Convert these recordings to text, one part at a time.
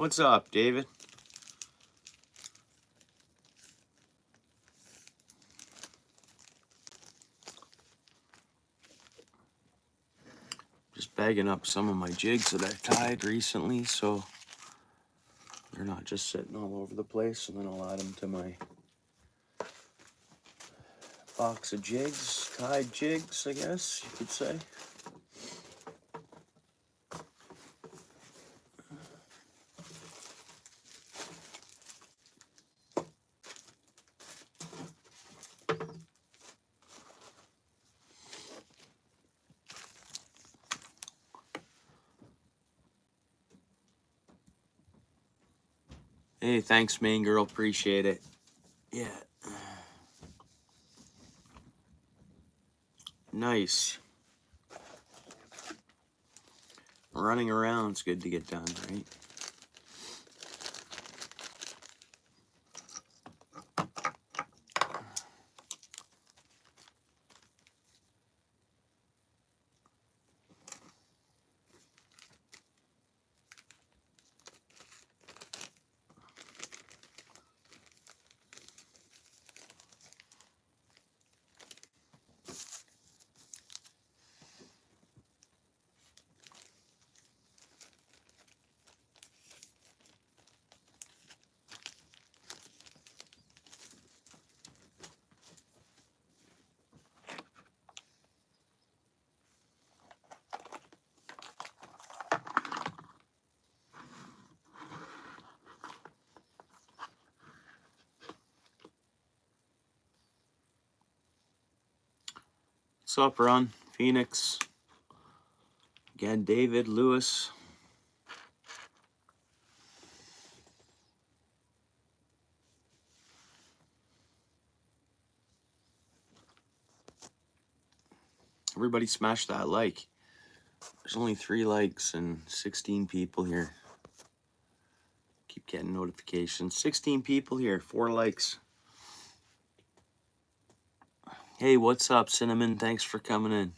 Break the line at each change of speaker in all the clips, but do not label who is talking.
What's up, David? Just bagging up some of my jigs that I've tied recently, so they're not just sitting all over the place, and then I'll add them to my box of jigs, tied jigs, I guess you could say. Hey, thanks, main girl. Appreciate it. Yeah. Nice. Running around's good to get done, right? What's up, Ron? Phoenix. Again, David, Lewis. Everybody smash that like. There's only 3 likes and 16 people here. Keep getting notifications. 16 people here, 4 likes. Hey, what's up, Cinnamon? Thanks for coming in.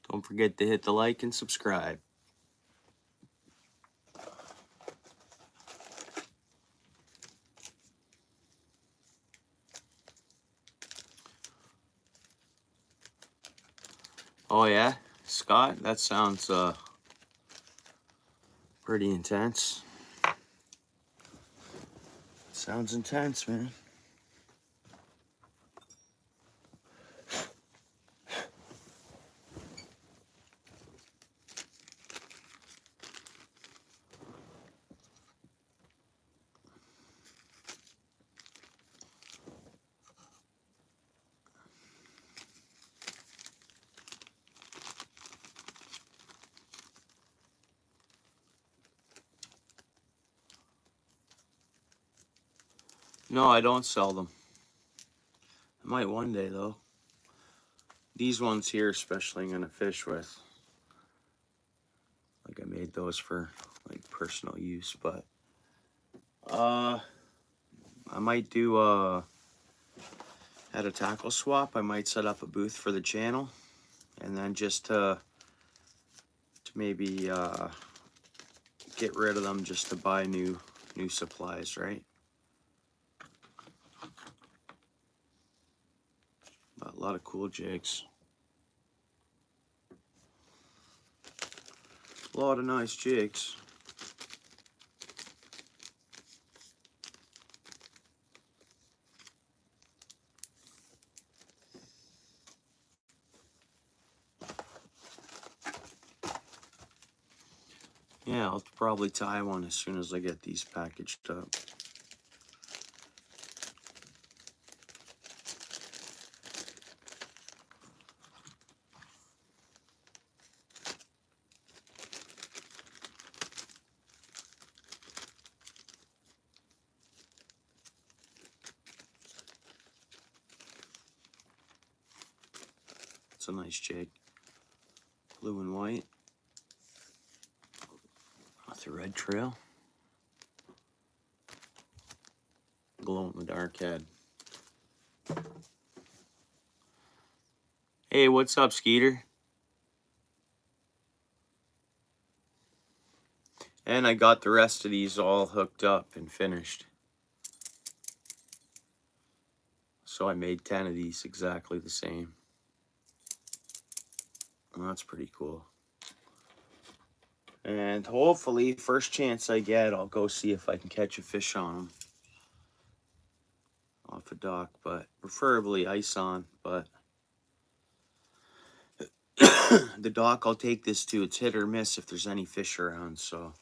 Don't forget to hit the like and subscribe. Oh yeah, Scott, that sounds pretty intense. Sounds intense, man. No, I don't sell them. I might one day, though. These ones here especially I'm gonna fish with. Like, I made those for like personal use, but I might do at a tackle swap. I might set up a booth for the channel, and then just to maybe get rid of them, just to buy new supplies, right? But a lot of cool jigs. A lot of nice jigs. Yeah, I'll probably tie one as soon as I get these packaged up. It's a nice jig. Blue and white. With a red trail. Glow in the dark head. Hey, what's up, Skeeter? And I got the rest of these all hooked up and finished. So I made 10 of these exactly the same. Well, that's pretty cool. And hopefully, first chance I get, I'll go see if I can catch a fish on them. Off a dock, but preferably ice on. But the dock I'll take this to, it's hit or miss if there's any fish around, so.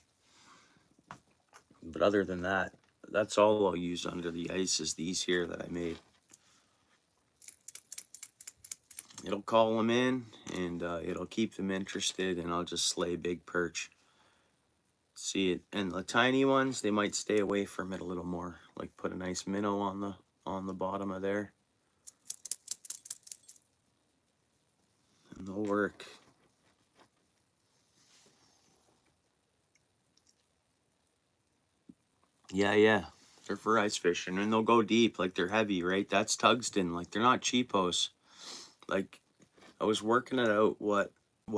But other than that, that's all I'll use under the ice is these here that I made. It'll call them in, and it'll keep them interested, and I'll just slay big perch. See it, and the tiny ones, they might stay away from it a little more. Like put a nice minnow on the bottom of there, and they'll work. Yeah, they're for ice fishing, and they'll go deep. Like they're heavy, right? That's tungsten. Like they're not cheapos. Like I was working it out what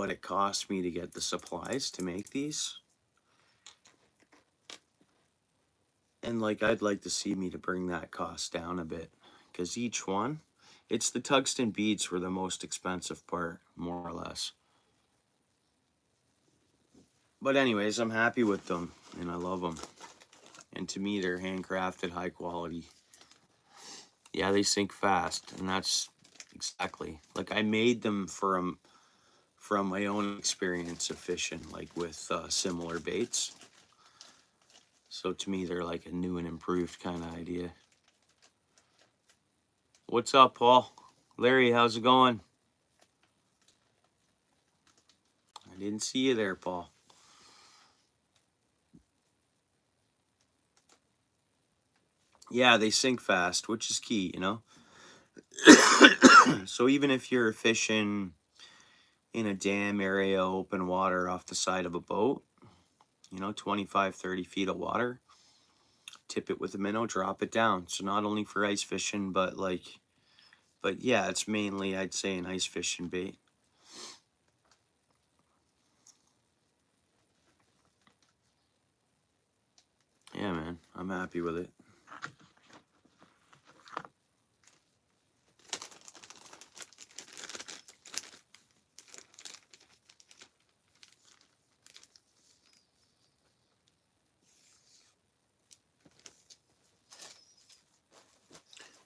it cost me to get the supplies to make these. And like I'd like to see me to bring that cost down a bit, because each one, it's the tungsten beads were the most expensive part, more or less. But anyways, I'm happy with them, and I love them. And to me, they're handcrafted, high quality. Yeah, they sink fast, and that's exactly, like I made them from my own experience of fishing, like with similar baits. So to me, they're like a new and improved kind of idea. What's up, Paul? Larry, how's it going? I didn't see you there, Paul. Yeah, they sink fast, which is key, you know? So even if you're fishing in a dam area, open water off the side of a boat, you know, 25, 30 feet of water, tip it with a minnow, drop it down. So not only for ice fishing, but yeah, it's mainly, I'd say, an ice fishing bait. Yeah, man, I'm happy with it.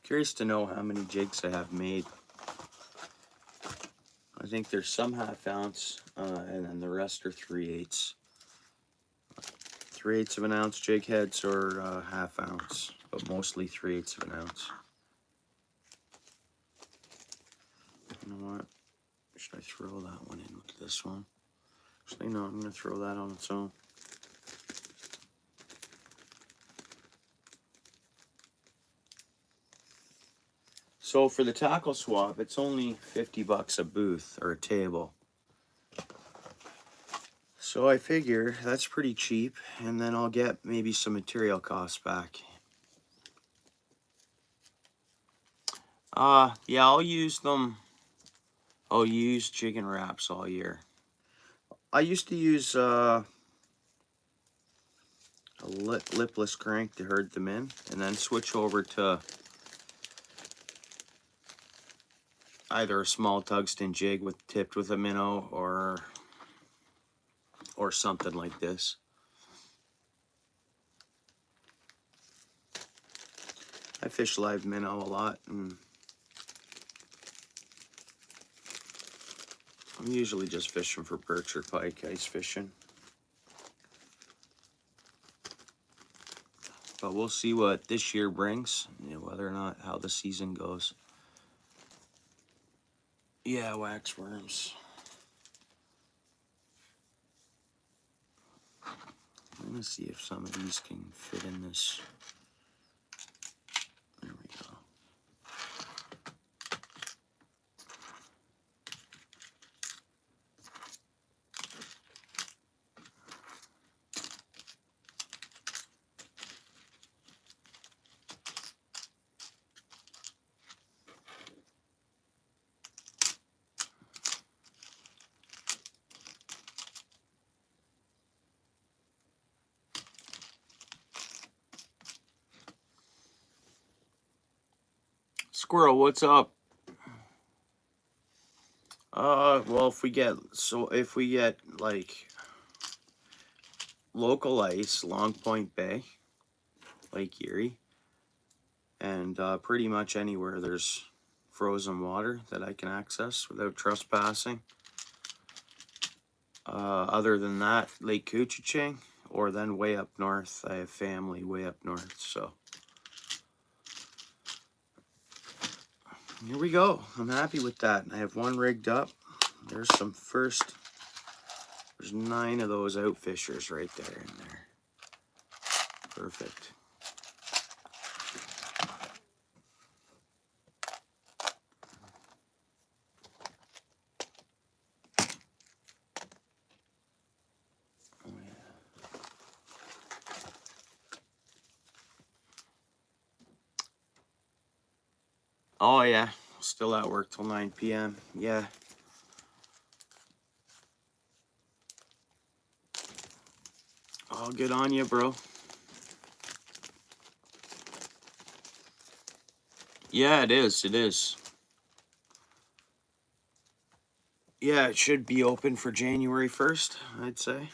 Curious to know how many jigs I have made. I think there's some 1/2 ounce, and then the rest are 3/8. 3/8 of an ounce jig heads or 1/2 ounce, but mostly 3/8 of an ounce. You know what? Should I throw that one in with this one? Actually, no, I'm going to throw that on its own. So for the tackle swap, it's only 50 bucks a booth or a table. So I figure that's pretty cheap, and then I'll get maybe some material costs back. Yeah, I'll use them. I'll use jig and wraps all year. I used to use a lipless crank to herd them in, and then switch over to either a small tungsten jig tipped with a minnow or something like this. I fish live minnow a lot, and I'm usually just fishing for perch or pike, ice fishing. But we'll see what this year brings, you know, whether or not how the season goes. Yeah, wax worms. I'm gonna see if some of these can fit in this. There we go. Squirrel, what's up? Well, if we get like local ice, Long Point Bay, Lake Erie, and pretty much anywhere there's frozen water that I can access without trespassing. Other than that, Lake Couchiching, or then way up north. I have family way up north, so here we go. I'm happy with that. I have one rigged up. There's there's 9 of those outfishers right there in there. Perfect. Oh yeah, still at work till 9 p.m. Yeah. I'll get on you, bro. Yeah, it is. It is. Yeah, it should be open for January 1st, I'd say.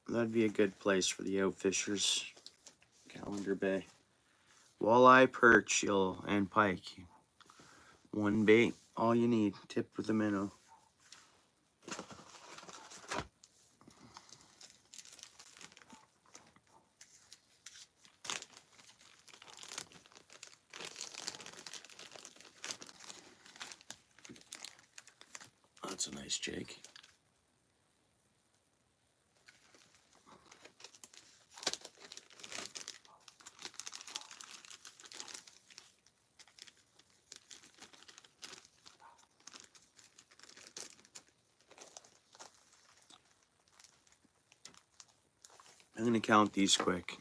That'd be a good place for the outfishers. Calendar Bay. Walleye, perch, and pike. One bait, all you need. Tipped with a minnow. That's a nice jig. I'm gonna count these quick.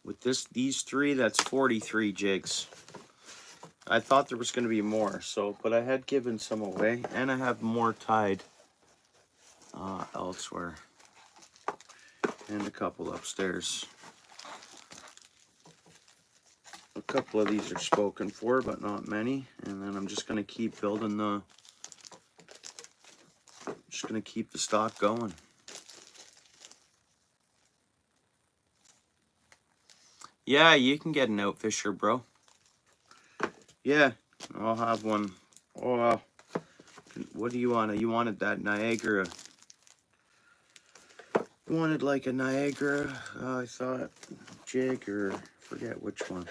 With these 3, that's 43 jigs. I thought there was going to be more, but I had given some away, and I have more tied elsewhere, and a couple upstairs. A couple of these are spoken for, but not many, and then I'm just going to keep building just going to keep the stock going. Yeah, you can get an outfisher, bro. Yeah, I'll have one. Oh, what do you want? You wanted that Niagara. You wanted like a Niagara, I thought, jig, or forget which one.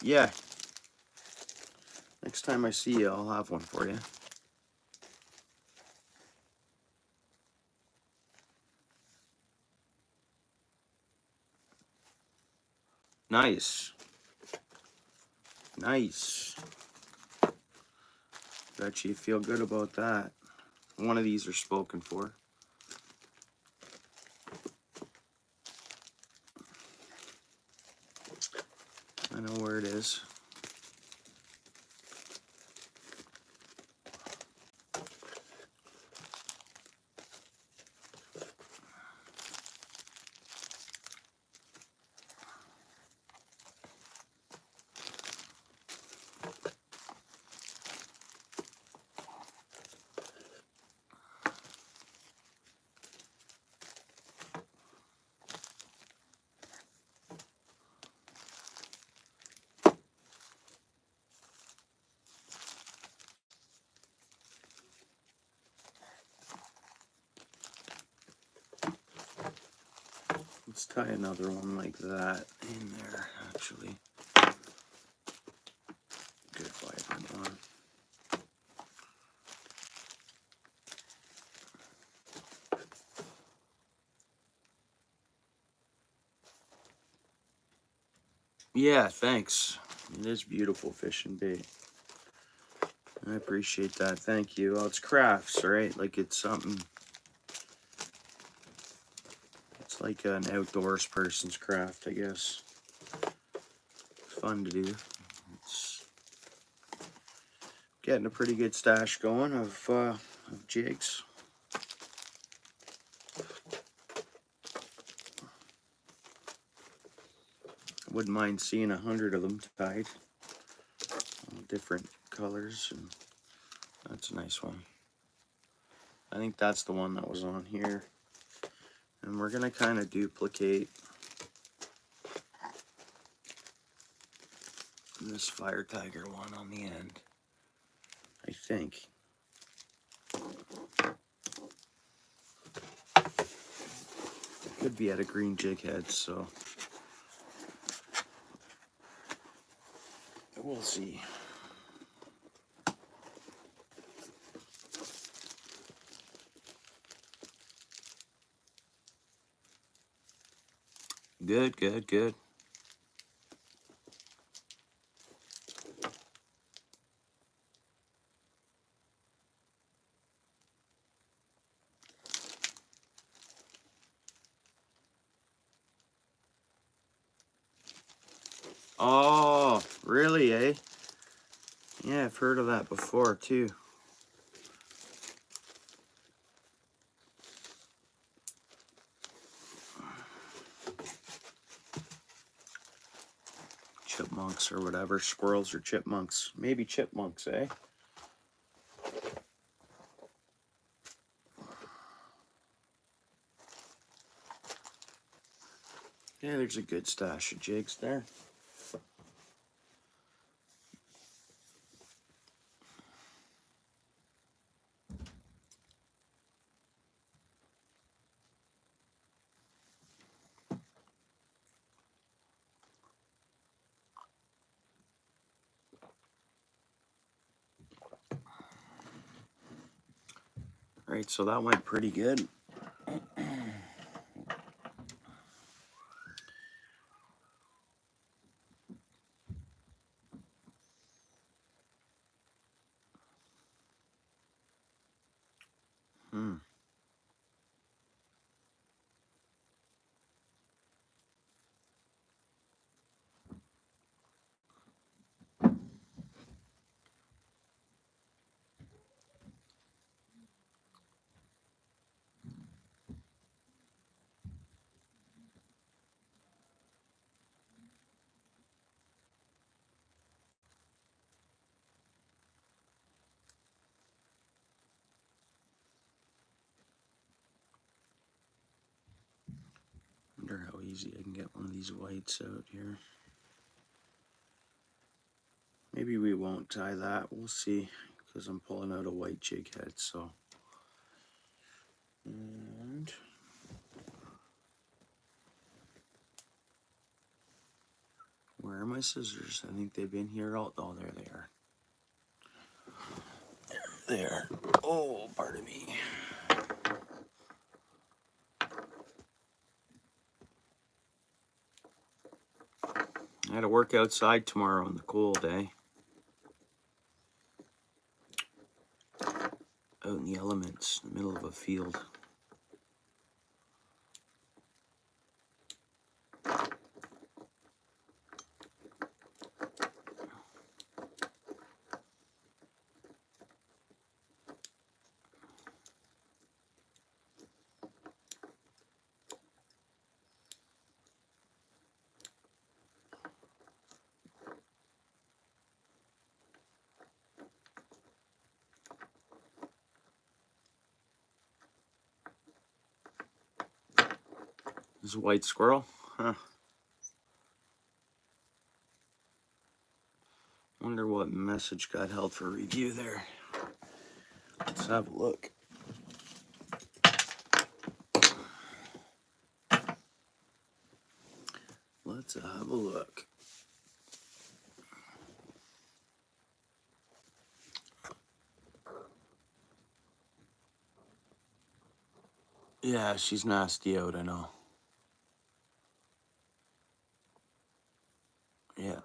Yeah. Next time I see you, I'll have one for you. Nice. Nice. Bet you feel good about that. One of these are spoken for. I know where it is. Let's tie another one like that in there, actually. Good vibrant one. Yeah, thanks. It is beautiful fishing bait. I appreciate that. Thank you. Well, it's crafts, right? Like it's something. It's like an outdoors person's craft, I guess. It's fun to do. It's getting a pretty good stash going of jigs. I wouldn't mind seeing 100 of them tied. Different colors, and that's a nice one. I think that's the one that was on here. And we're gonna kind of duplicate this fire tiger one on the end, I think. Could be at a green jig head, so we'll see. Good, good, good. Oh, really, eh? Yeah, I've heard of that before, too. Chipmunks or whatever. Squirrels or chipmunks. Maybe chipmunks, eh? Yeah, there's a good stash of jigs there. Right, so that went pretty good. Wonder how easy I can get one of these whites out here. Maybe we won't tie that. We'll see, because I'm pulling out a white jig head, so. And where are my scissors? I think they've been here all. Oh, there they are. There. Oh, pardon me. I gotta work outside tomorrow in the cold, eh? Out in the elements, in the middle of a field. This is a white squirrel, huh? Wonder what message got held for review there. Let's have a look. Let's have a look. Yeah, she's nasty out, I know. Yeah.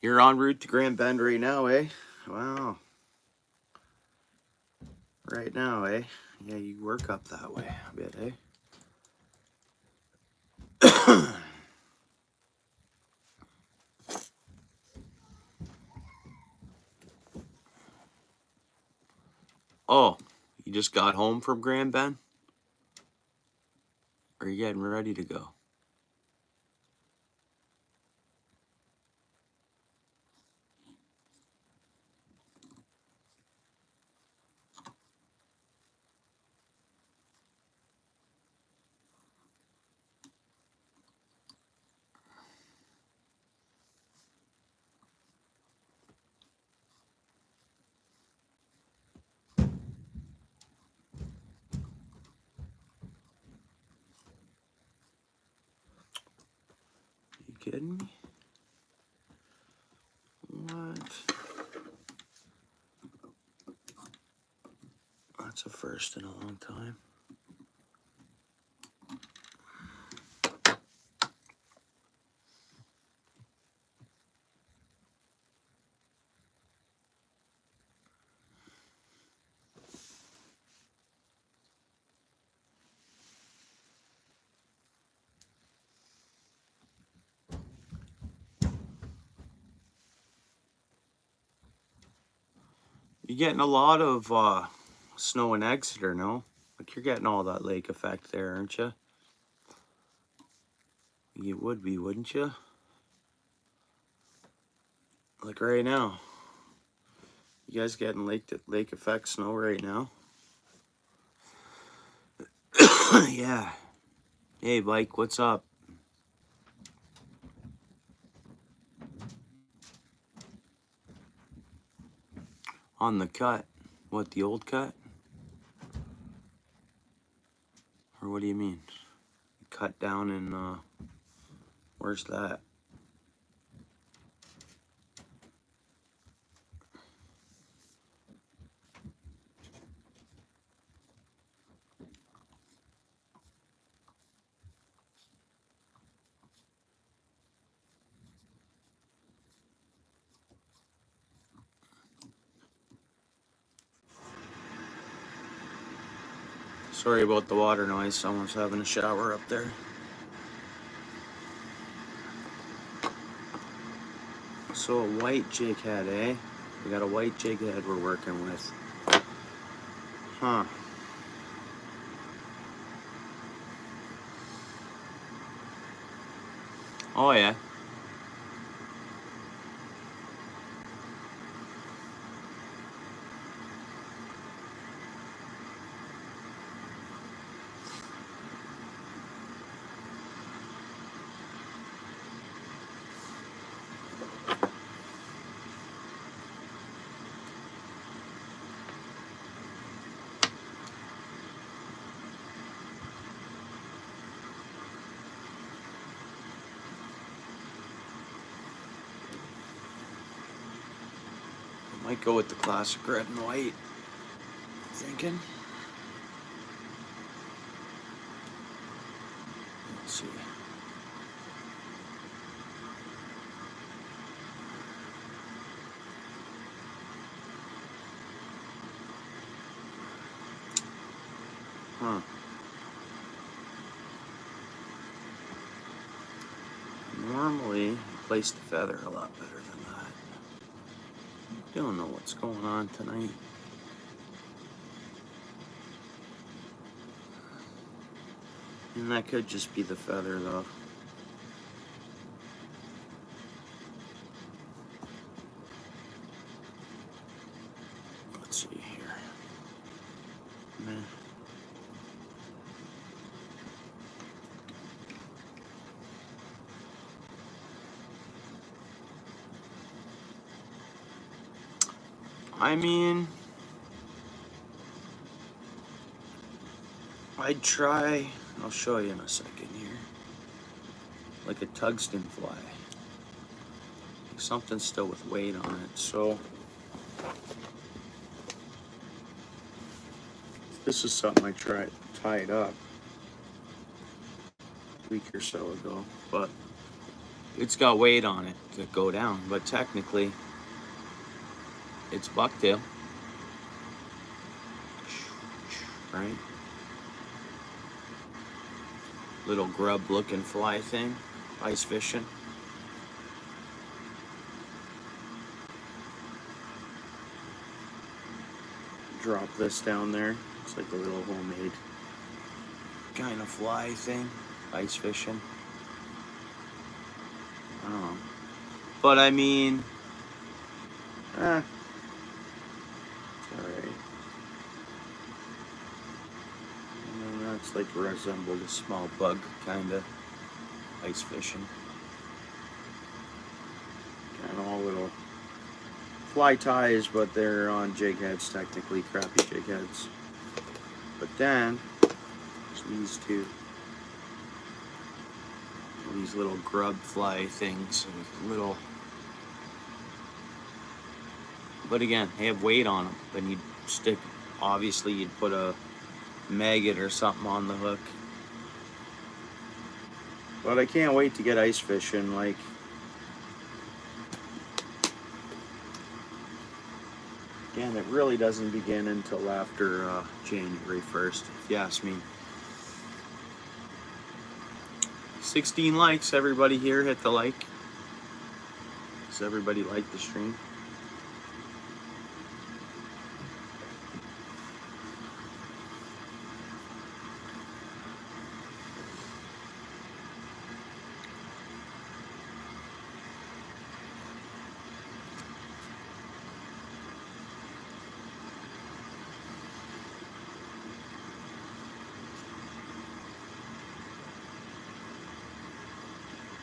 You're en route to Grand Bend right now, eh? Wow. Right now, eh? Yeah, you work up that way a bit, eh? Oh, you just got home from Grand Bend? Or are you getting ready to go? You kidding me? What? That's a first in a long time. You're getting a lot of snow in Exeter, no? Like you're getting all that lake effect there, aren't you? You would be, wouldn't you? Like right now. You guys getting lake effect snow right now? Yeah. Hey, Mike, what's up? On the cut. What, the old cut? Or what do you mean? Cut down in, where's that? Sorry about the water noise. Someone's having a shower up there. So a white jig head, eh? We got a white jig head we're working with. Huh. Oh, yeah. Might go with the classic red and white. Thinking. Let's see. Huh. Normally, you place the feather a lot better than that. Don't know what's going on tonight. And that could just be the feather, though. Let's see here. Man. I mean, I'd try, I'll show you in a second here, like a tungsten fly. Something still with weight on it. So this is something I tied up a week or so ago, but it's got weight on it to go down. But technically, it's bucktail, right? Little grub-looking fly thing, ice fishing. Drop this down there. It's like a little homemade kind of fly thing, ice fishing. I don't know. But I mean, it's alright. And that's like resembled a small bug, kind of ice fishing. Kind of all little fly ties, but they're on jig heads, technically crappy jig heads. But then there's these two, these little grub fly things with little. But again, they have weight on them. Then you'd stick. Obviously, you'd put a maggot or something on the hook. But I can't wait to get ice fishing. Like. Again, it really doesn't begin until after January 1st, if you ask me. 16 likes, everybody here, hit the like. Does everybody like the stream?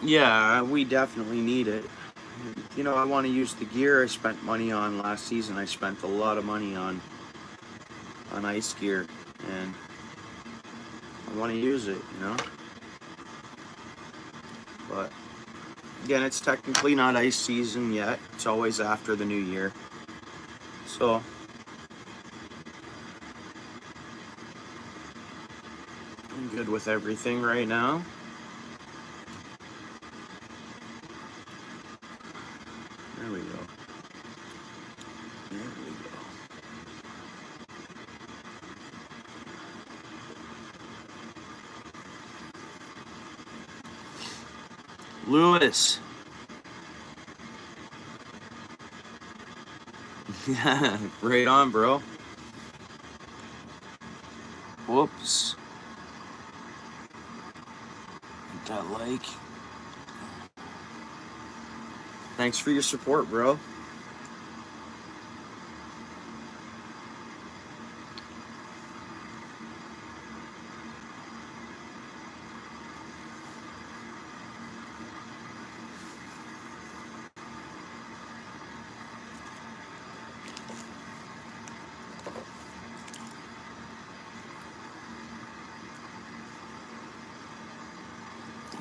Yeah, we definitely need it. You know, I want to use the gear I spent money on last season. I spent a lot of money on ice gear, and I want to use it, you know? But, again, it's technically not ice season yet. It's always after the new year. So, I'm good with everything right now. There we go. There we go. Lewis. Yeah, right on, bro. Whoops. Hit that like. Thanks for your support, bro.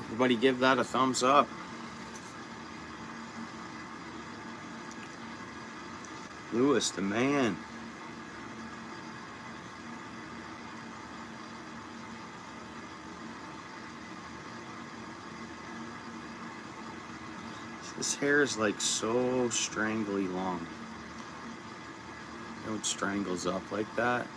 Everybody give that a thumbs up. Lewis, the man. This hair is like so strangly long. You know, it strangles up like that.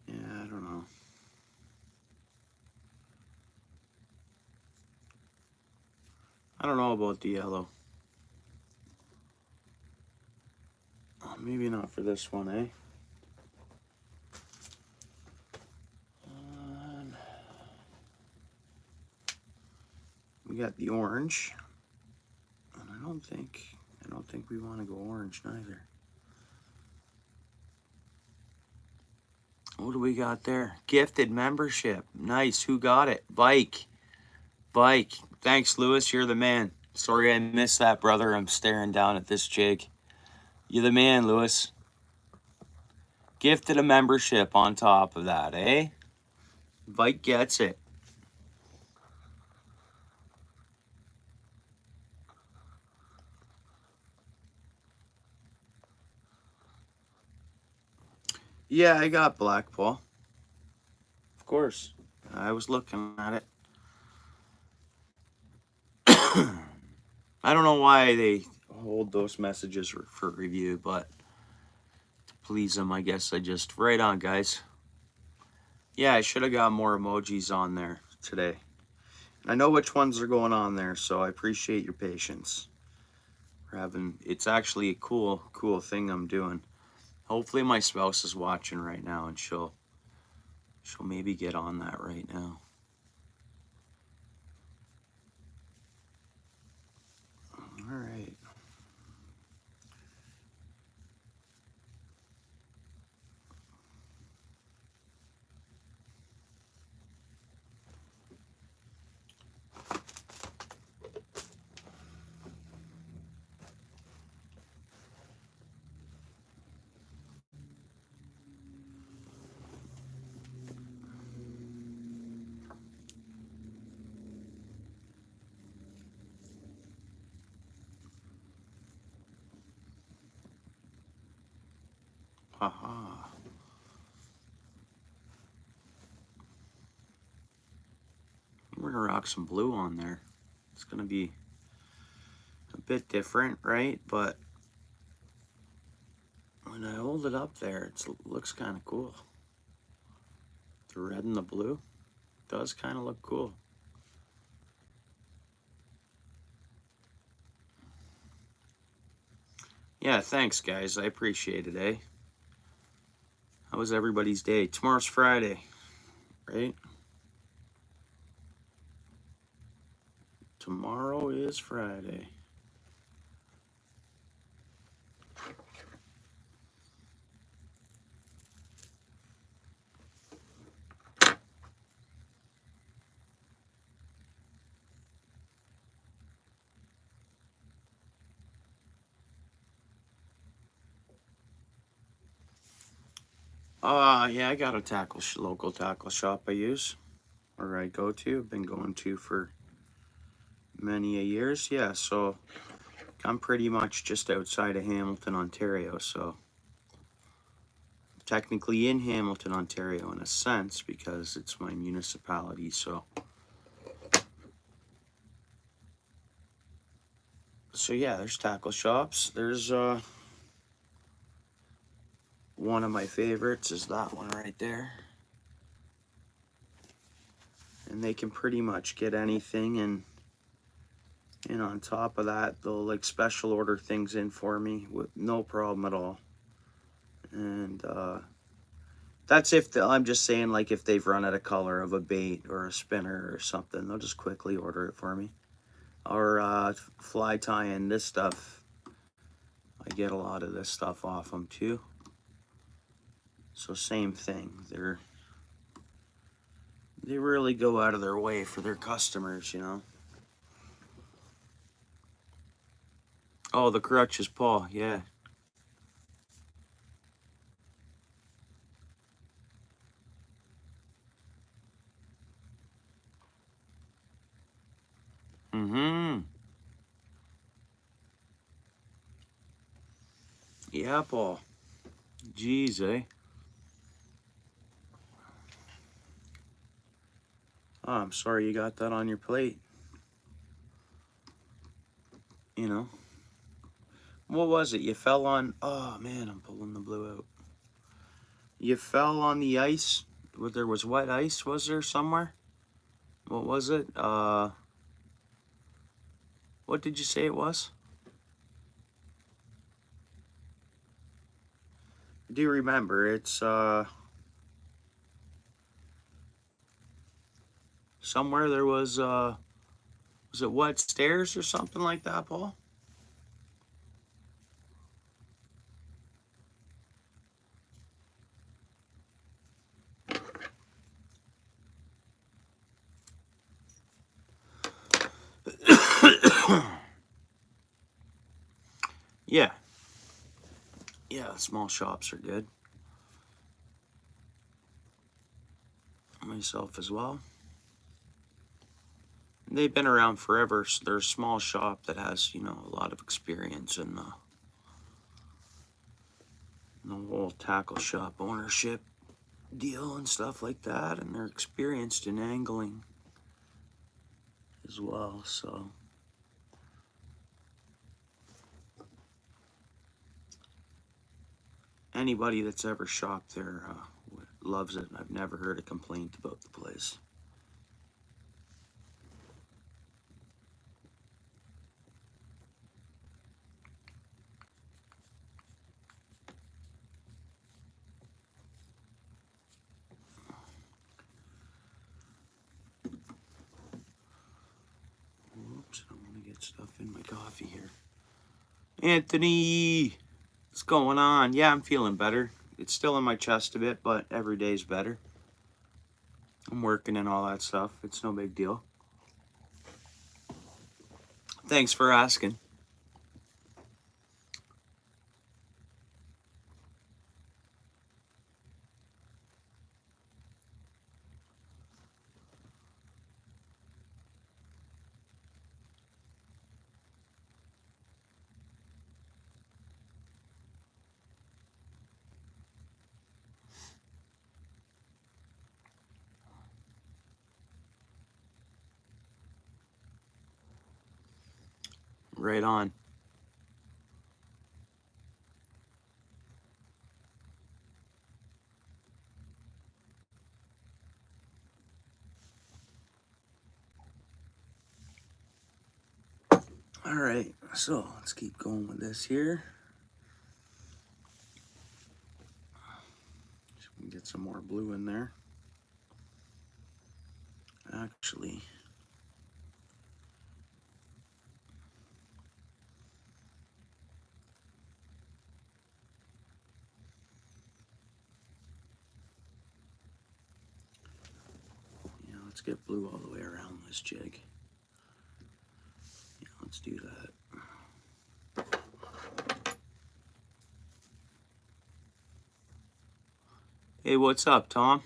Yeah, I don't know. I don't know about the yellow. Oh, maybe not for this one, eh? We got the orange. And I don't think we want to go orange neither. What do we got there? Gifted membership. Nice. Who got it? Vike. Thanks, Lewis. You're the man. Sorry I missed that, brother. I'm staring down at this jig. You're the man, Lewis. Gifted a membership on top of that, eh? Vike gets it. Yeah, I got black, Paul. Of course. I was looking at it. I don't know why they hold those messages for review, but to please them, I guess I just... Right on, guys. Yeah, I should have got more emojis on there today. I know which ones are going on there, so I appreciate your patience. It's actually a cool thing I'm doing. Hopefully my spouse is watching right now and she'll maybe get on that right now. All right. Haha. We're gonna rock some blue on there. It's gonna be a bit different, right? But when I hold it up there, it looks kind of cool. The red and the blue does kind of look cool. Yeah, thanks, guys. I appreciate it, eh? How was everybody's day? Tomorrow's Friday, right? Tomorrow is Friday. Yeah, I got a local tackle shop I use, or I go to. I've been going to for many a years. Yeah, so I'm pretty much just outside of Hamilton, Ontario. So technically in Hamilton, Ontario, in a sense, because it's my municipality. So yeah, there's tackle shops. There's one of my favorites is that one right there. And they can pretty much get anything, and on top of that, they'll like special order things in for me with no problem at all. And that's if I'm just saying, like, if they've run out of color of a bait or a spinner or something, they'll just quickly order it for me. Or fly tying this stuff. I get a lot of this stuff off them too. So same thing. They really go out of their way for their customers, you know. Oh, the crutches, Paul. Yeah. Mm-hmm. Yeah, Paul. Jeez, eh? Oh, I'm sorry you got that on your plate. You know. What was it? You fell on... Oh, man, I'm pulling the blue out. You fell on the ice? There was wet ice, was there, somewhere? What was it? What did you say it was? I do remember. It's, somewhere there was it wet stairs or something like that, Paul? Yeah. Yeah, small shops are good. Myself as well. They've been around forever, so they're a small shop that has, you know, a lot of experience in the whole tackle shop ownership deal and stuff like that, and they're experienced in angling as well, so anybody that's ever shopped there loves it. I've never heard a complaint about the place. Oops, I don't want to get stuff in my coffee here. Anthony, what's going on? Yeah, I'm feeling better. It's still in my chest a bit, but every day's better. I'm working and all that stuff. It's no big deal. Thanks for asking. Right on. All right, so let's keep going with this here. So we can get some more blue in there. Actually, yeah, let's get blue all the way around this jig. Yeah, let's do that. Hey, what's up, Tom?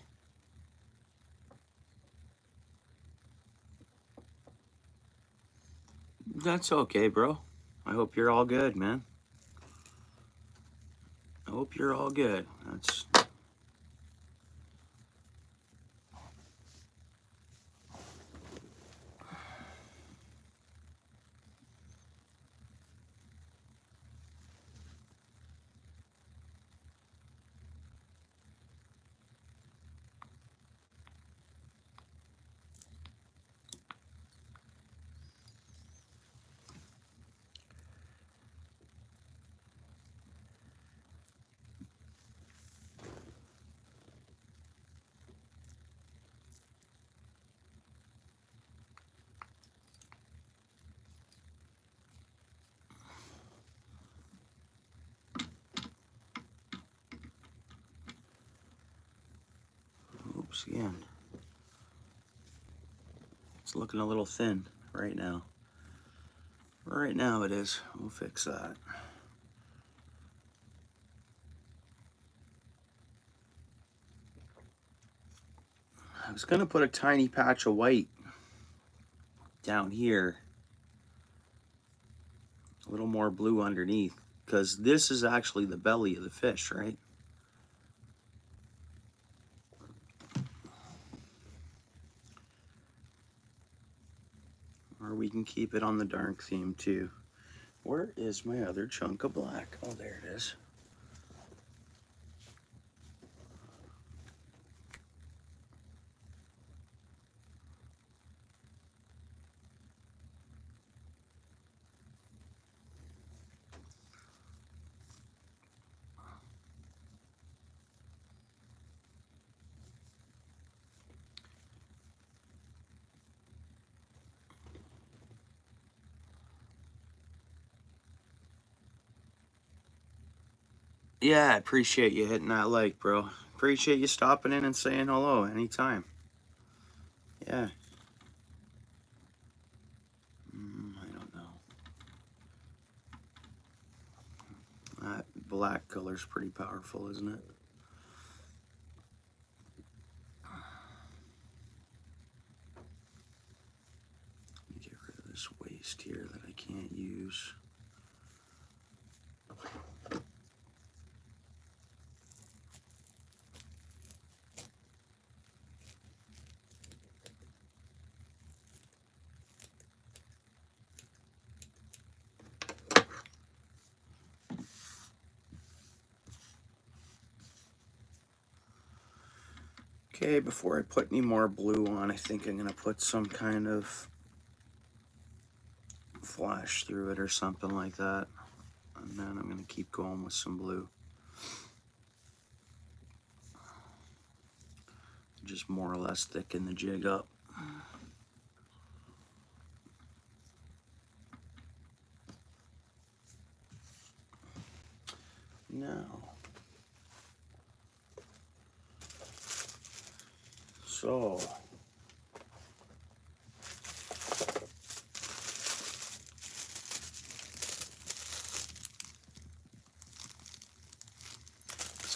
That's okay, bro. I hope you're all good, man. I hope you're all good. That's... Oops, again. looking a little thin right now. Right now it is. We'll fix that. I was gonna put a tiny patch of white down here, a little more blue underneath, because this is actually the belly of the fish, right? Or we can keep it on the dark theme too. Where is my other chunk of black? Oh, there it is. Yeah, I appreciate you hitting that like, bro. Appreciate you stopping in and saying hello anytime. Yeah. I don't know. That black color's pretty powerful, isn't it? Let me get rid of this waste here that I can't use. Okay, before I put any more blue on, I think I'm gonna put some kind of flash through it or something like that. And then I'm gonna keep going with some blue. Just more or less thicken the jig up. Now, so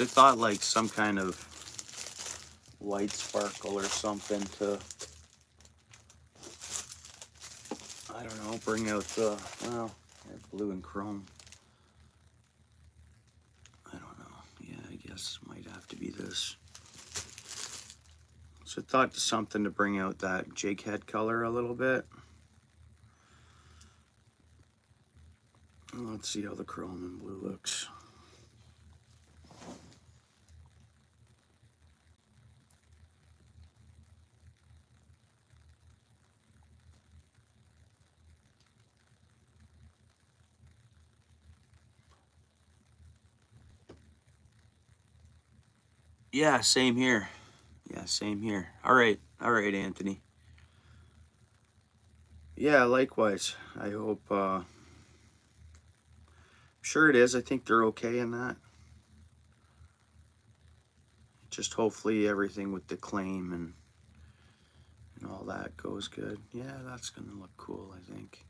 I thought like some kind of white sparkle or something to, I don't know, bring out the, well, blue and chrome. I don't know. Yeah, I guess might have to be this. So I thought something to bring out that jig head color a little bit. Let's see how the chrome and blue looks. Yeah, same here. Yeah, same here. All right, Anthony. Yeah, likewise. I hope, sure it is. I think they're okay in that. Just hopefully everything with the claim and all that goes good. Yeah, that's gonna look cool, I think.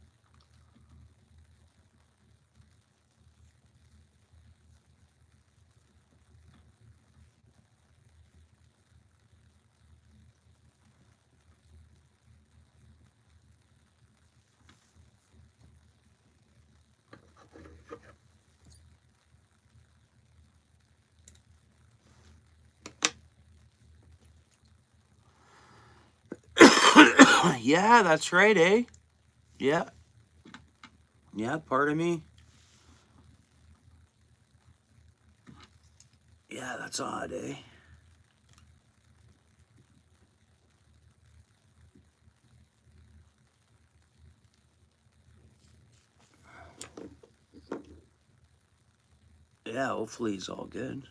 Yeah, that's right, eh? Yeah. Yeah, pardon me. Yeah, that's odd, eh? Yeah, hopefully he's all good.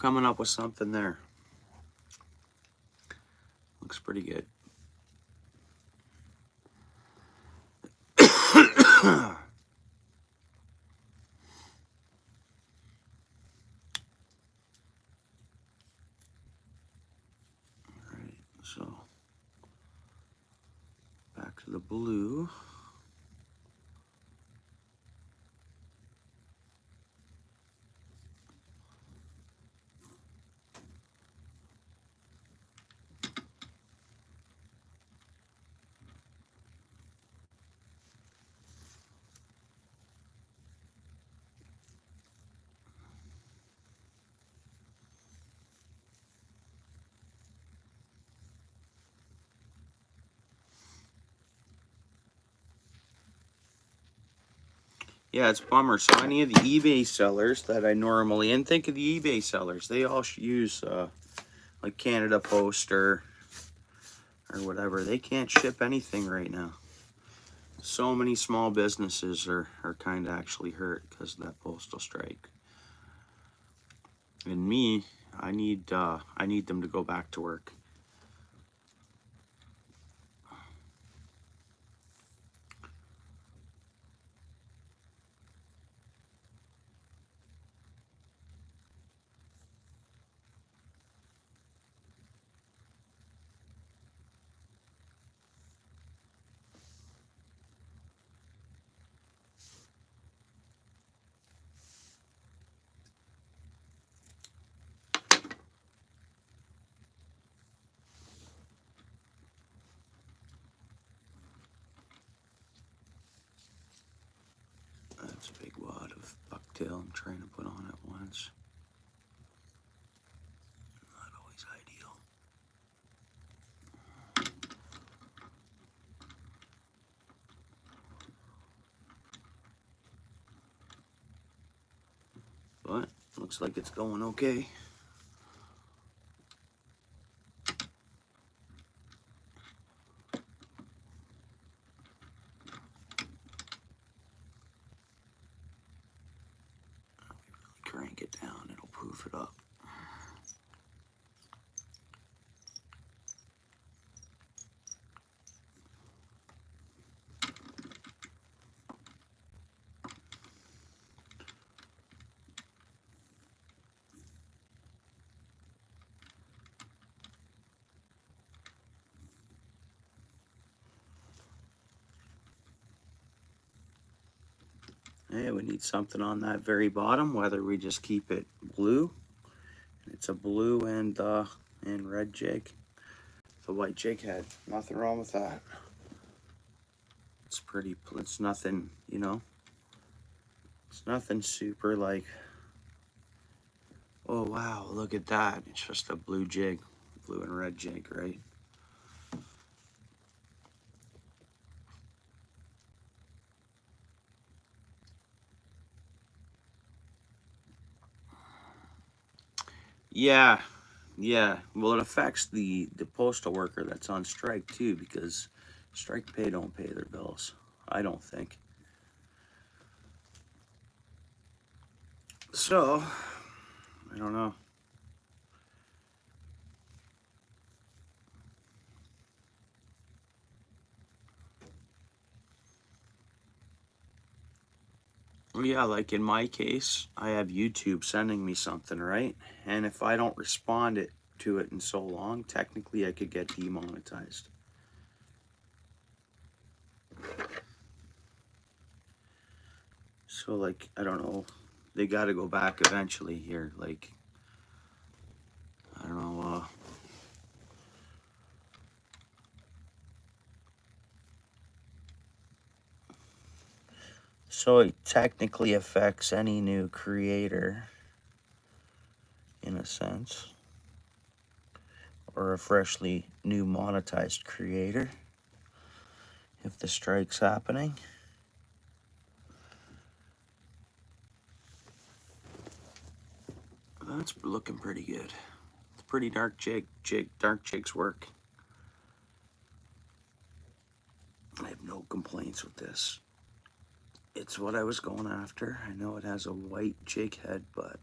coming up with something there. Looks pretty good. Alright, so back to the blue. Yeah, it's a bummer. So any of the eBay sellers that I normally, and think of the eBay sellers, they all use like Canada Post or whatever. They can't ship anything right now. So many small businesses are kind of actually hurt because of that postal strike. And me, I need them to go back to work. That's a big wad of bucktail I'm trying to put on at once. Not always ideal. But looks like it's going okay. Crank it down, it'll poof it up. Hey, we need something on that very bottom, whether we just keep it blue. It's a blue and red jig. The white jig head. Nothing wrong with that. It's pretty, it's nothing, you know. It's nothing super like, oh wow, look at that. It's just a blue jig. Blue and red jig, right? Yeah, yeah. Well, it affects the postal worker that's on strike too, because strike pay don't pay their bills. I don't think. So, I don't know. Well, yeah, like in my case, I have YouTube sending me something, right? And if I don't respond to it in so long, technically I could get demonetized. So, like, I don't know. They got to go back eventually here. Like, I don't know. So it technically affects any new creator, in a sense, or a freshly new monetized creator, if the strike's happening. That's looking pretty good. It's pretty dark jig. Dark jigs work. I have no complaints with this. It's what I was going after. I know it has a white jig head, but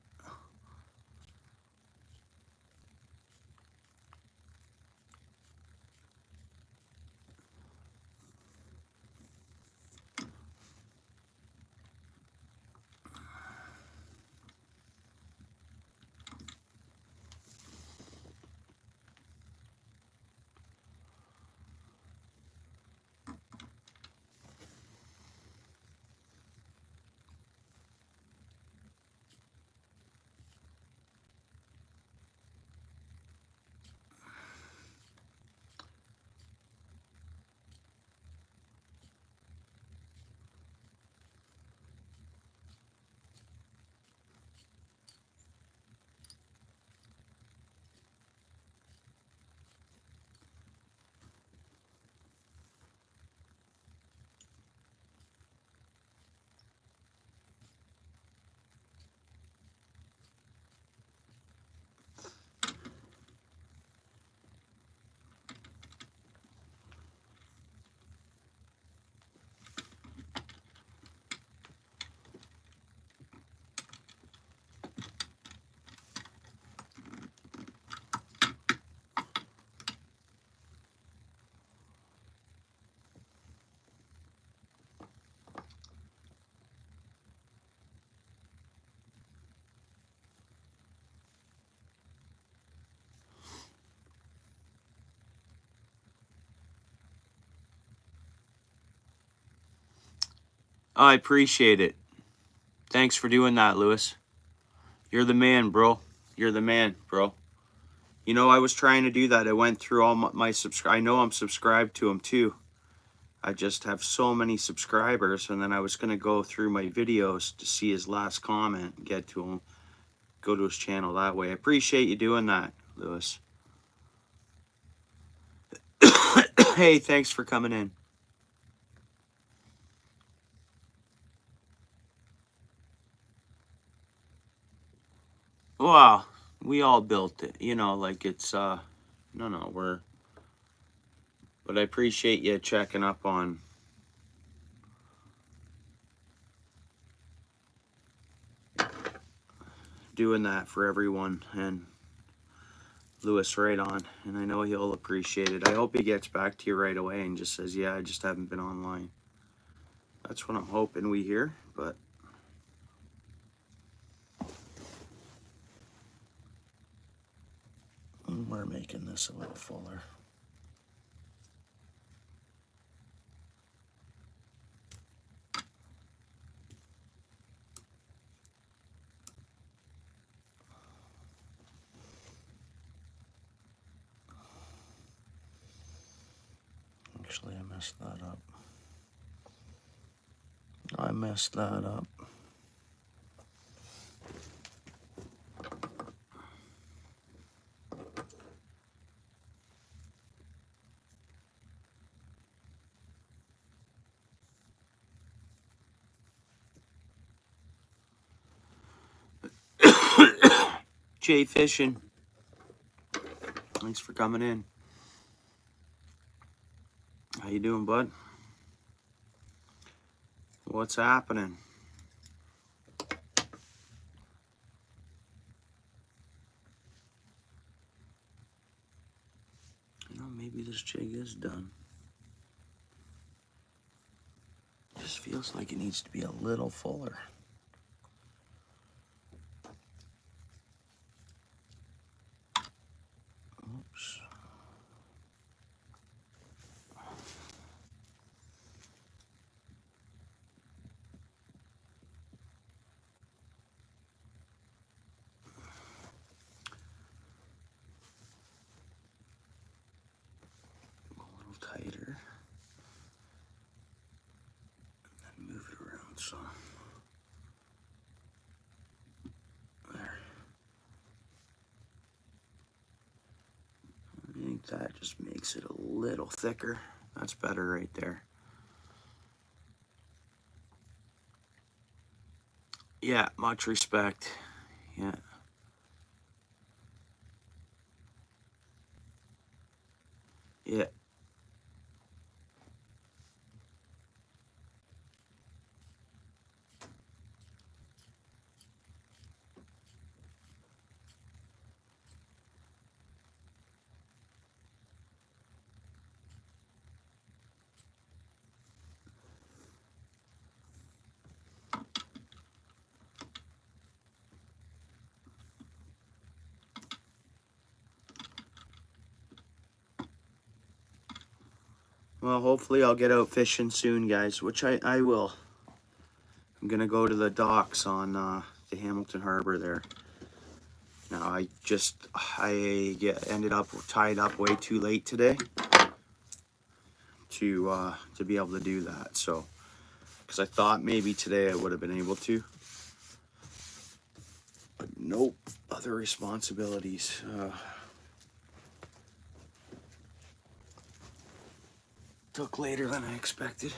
I appreciate it. Thanks for doing that, Lewis. You're the man, bro. You're the man, bro. You know, I was trying to do that. I went through all my I know I'm subscribed to him too. I just have so many subscribers, and then I was going to go through my videos to see his last comment and get to him. Go to his channel that way. I appreciate you doing that, Lewis. Hey, thanks for coming in. Wow, we all built it. You know, like it's, no, but I appreciate you checking up on doing that for everyone. And Lewis, right on. And I know he'll appreciate it. I hope he gets back to you right away and just says, yeah, I just haven't been online. That's what I'm hoping we hear, but we're making this a little fuller. Actually, I messed that up. I messed that up. Jay Fishing, thanks for coming in. How you doing, bud? What's happening? You know, maybe this jig is done. Just feels like it needs to be a little fuller. Oops. A little tighter. And then move it around some. There. I think that just makes it a little thicker. That's better right there. Yeah, much respect. Yeah. Yeah. Well, hopefully I'll get out fishing soon, guys, which I will. I'm going to go to the docks on the Hamilton Harbor there. Now, I ended up tied up way too late today to be able to do that. So, because I thought maybe today I would have been able to. But nope, other responsibilities. Took later than I expected.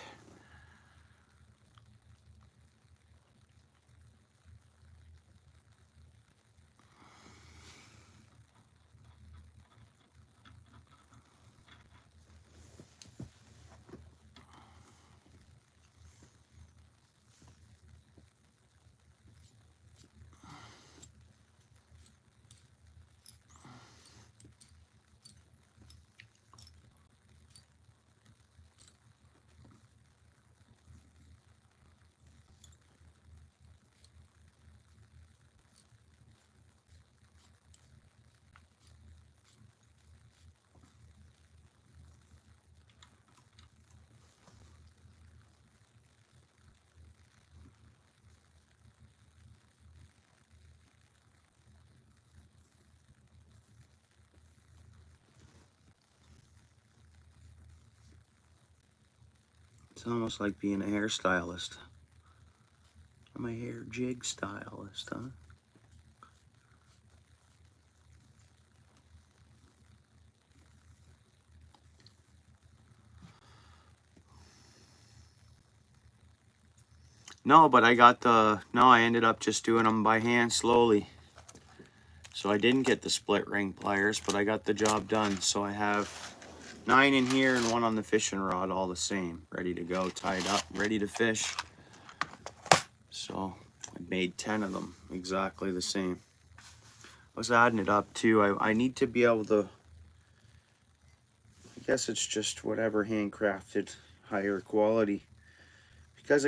It's almost like being a hairstylist. I'm a hair jig stylist, huh? No, but I got I ended up just doing them by hand slowly. So I didn't get the split ring pliers, but I got the job done. So I have 9 in here and 1 on the fishing rod, all the same, ready to go, tied up, ready to fish. So I made 10 of them, exactly the same. I was adding it up too. I need to be able to, I guess it's just whatever handcrafted, higher quality. Because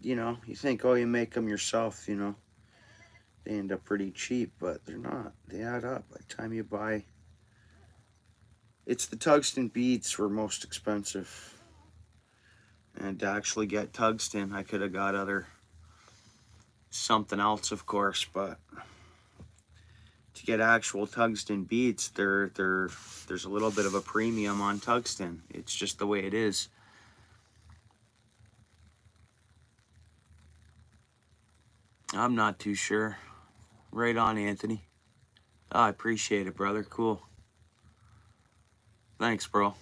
you know, you think, oh, you make them yourself, you know. They end up pretty cheap, but they're not. They add up by the time you buy. It's the tungsten beads were most expensive. And to actually get tungsten, I could have got something else, of course, but to get actual tungsten beads, there's a little bit of a premium on tungsten. It's just the way it is. I'm not too sure. Right on, Anthony. Oh, I appreciate it, brother. Cool. Thanks, bro.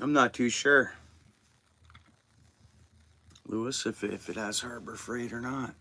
I'm not too sure, Lewis, if it has Harbor Freight or not.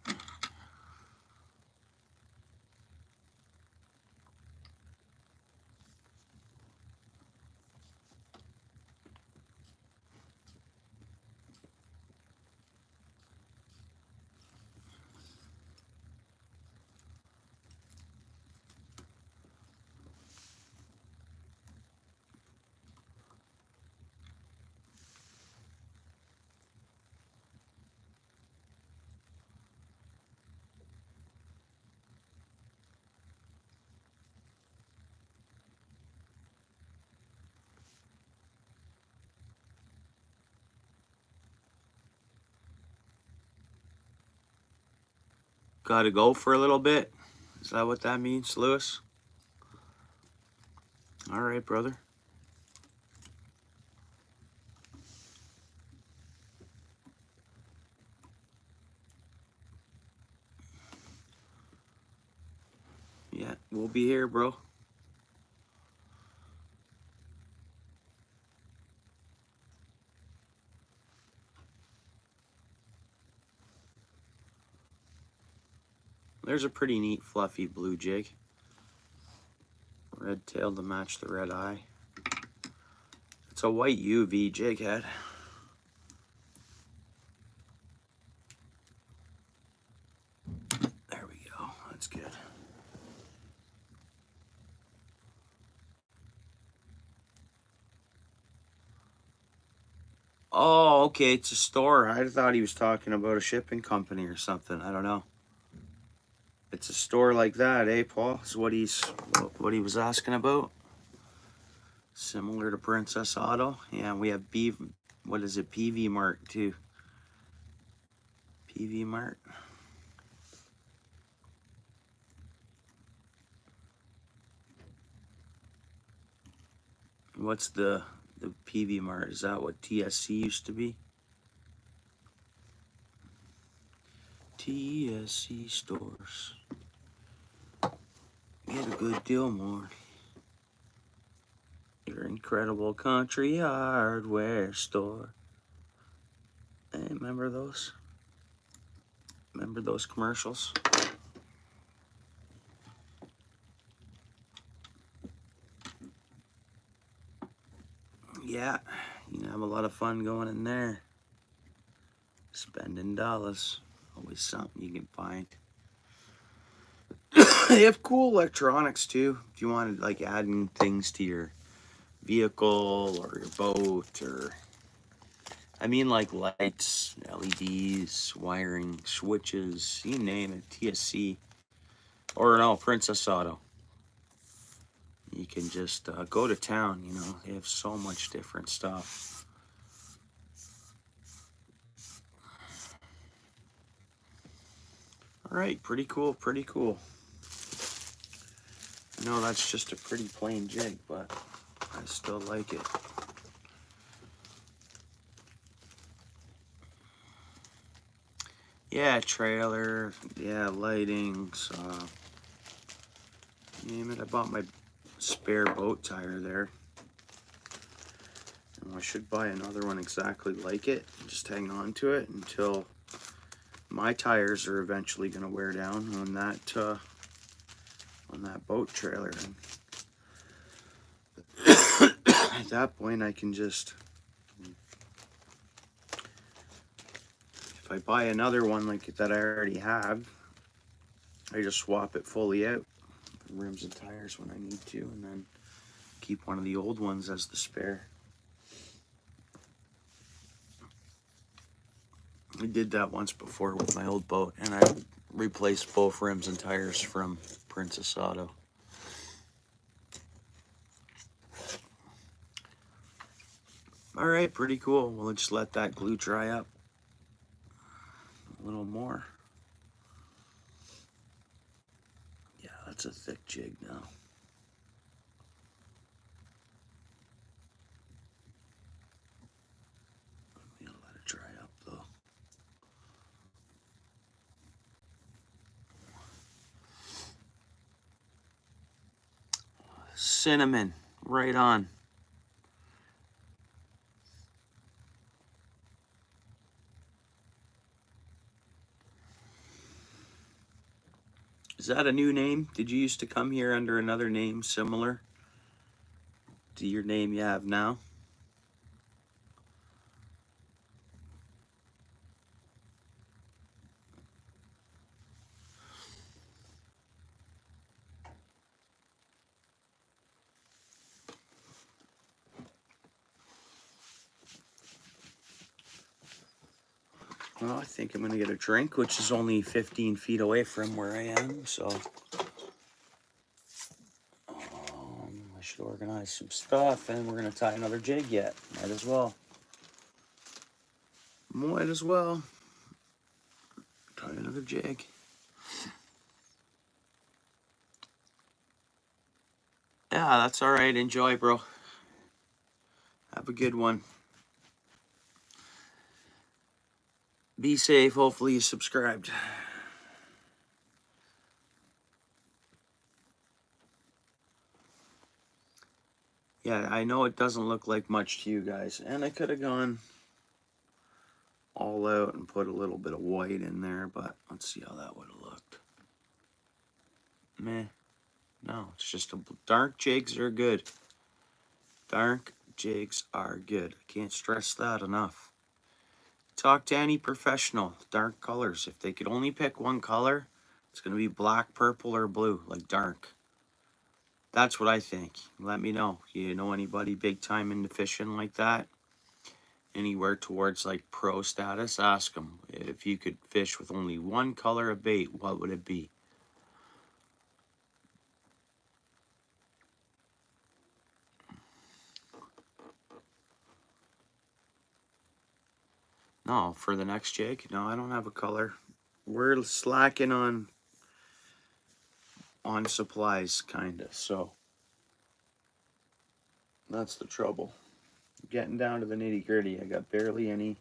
Gotta go for a little bit. Is that what that means, Lewis? All right, brother. Yeah, we'll be here, bro. There's a pretty neat fluffy blue jig. Red tail to match the red eye. It's a white UV jig head. There we go. That's good. Oh, okay. It's a store. I thought he was talking about a shipping company or something. I don't know. It's a store like that, eh, Paul? Is what he was asking about. Similar to Princess Auto. Yeah, we have what is it? PV Mart too. PV Mart. What's the PV Mart? Is that what TSC used to be? TSC stores. Get a good deal more. Your incredible country hardware store. Hey, remember those? Remember those commercials? Yeah, you can have a lot of fun going in there. Spending dollars. Always something you can find. They have cool electronics too. If you wanted like adding things to your vehicle or your boat, or I mean like lights, LEDs, wiring, switches, you name it, TSC. Or no, Princess Auto. You can just go to town, you know. They have so much different stuff. All right, pretty cool, pretty cool. know that's just a pretty plain jig, but I still like it. Yeah, trailer, yeah, lightings, name it. I bought my spare boat tire there. And I should buy another one exactly like it. Just hang on to it until my tires are eventually going to wear down on that boat trailer. And at that point, I can just, if I buy another one like that I already have, I just swap it fully out, rims and tires when I need to, and then keep one of the old ones as the spare. I did that once before with my old boat, and I replaced both rims and tires from Princess Auto. All right, pretty cool. We'll just let that glue dry up a little more. Yeah, that's a thick jig now. We'll let it dry up though. Cinnamon, right on. Is that a new name? Did you used to come here under another name similar to your name you have now? Well, I think I'm gonna get a drink, which is only 15 feet away from where I am, so I should organize some stuff, and we're gonna tie another jig yet. Might as well. Might as well. Tie another jig. Yeah, that's all right. Enjoy, bro. Have a good one. Be safe. Hopefully you subscribed. Yeah, I know it doesn't look like much to you guys, and I could have gone all out and put a little bit of white in there, but let's see how that would have looked. Meh. No, it's just dark jigs are good. Dark jigs are good. I can't stress that enough. Talk to any professional. Dark colors. If they could only pick one color, it's going to be black, purple, or blue, like dark. That's what I think. Let me know. You know anybody big time into fishing like that? Anywhere towards like pro status? Ask them. If you could fish with only one color of bait, what would it be? No, for the next jig? No, I don't have a color. We're slacking on supplies, kinda, so that's the trouble. Getting down to the nitty-gritty. I got barely any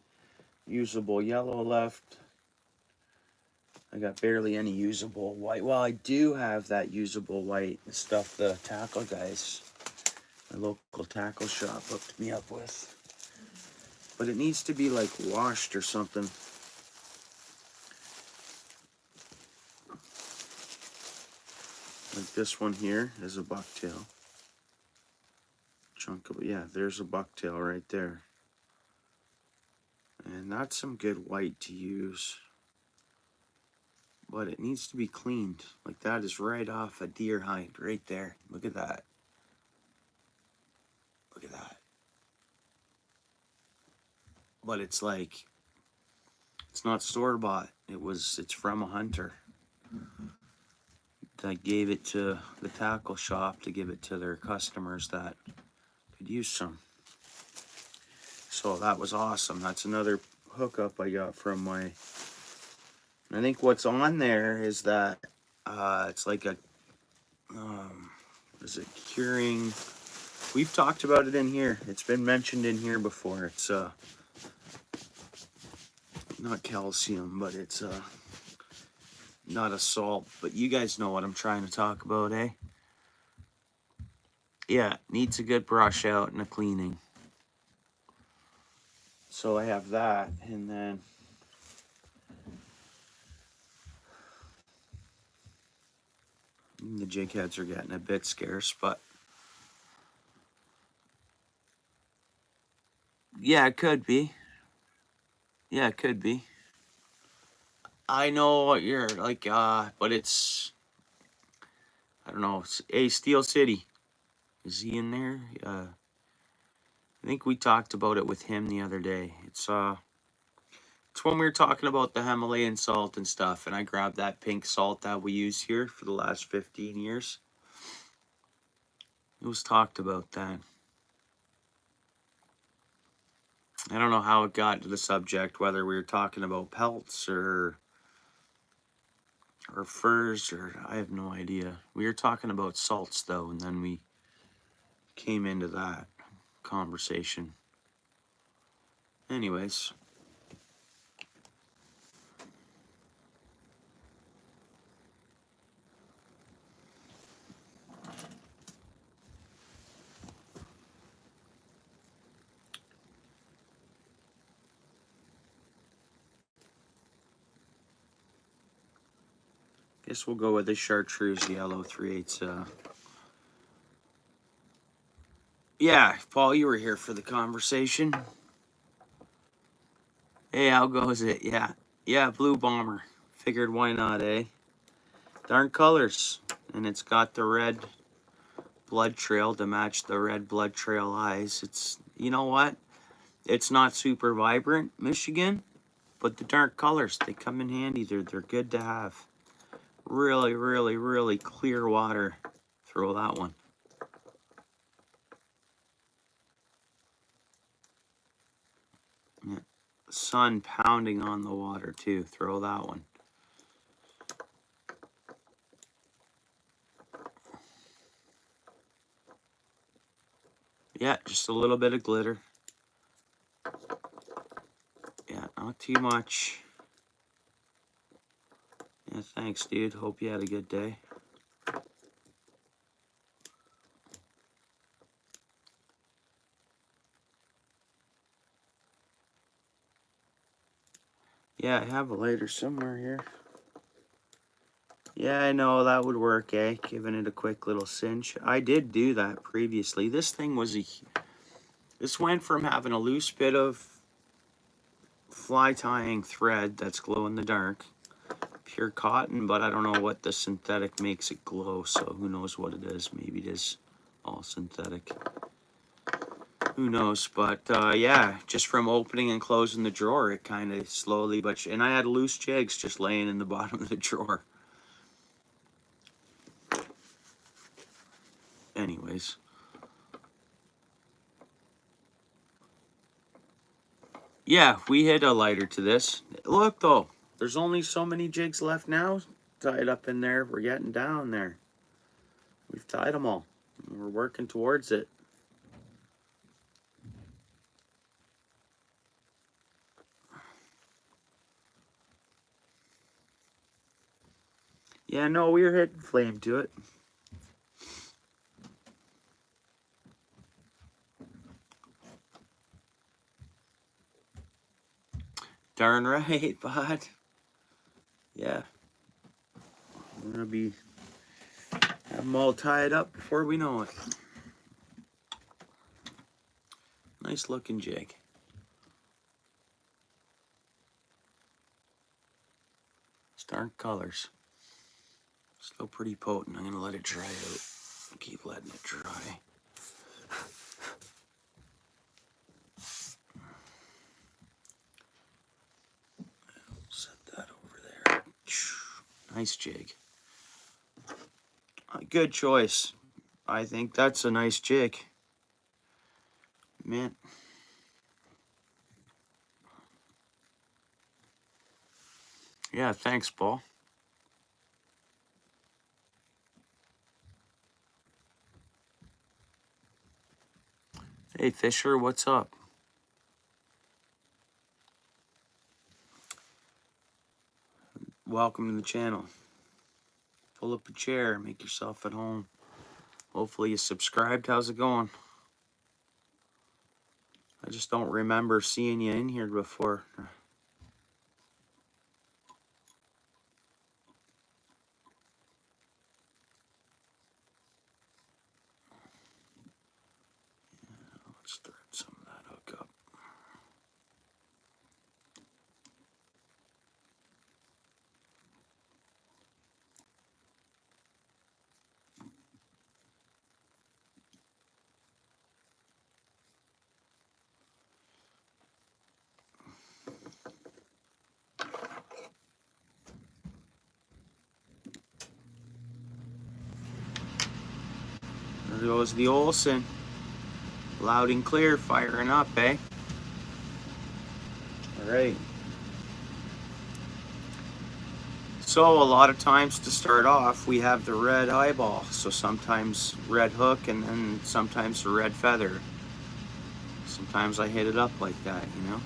usable yellow left. I got barely any usable white. Well, I do have that usable white stuff the tackle guys, my local tackle shop, hooked me up with. But it needs to be like washed or something. Like this one here is a bucktail. Chunk of, yeah, there's a bucktail right there. And that's some good white to use. But it needs to be cleaned. Like that is right off a deer hide right there. Look at that. Look at that. But it's like, it's not store-bought. It's from a hunter. I gave it to the tackle shop to give it to their customers that could use some. So that was awesome. That's another hookup I got from my, I think what's on there is that it's like a is it curing? We've talked about it in here. It's been mentioned in here before. It's not calcium, but it's not a salt. But you guys know what I'm trying to talk about, eh? Yeah, needs a good brush out and a cleaning. So I have that, and then the jig heads are getting a bit scarce, but yeah, it could be. Yeah, it could be. I know what you're like, but it's, I don't know. Hey, Steel City, is he in there? I think we talked about it with him the other day. It's when we were talking about the Himalayan salt and stuff, and I grabbed that pink salt that we use here for the last 15 years. It was talked about that. I don't know how it got to the subject, whether we were talking about pelts or furs, or I have no idea. We were talking about salts though, and then we came into that conversation. Anyways. Guess we'll go with the Chartreuse Yellow 3/8. Yeah, Paul, you were here for the conversation. Hey, how goes it? Yeah, Blue Bomber. Figured why not, eh? Darn colors. And it's got the red blood trail to match the red blood trail eyes. It's, you know what? It's not super vibrant, Michigan, but the dark colors, they come in handy. They're good to have. Really, really, really clear water. Throw that one. Yeah. Sun pounding on the water too. Throw that one. Yeah, just a little bit of glitter. Yeah, not too much. Yeah, thanks, dude. Hope you had a good day. Yeah, I have a lighter somewhere here. Yeah, I know that would work, eh? Giving it a quick little cinch. I did do that previously. This thing was this went from having a loose bit of fly tying thread that's glow in the dark, pure cotton, but I don't know what the synthetic makes it glow, so who knows what it is. Maybe it is all synthetic. Who knows? But yeah, just from opening and closing the drawer, it kind of slowly, and I had loose jigs just laying in the bottom of the drawer. Anyways. Yeah, we hit a lighter to this. Look though, there's only so many jigs left now tied up in there. We're getting down there. We've tied them all. We're working towards it. Yeah, no, we were hitting flame to it. Darn right, bud. Yeah. We're gonna be have them all tied up before we know it. Nice looking jig. Stark colors. Still pretty potent. I'm gonna let it dry out. Keep letting it dry. Set that over there. Nice jig. Good choice. I think that's a nice jig. Man. Yeah, thanks, Paul. Hey Fisher, what's up? Welcome to the channel. Pull up a chair, make yourself at home. Hopefully you subscribed. How's it going? I just don't remember seeing you in here before. Let's thread some of that hook up. There goes the Olsen. Loud and clear, firing up, eh? All right. So a lot of times to start off, we have the red eyeball. So sometimes red hook and then sometimes the red feather. Sometimes I hit it up like that, you know?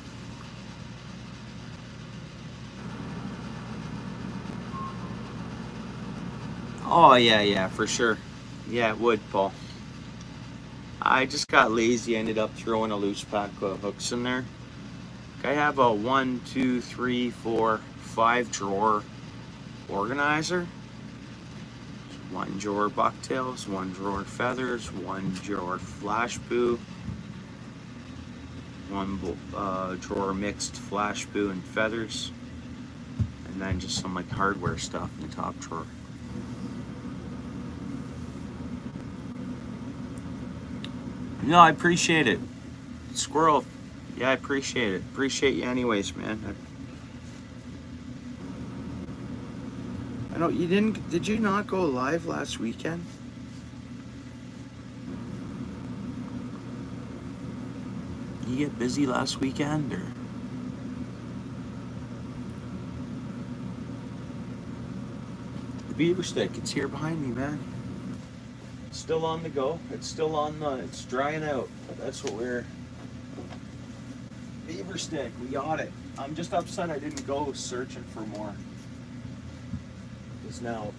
Oh, yeah, for sure. Yeah, it would, Paul. I just got lazy, ended up throwing a loose pack of hooks in there. I have a 1, 2, 3, 4, 5 drawer organizer. 1 drawer bucktails, 1 drawer feathers, 1 drawer flash boo, 1 drawer mixed flash boo and feathers, and then just some like hardware stuff in the top drawer. No, I appreciate it. Squirrel. Yeah, I appreciate it. Appreciate you anyways, man. I know you didn't, did you not go live last weekend? You get busy last weekend, or? The beaver stick, it's here behind me, man. Still on the go. It's still on the, it's drying out. That's what we're, beaver stick, we got it. I'm just upset I didn't go searching for more. Because now,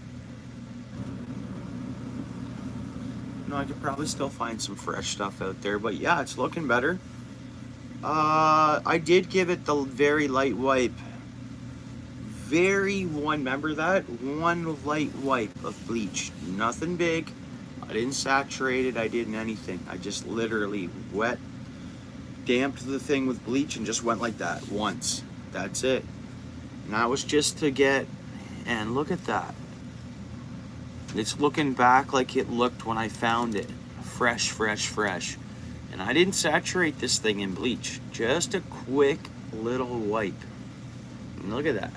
no, I could probably still find some fresh stuff out there, but yeah, it's looking better. I did give it the very light wipe. Remember that? 1 light wipe of bleach. Nothing big. I didn't saturate it, I didn't anything. I just literally damped the thing with bleach and just went like that once. That's it. And that was just to get, and look at that. It's looking back like it looked when I found it. Fresh. And I didn't saturate this thing in bleach. Just a quick little wipe. And look at that.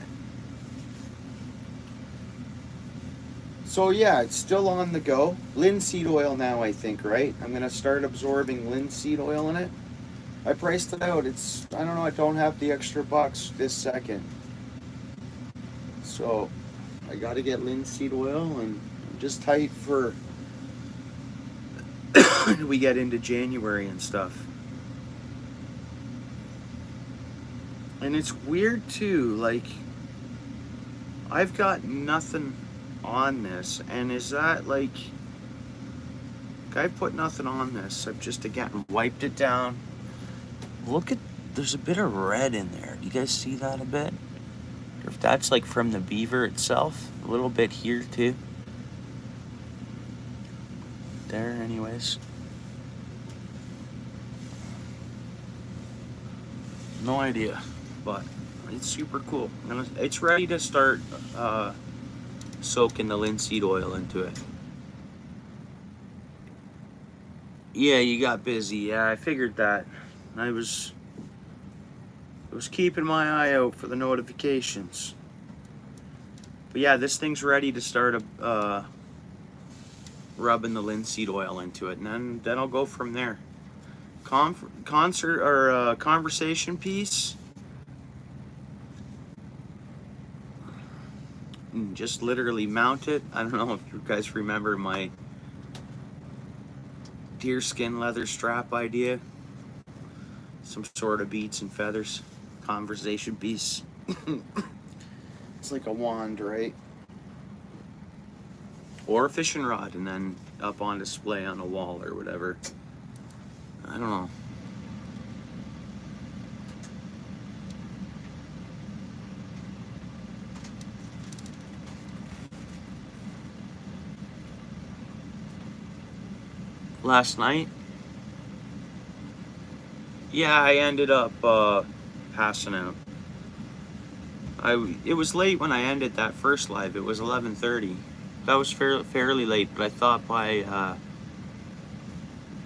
So yeah, it's still on the go. Linseed oil now, I think, right? I'm gonna start absorbing linseed oil in it. I priced it out. It's, I don't know, I don't have the extra bucks this second. So I gotta get linseed oil, and I'm just tight for we get into January and stuff. And it's weird too, like I've got nothing on this, and is that like I put nothing on this. I've just again wiped it down. Look at, there's a bit of red in there. Do you guys see that a bit? Or if that's like from the beaver itself, a little bit here too. There, anyways. No idea, but it's super cool. It's ready to start soaking the linseed oil into it. Yeah, you got busy. Yeah, I figured that. I was keeping my eye out for the notifications. But yeah, this thing's ready to start rubbing the linseed oil into it, and then I'll go from there. Conversation piece. And just literally mount it. I don't know if you guys remember my deerskin leather strap idea. Some sort of beads and feathers. Conversation piece. It's like a wand, right? Or a fishing rod, and then up on display on a wall or whatever. I don't know. Last night, yeah, I ended up passing out. It was late when I ended that first live. It was 11:30. That was fairly late, but I thought by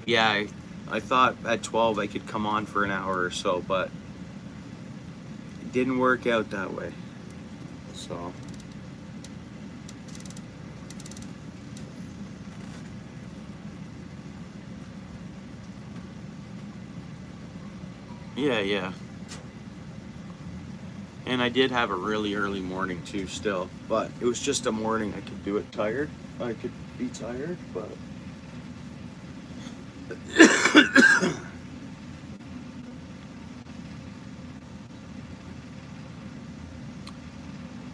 yeah, I thought at 12 I could come on for an hour or so, but it didn't work out that way. So yeah. And I did have a really early morning too still, but it was just a morning. I could do it tired. I could be tired, but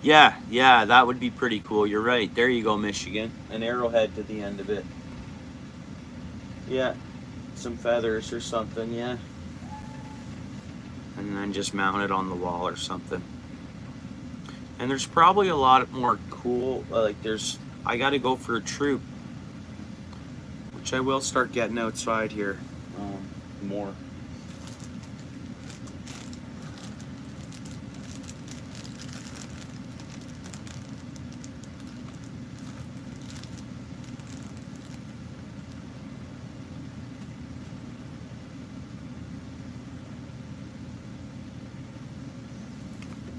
yeah, that would be pretty cool. You're right. There you go, Michigan. An arrowhead to the end of it. Yeah, some feathers or something, yeah. And then just mount it on the wall or something. And there's probably a lot more cool, like I gotta go for a troop, which I will start getting outside here more.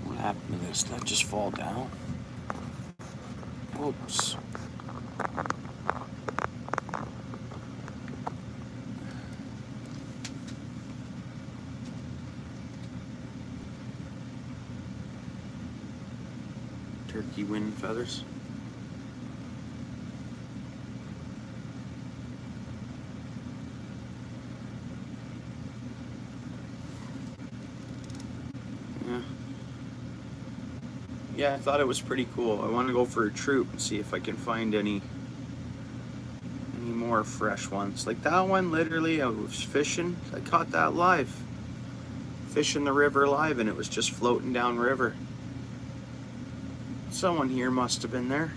What happened to this? Did that just fall down? Oops. Turkey wing feathers. Yeah, I thought it was pretty cool. I want to go for a troop and see if I can find any more fresh ones. Like that one, literally, I was fishing. I caught that live. Fishing the river live, and it was just floating down river. Someone here must have been there.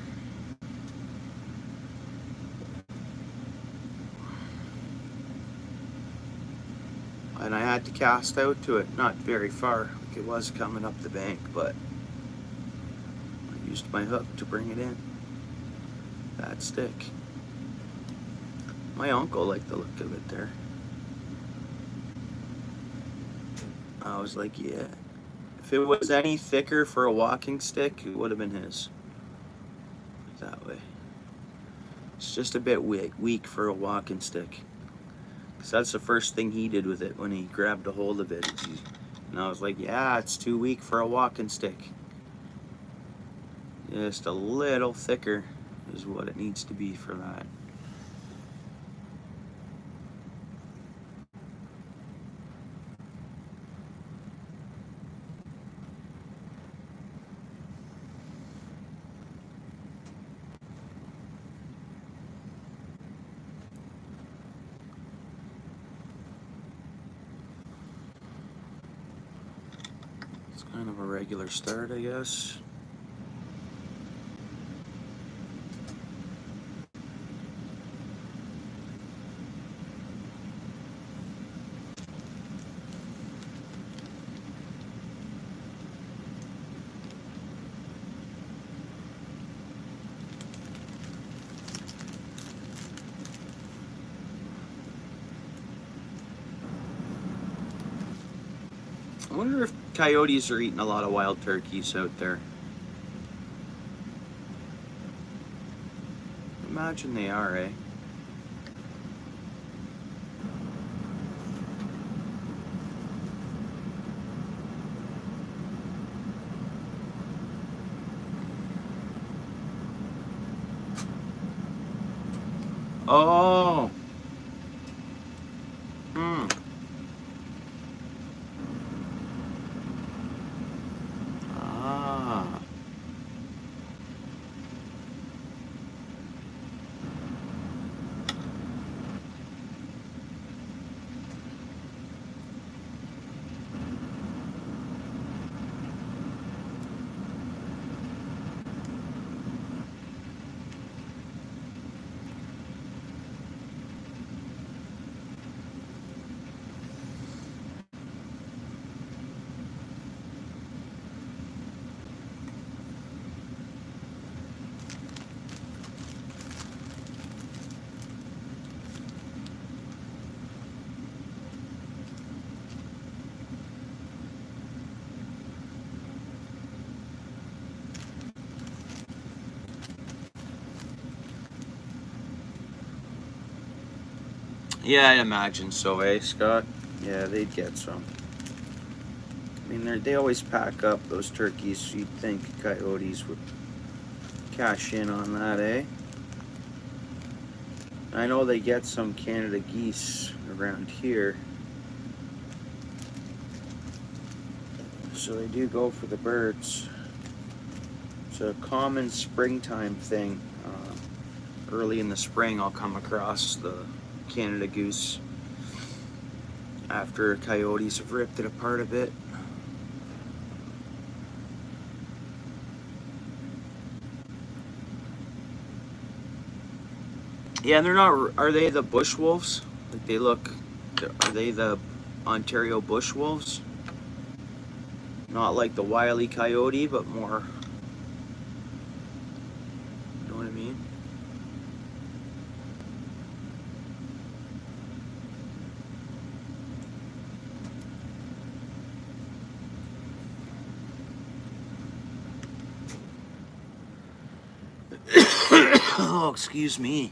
And I had to cast out to it, not very far. Like it was coming up the bank, but I used my hook to bring it in. That stick. My uncle liked the look of it there. I was like, yeah. If it was any thicker for a walking stick, it would have been his. That way. It's just a bit weak for a walking stick. Because that's the first thing he did with it when he grabbed a hold of it. And I was like, yeah, it's too weak for a walking stick. Just a little thicker is what it needs to be for that. It's kind of a regular start, I guess. I wonder if coyotes are eating a lot of wild turkeys out there. Imagine they are, eh? Oh, Ah. Yeah, I imagine so, eh, Scott? Yeah, they'd get some. I mean, they always pack up those turkeys, so you'd think coyotes would cash in on that, eh? I know they get some Canada geese around here. So they do go for the birds. It's a common springtime thing. Early in the spring, I'll come across the Canada goose after coyotes have ripped it apart a bit. Yeah, and they're not. Are they the bush wolves? Like they look. Are they the Ontario bush wolves? Not like the wily coyote, but more. You know what I mean? Oh, excuse me.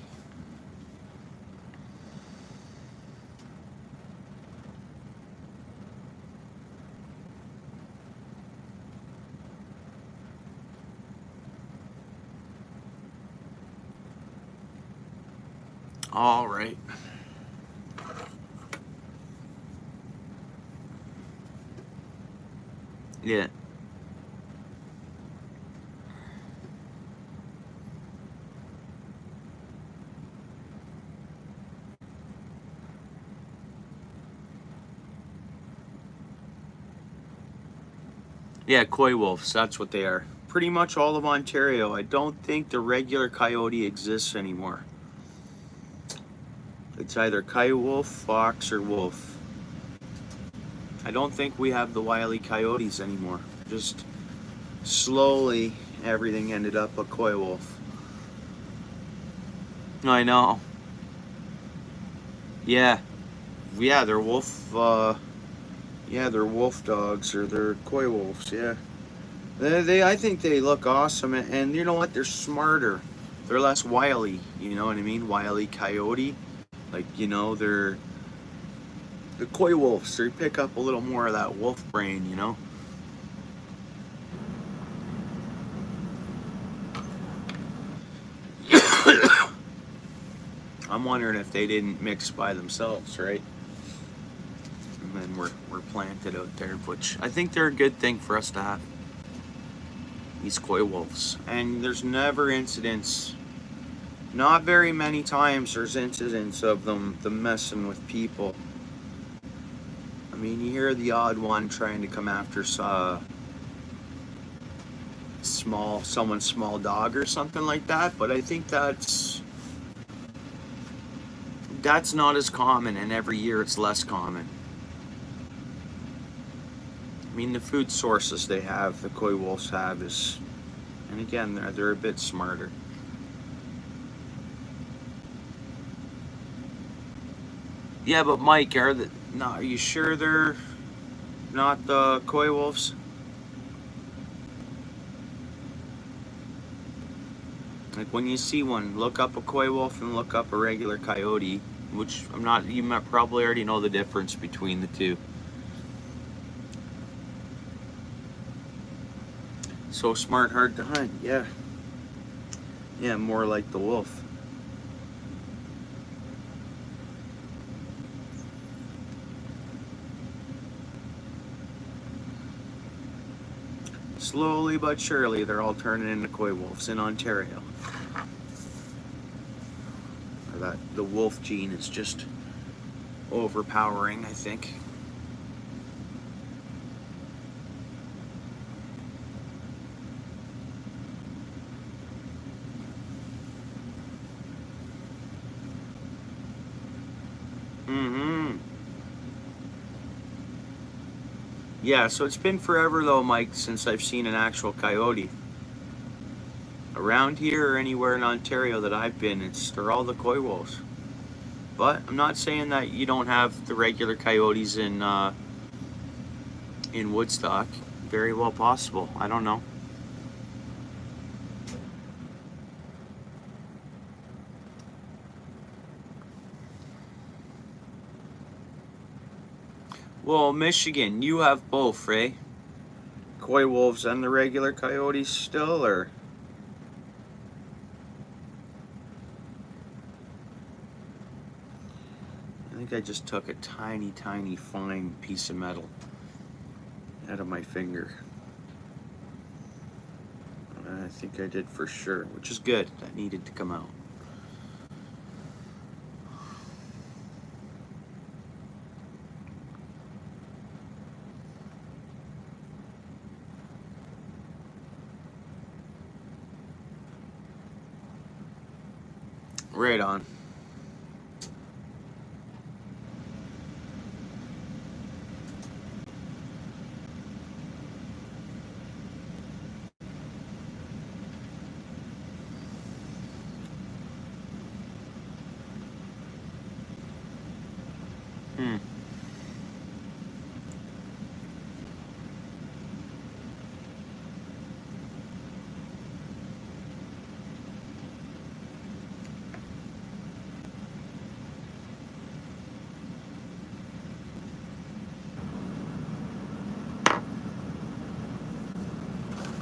All right. Yeah. Yeah, coy wolves, that's what they are. Pretty much all of Ontario. I don't think the regular coyote exists anymore. It's either coyote wolf, fox, or wolf. I don't think we have the wily coyotes anymore. Just slowly, everything ended up a coy wolf. I know. Yeah. Yeah, they're wolf, yeah, they're wolf dogs, or they're coy wolves, yeah. I think they look awesome, and you know what? They're smarter. They're less wily. You know what I mean? Wily coyote, like they're the coy wolves. They pick up a little more of that wolf brain. I'm wondering if they didn't mix by themselves, right? And then we're planted out there, which I think they're a good thing for us to have. These coy wolves, and there's never incidents. Not very many times there's incidents of them messing with people. I mean, you hear the odd one trying to come after someone's small dog or something like that, but I think that's not as common, and every year it's less common. I mean, the food sources they have, the coy wolves have, and again, they're a bit smarter. Yeah, but Mike, are you sure they're not the coy wolves? Like when you see one, look up a coy wolf and look up a regular coyote, which you might probably already know the difference between the two. So smart, hard to hunt, yeah. Yeah, more like the wolf. slowly but surely, they're all turning into coy wolves in Ontario. The wolf gene is just overpowering, I think. Yeah, so it's been forever though, Mike, since I've seen an actual coyote. Around here or anywhere in Ontario that I've been, they're all the coy wolves. But I'm not saying that you don't have the regular coyotes in Woodstock. Very well possible. I don't know. Well, Michigan, you have both, right? Coy wolves and the regular coyotes still, or? I think I just took a tiny, tiny, fine piece of metal out of my finger. I think I did for sure, which is good. That needed to come out. Right on.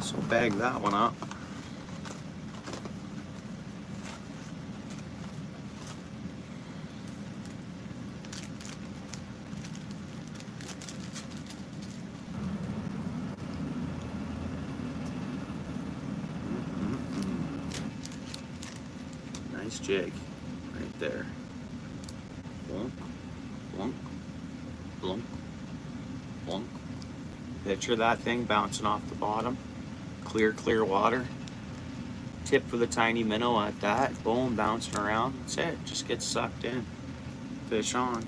So bag that one up. Nice jig right there. Blunk, blunk, blunk, blunk. Picture that thing bouncing off the bottom. Clear water. Tip with a tiny minnow at that. Boom, bouncing around. That's it. Just gets sucked in. Fish on.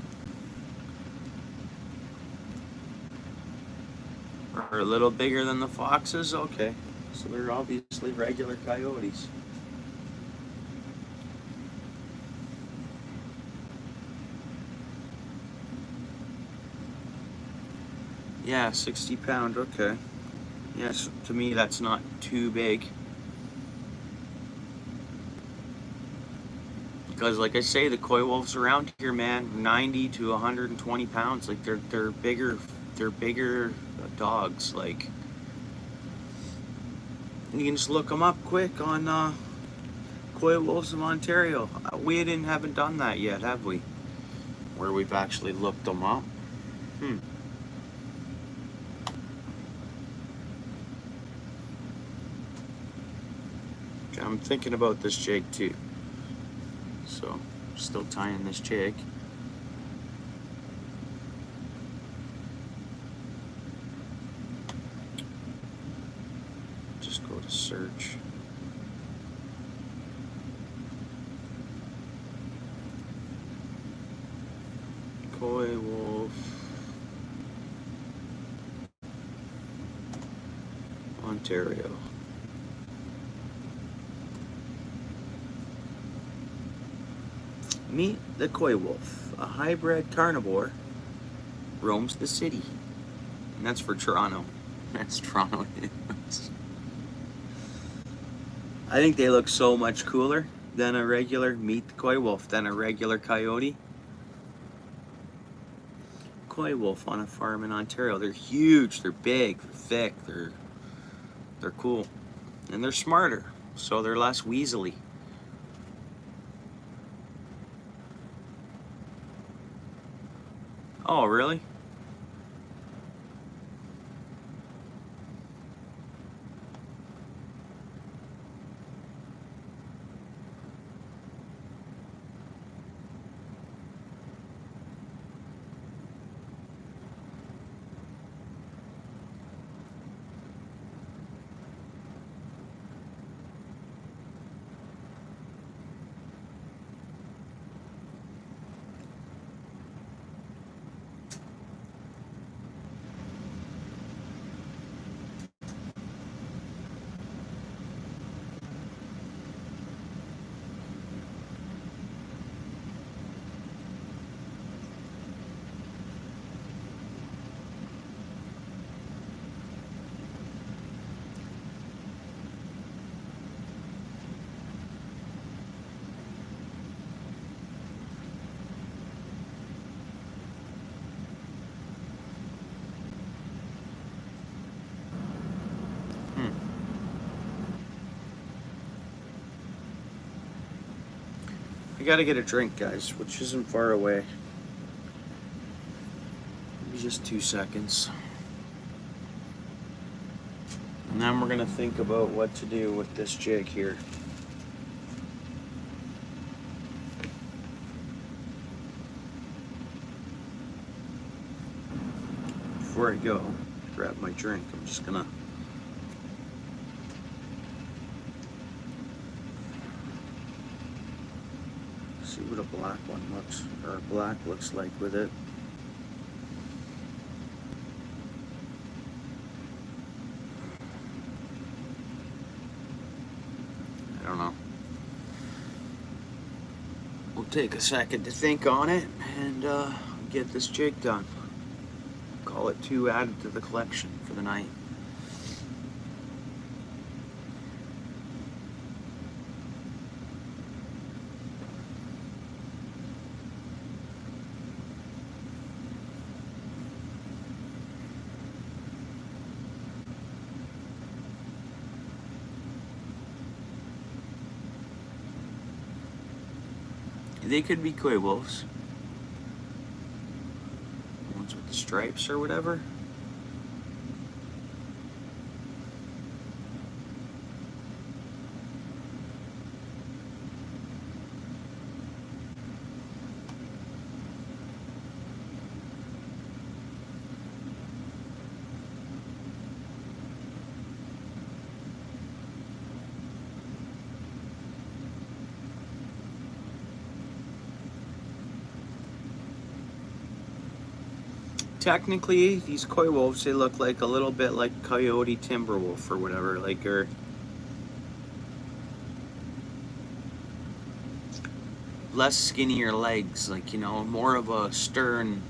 Are a little bigger than the foxes? Okay. So they're obviously regular coyotes. Yeah, 60 pound, okay. Yes, to me that's not too big. Because like I say, the coy wolves around here, man, 90 to 120 pounds. Like they're bigger dogs. Like you can just look them up quick on coy wolves of Ontario. We haven't done that yet, have we? Where we've actually looked them up. I'm thinking about this jig too. So, still tying this jig. Just go to search. Coy wolf. Ontario. Meet the coy wolf, a hybrid carnivore, roams the city. And that's for Toronto. That's Toronto. I think they look so much cooler than a regular meet the coy wolf, than a regular coyote. Coy wolf on a farm in Ontario. They're huge, they're big, they're thick, they're cool. And they're smarter, so they're less weaselly. Oh, really? gotta get a drink, guys, which isn't far away. Maybe just 2 seconds. And then we're gonna think about what to do with this jig here. Before I go, grab my drink, I'm just gonna see what a black one looks, or black looks like with it. I don't know. We'll take a second to think on it and get this jig done. Call it 2 added to the collection for the night. They could be koi wolves. Ones with the stripes or whatever. Technically, these koi wolves, they look like a little bit like coyote timber wolf or whatever, like or less skinnier legs, like, you know, more of a stern.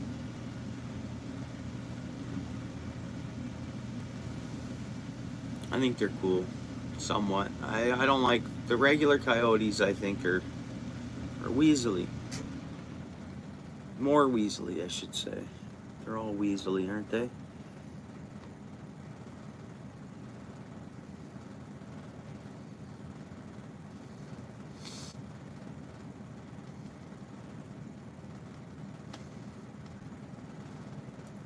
I think they're cool, somewhat. I don't like the regular coyotes. I think are weaselly, more weaselly, I should say. They're all weaselly, aren't they?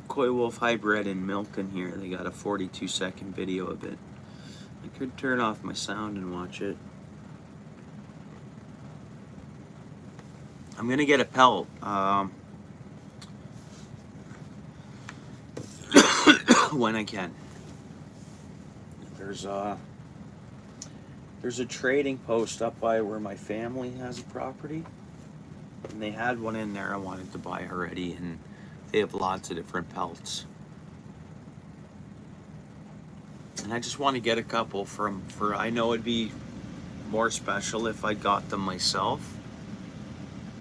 Koi wolf hybrid in Milton here. They got a 42-second video of it. I could turn off my sound and watch it. I'm gonna get a pelt. When I can. There's a trading post up by where my family has a property, and they had one in there I wanted to buy already, and they have lots of different pelts, and I just want to get a couple for I know it'd be more special if I got them myself.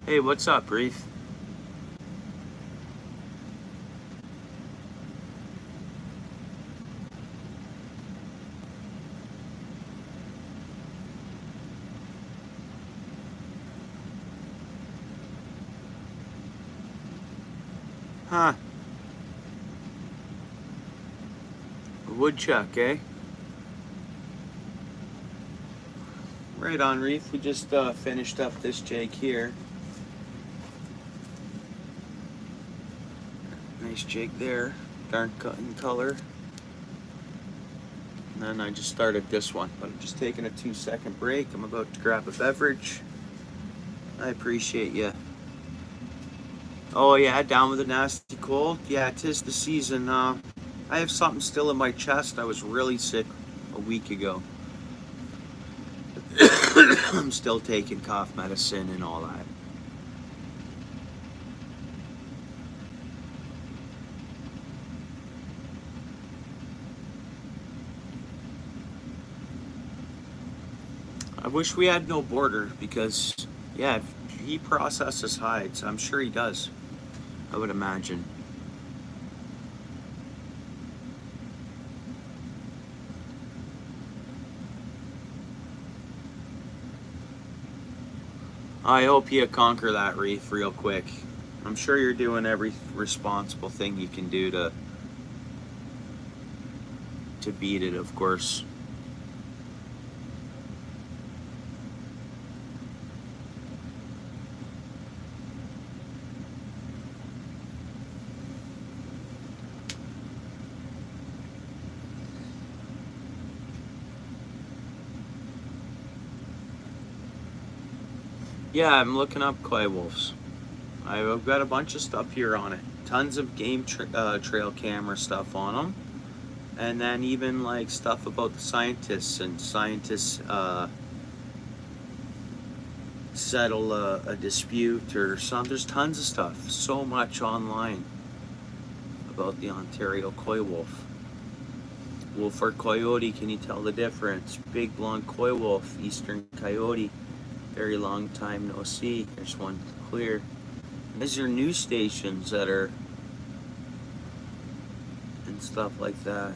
Hey, what's up, Reef? Huh. A woodchuck, eh? Right on, Reef. We just finished up this jig here. Nice jig there. Darn cut in color. And then I just started this one, but I'm just taking a 2-second break. I'm about to grab a beverage. I appreciate you. Oh yeah, down with a nasty cold. Yeah, 'tis the season. I have something still in my chest. I was really sick a week ago. I'm still taking cough medicine and all that. I wish we had no border because, yeah, he processes hides. I'm sure he does. I would imagine. I hope you conquer that, Reef, real quick. I'm sure you're doing every responsible thing you can do to beat it, of course. Yeah, I'm looking up koi wolves. I've got a bunch of stuff here on it. Tons of game trail camera stuff on them. And then even like stuff about the scientists, and scientists settle a dispute or something. There's tons of stuff. So much online about the Ontario koi wolf. Wolf or coyote, can you tell the difference? Big blonde koi wolf, eastern coyote. Very long time no see. There's one clear. These are news stations that are and stuff like that.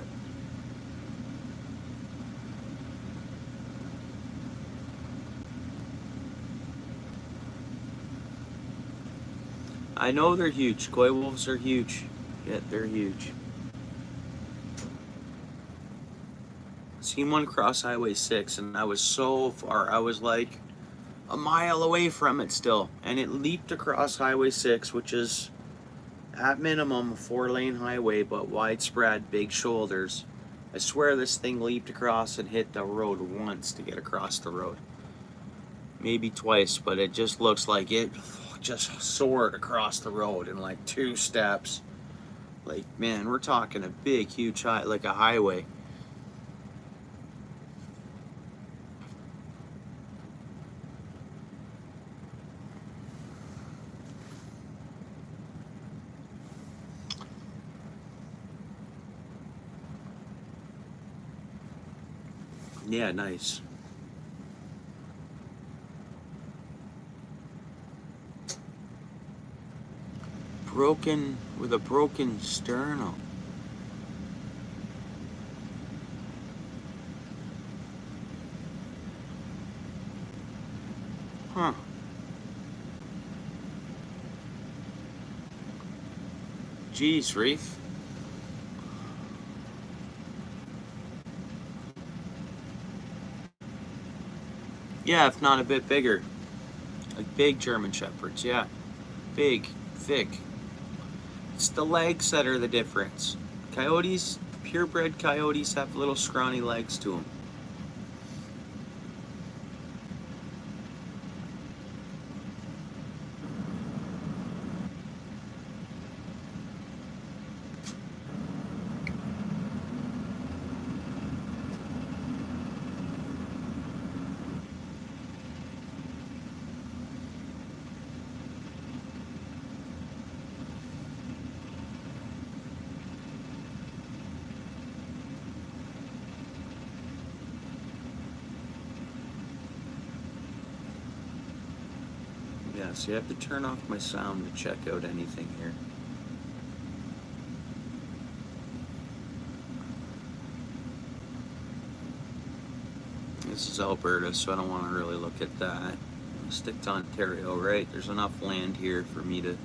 I know they're huge. Koi wolves are huge. Yeah, they're huge. Seen one cross Highway 6 and I was so far. I was like a mile away from it still. And it leaped across Highway 6, which is at minimum a 4-lane highway, but widespread, big shoulders. I swear this thing leaped across and hit the road once to get across the road. Maybe twice, but it just looks like it just soared across the road in like 2 steps. Like, man, we're talking a big, huge, like a highway. Yeah, nice. Broken, with a broken sternum. Huh. Geez, Reef. Yeah, if not a bit bigger. Like big German Shepherds, yeah. Big, thick. It's the legs that are the difference. Coyotes, purebred coyotes have little scrawny legs to them. Yeah, so you have to turn off my sound to check out anything here. This is Alberta, so I don't want to really look at that. I'll stick to Ontario, right? There's enough land here for me to...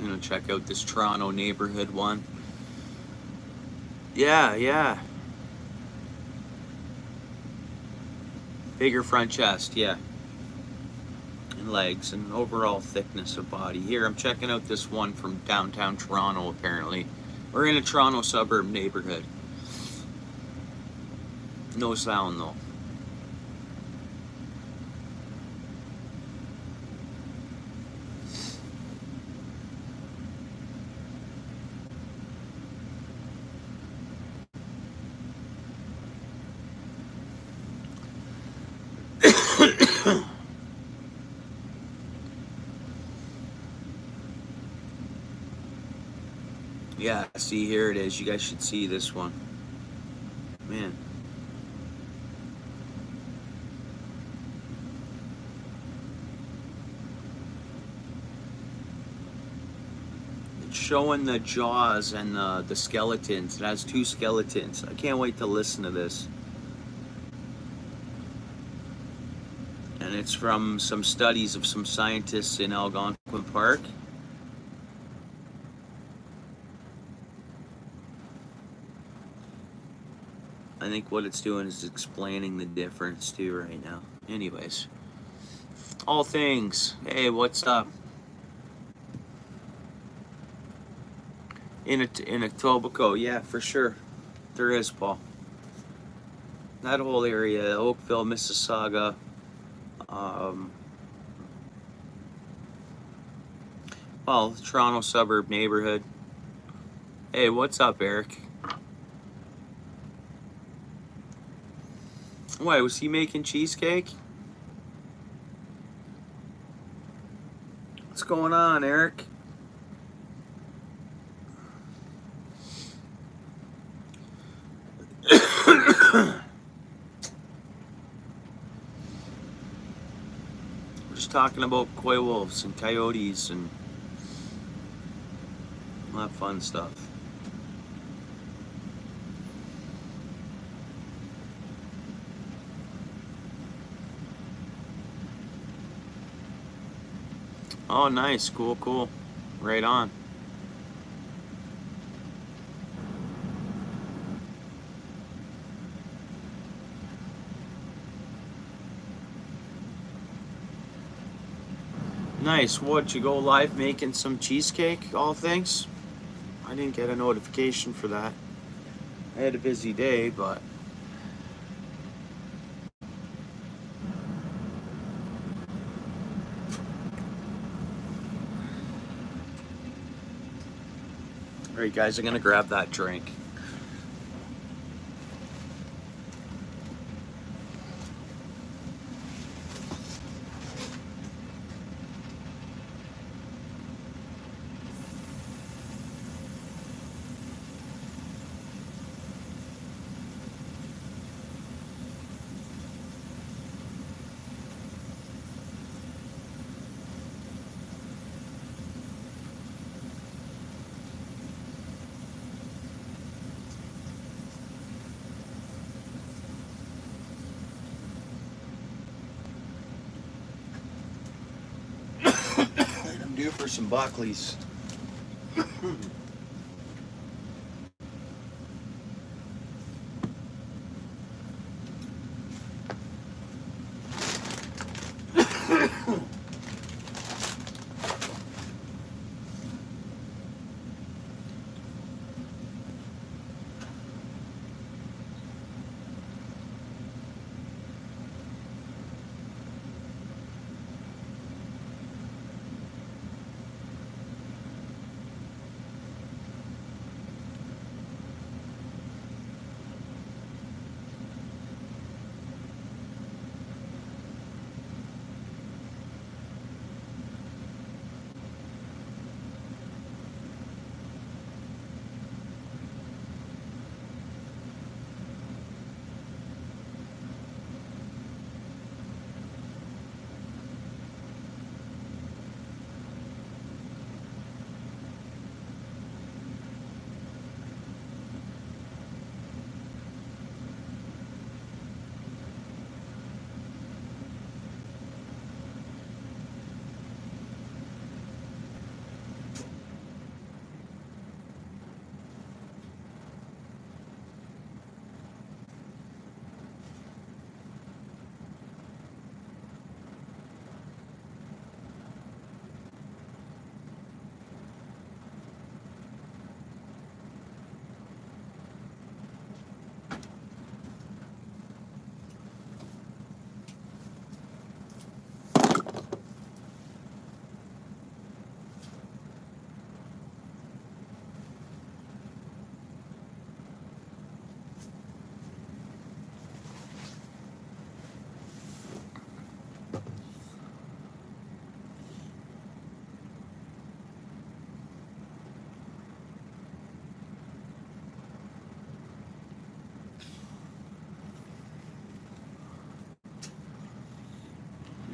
I'm gonna check out this Toronto neighborhood one. Yeah, yeah. Bigger front chest, yeah. And legs and overall thickness of body. Here, I'm checking out this one from downtown Toronto, apparently. We're in a Toronto suburb neighborhood. No sound, though. Yeah, see, here it is. You guys should see this one. Man. It's showing the jaws and the skeletons. It has 2 skeletons. I can't wait to listen to this. And it's from some studies of some scientists in Algonquin Park. I think what it's doing is explaining the difference too right now. Anyways, all things. Hey, what's up? In Etobicoke, yeah, for sure. There is, Paul. That whole area, Oakville, Mississauga, well, Toronto suburb neighborhood. Hey, what's up, Eric? Why, was he making cheesecake? What's going on, Eric? We're just talking about coy wolves and coyotes and all that fun stuff. Oh, nice. Cool, cool. Right on. Nice. What, you go live making some cheesecake, all things? I didn't get a notification for that. I had a busy day, but... Alright guys, I'm gonna grab that drink. I'm due for some Buckleys.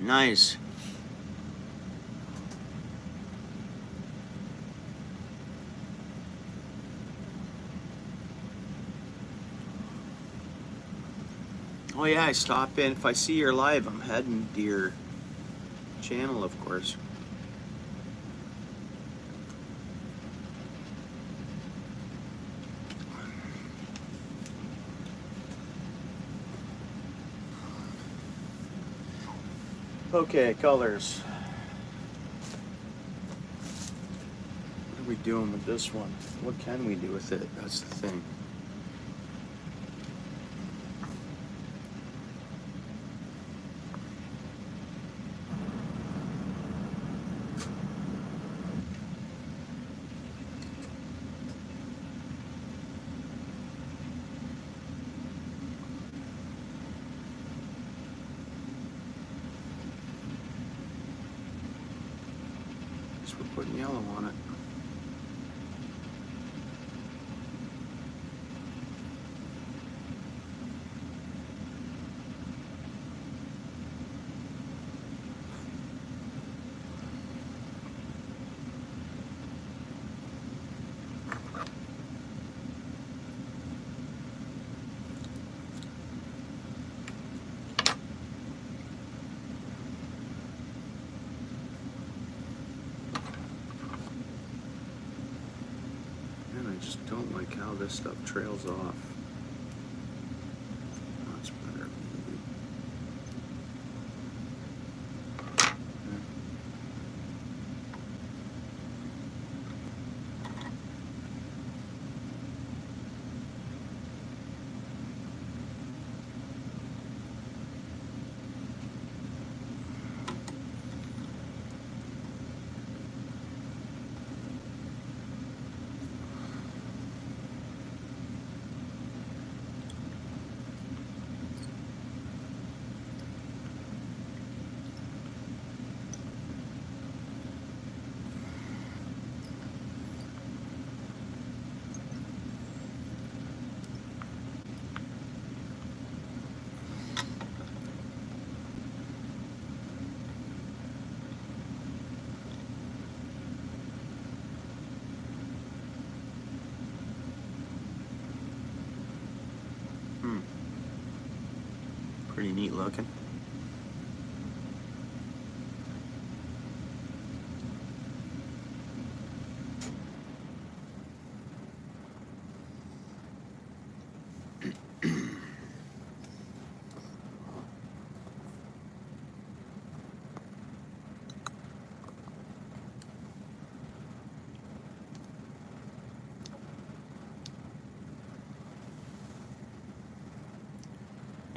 Nice. Oh yeah, I stop in. If I see you're live, I'm heading to your channel, of course. Okay, colors. What are we doing with this one? What can we do with it? That's the thing. Guess we're putting yellow on it. I just don't like how this stuff trails off. That's better. Pretty neat looking.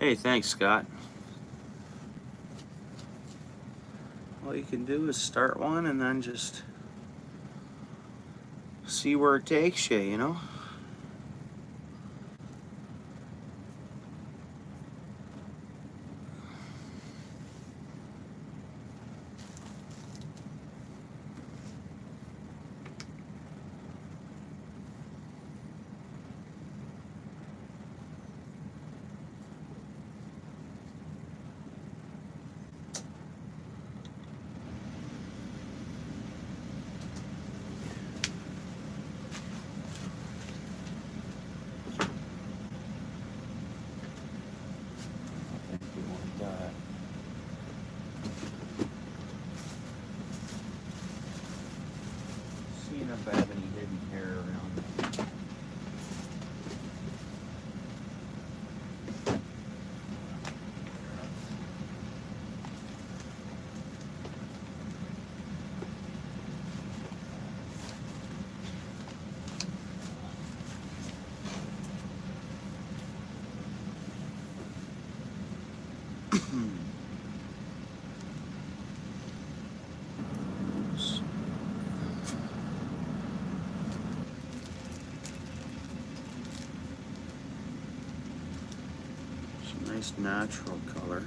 Hey, thanks, Scott. All you can do is start one and then just see where it takes you, you know? Seeing if I have any hidden hair around. It's a nice natural color.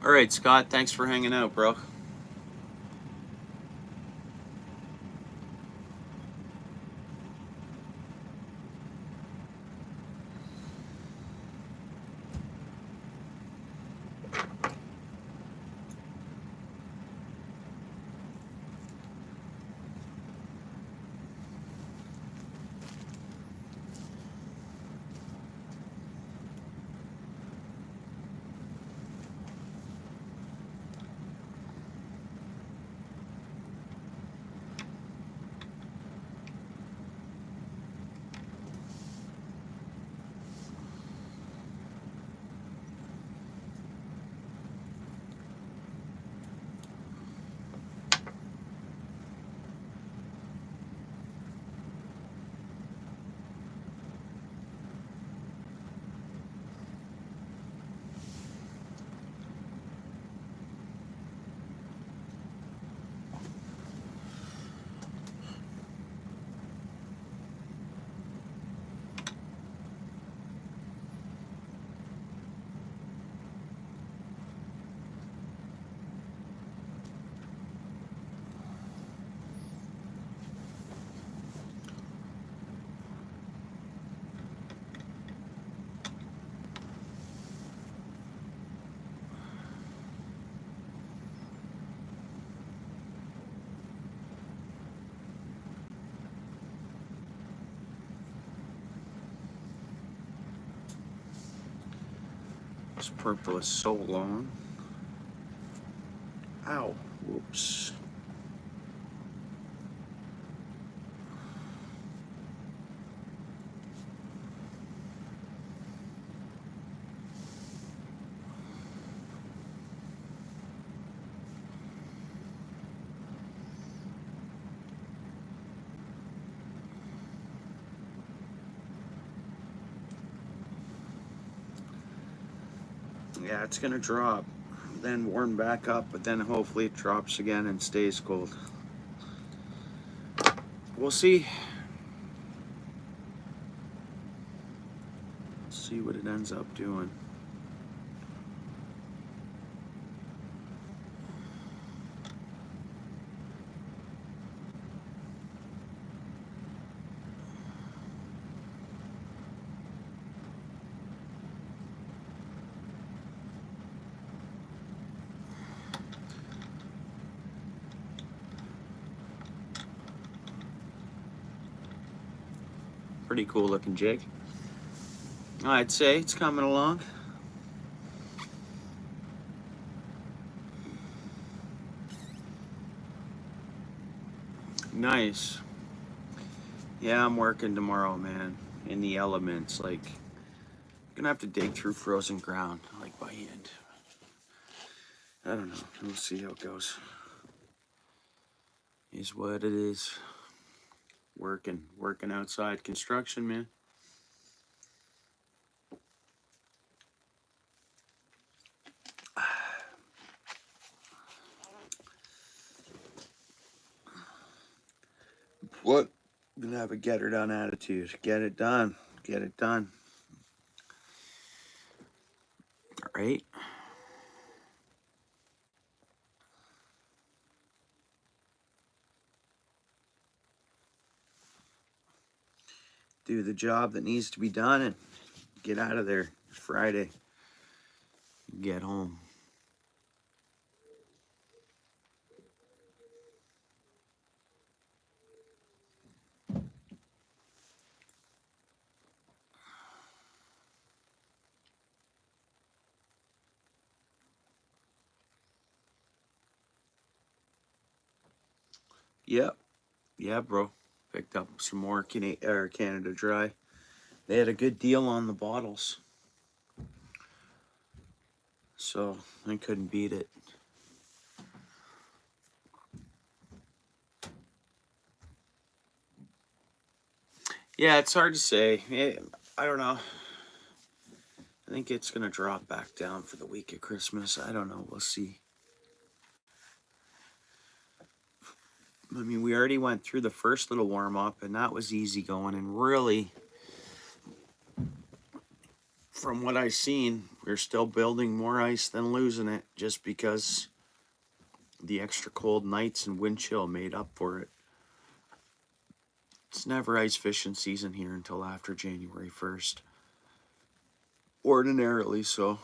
All right, Scott, thanks for hanging out, bro. This purple is so long. Ow. Whoops. Yeah, it's gonna drop, then warm back up, but then hopefully it drops again and stays cold. We'll see. See what it ends up doing. Pretty cool looking jig. I'd say it's coming along. Nice. Yeah, I'm working tomorrow, man. In the elements, like, gonna have to dig through frozen ground, like by hand. I don't know. We'll see how it goes. Is what it is. Working outside construction, man. What? Gonna have a get her done attitude. Get it done. Get it done. All right. Do the job that needs to be done and get out of there. Friday. Get home. Yep. Yeah, bro. Picked up some more Canada Dry. They had a good deal on the bottles. So I couldn't beat it. Yeah, it's hard to say. I don't know. I think it's going to drop back down for the week of Christmas. I don't know. We'll see. I mean, we already went through the first little warm up, and that was easy going. And really, from what I've seen, we're still building more ice than losing it, just because the extra cold nights and wind chill made up for it. It's never ice fishing season here until after January 1st. Ordinarily so.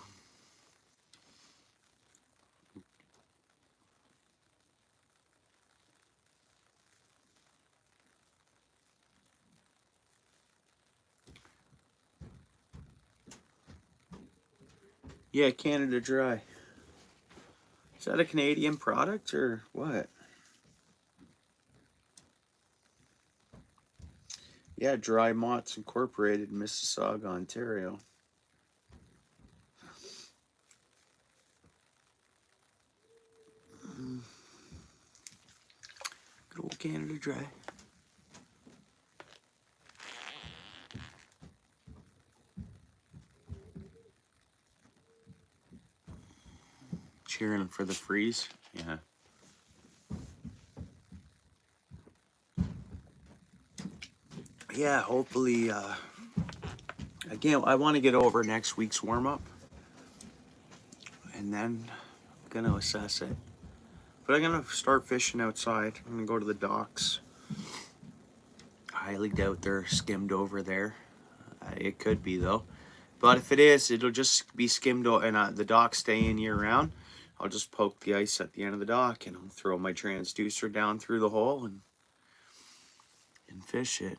Yeah, Canada Dry. Is that a Canadian product or what? Yeah, Dry Mott's Incorporated, Mississauga, Ontario. Good old Canada Dry. Cheering for the freeze. Yeah. Yeah, hopefully, again, I want to get over next week's warm-up, and then I'm going to assess it. But I'm going to start fishing outside. I'm going to go to the docks. I highly doubt they're skimmed over there. It could be, though. But if it is, it'll just be skimmed over, and the docks stay in year-round. I'll just poke the ice at the end of the dock, and I'll throw my transducer down through the hole and fish it.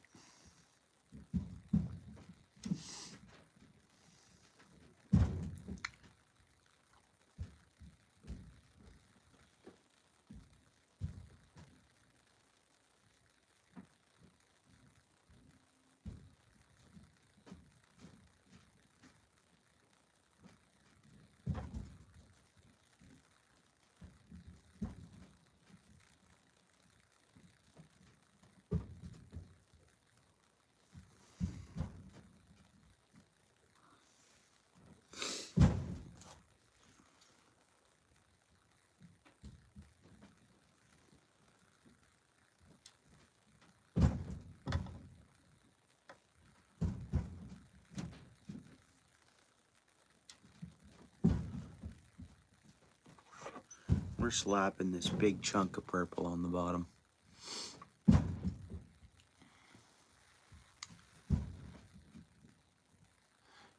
We're slapping this big chunk of purple on the bottom.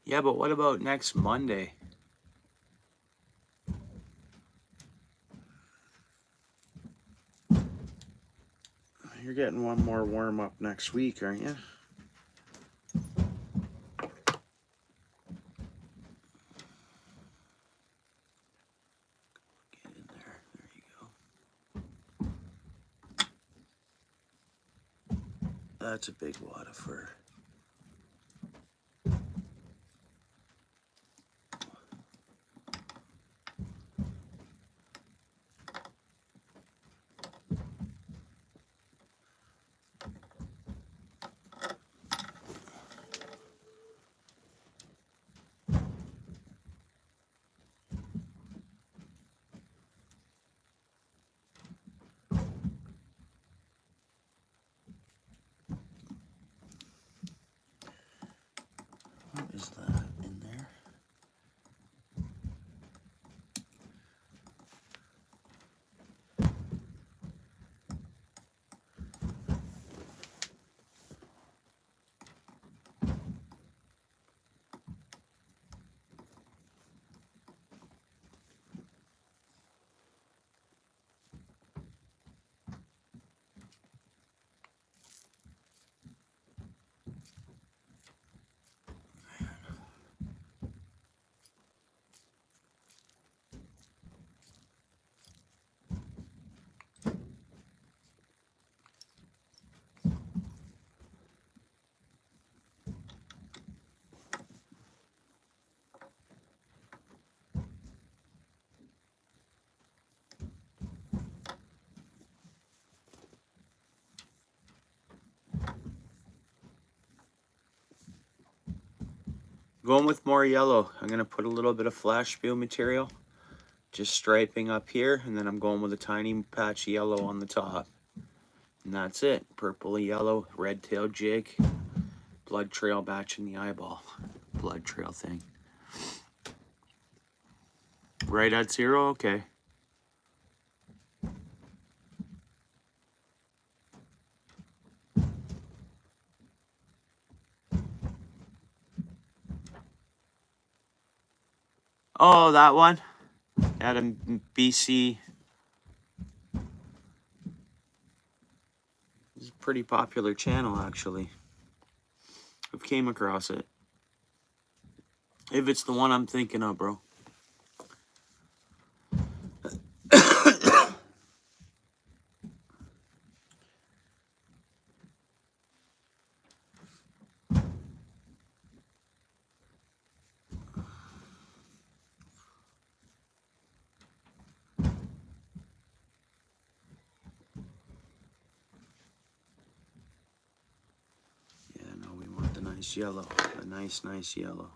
Yeah, but what about next Monday? You're getting one more warm-up next week, aren't you? Get in there. There you go. That's a big wad of fur. What is that in there? Going with more yellow. I'm going to put a little bit of flash spew material, just striping up here, and then I'm going with a tiny patch of yellow on the top. And that's it. Purple, yellow, red tail jig, blood trail batch in the eyeball. blood trail thing. Right at 0? Okay. Oh, that one? At a BC. It's a pretty popular channel, actually. I've came across it. If it's the one I'm thinking of, bro. Yeah, no, we want the nice yellow. The nice yellow.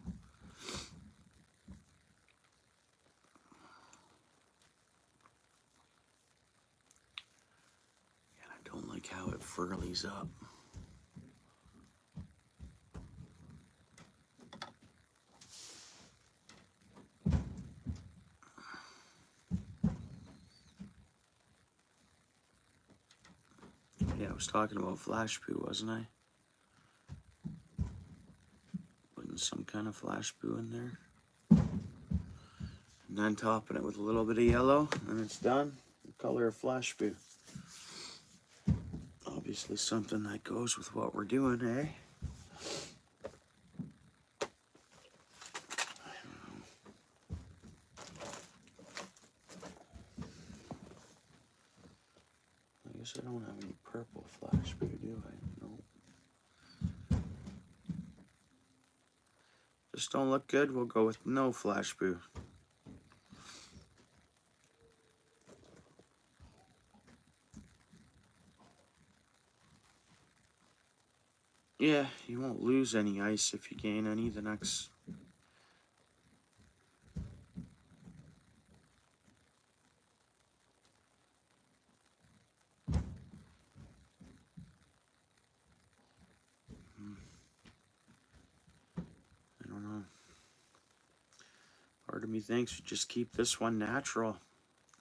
And I don't like how it furlies up. Yeah, I was talking about flash poo, wasn't I? Putting some kind of flash poo in there. And then topping it with a little bit of yellow, and it's done. The color of flash poo. Obviously something that goes with what we're doing, eh? I guess I don't have any purple flash poo, do I? No. Just don't look good, we'll go with no flash poo. Yeah, you won't lose any ice if you gain any the next. I don't know. Part of me thinks we just keep this one natural.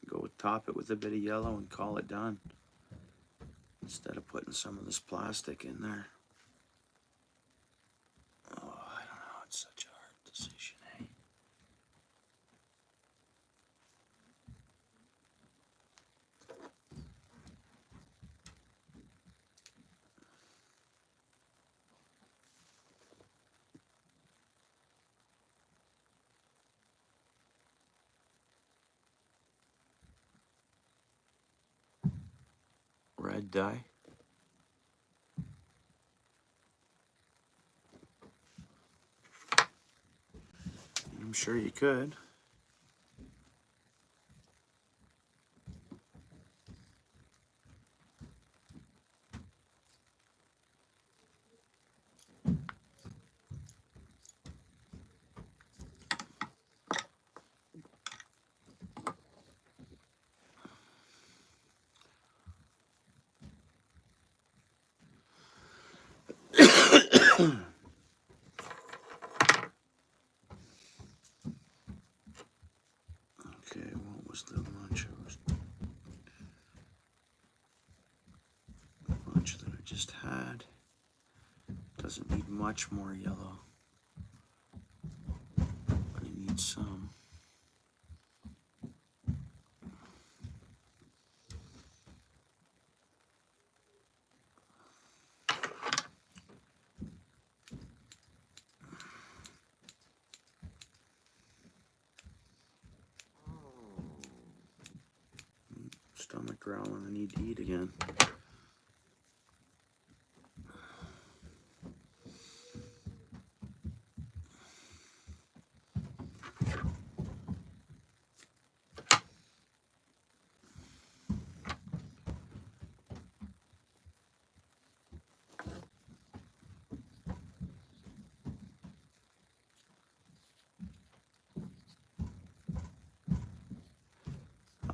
Go with, top it with a bit of yellow and call it done. Instead of putting some of this plastic in there. Oh, I don't know. It's such a hard decision, eh? Red dye. I'm sure you could. Okay, what was the lunch that I just had? Doesn't need much more yellow, but it needs some. Stomach growling, I need to eat again.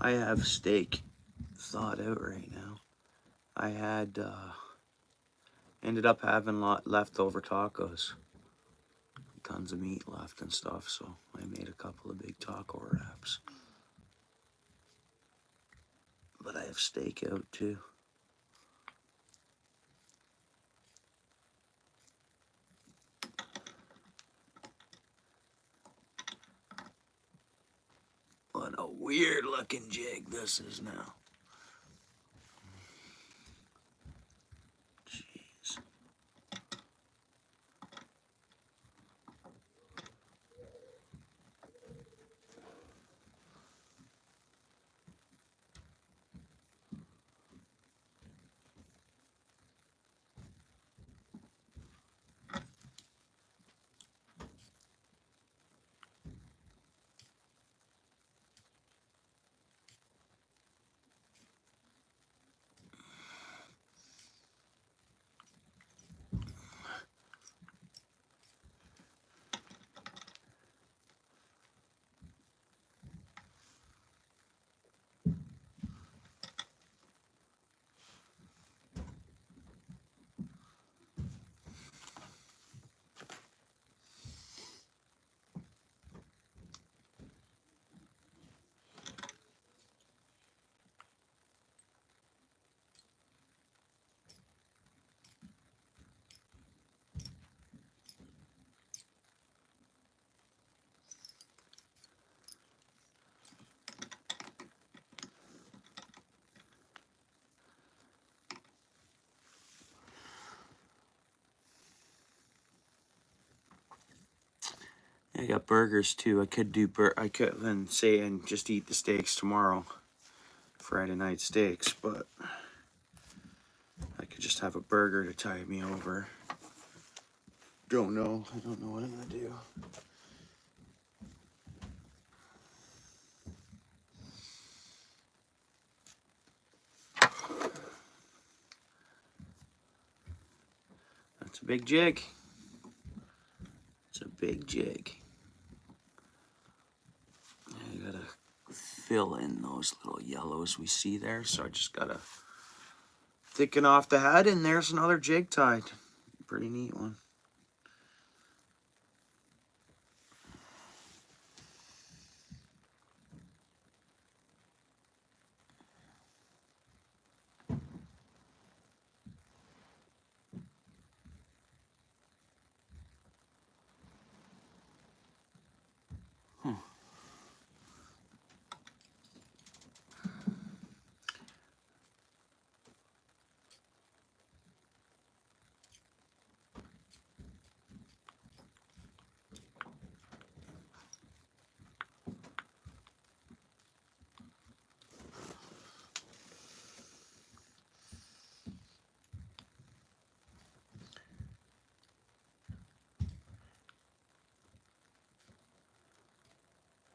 I have steak thawed out right now. I had ended up having leftover tacos tons of meat left and stuff, so I made a couple of big taco wraps. But I have steak out too. What a weird looking jig this is now. Jeez. I got burgers too. I could do I could then say and just eat the steaks tomorrow, Friday night steaks, but I could just have a burger to tide me over. Don't know. I don't know what I'm gonna do. That's a big jig. It's a big jig. I gotta fill in those little yellows we see there, so I just gotta thicken off the head, and there's another jig tied. Pretty neat one.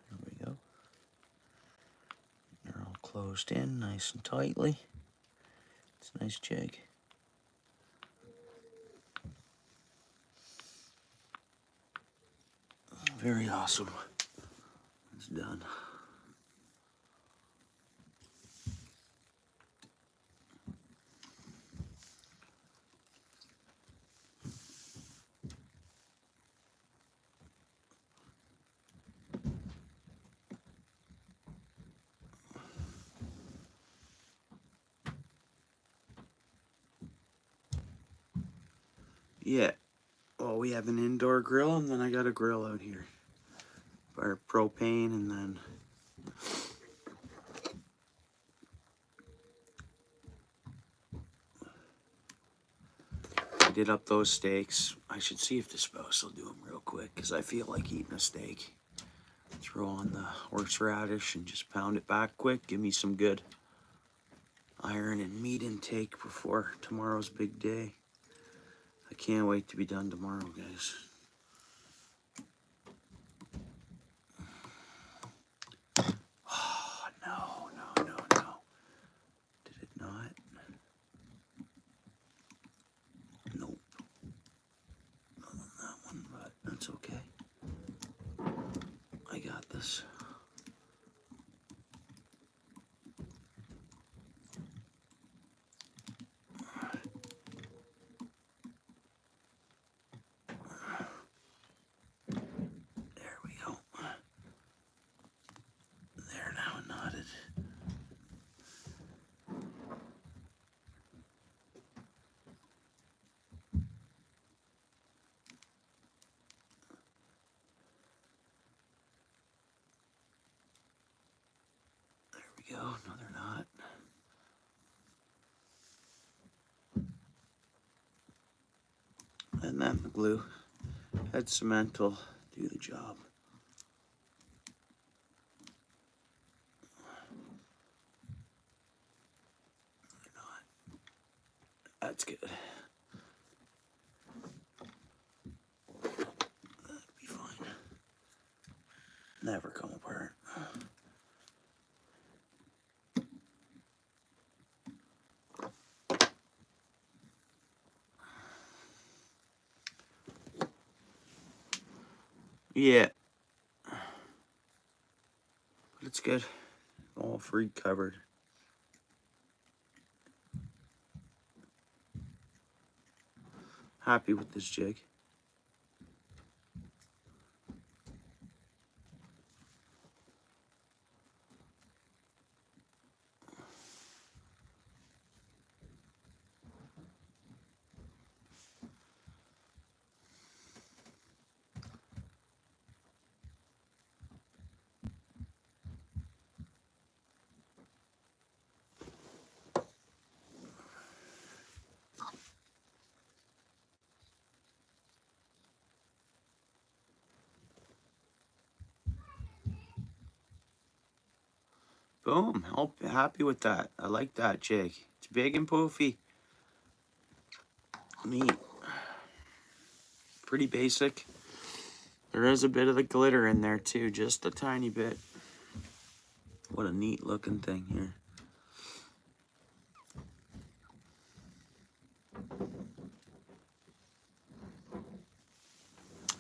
There we go. They're all closed in nice and tightly. It's a nice jig. Very awesome. It's done. Yeah. Well, we have an indoor grill, and then I got a grill out here. Fire propane, and then I did up those steaks. I should see if the spouse will do them real quick, because I feel like eating a steak. Throw on the horseradish and just pound it back quick. Give me some good iron and meat intake before tomorrow's big day. I can't wait to be done tomorrow, guys. Oh, no, no, no, no. Did it not? Nope. Not on that one, but that's okay. I got this. no, they're not. And then the glue. Head cement will do the job. They're not. That's good. That'll be fine. Never come apart. Yeah. But it's good. All free covered. Happy with this jig. Boom. Happy with that. I like that jig. It's big and poofy. Neat. Pretty basic. There is a bit of the glitter in there too, just a tiny bit. What a neat looking thing here.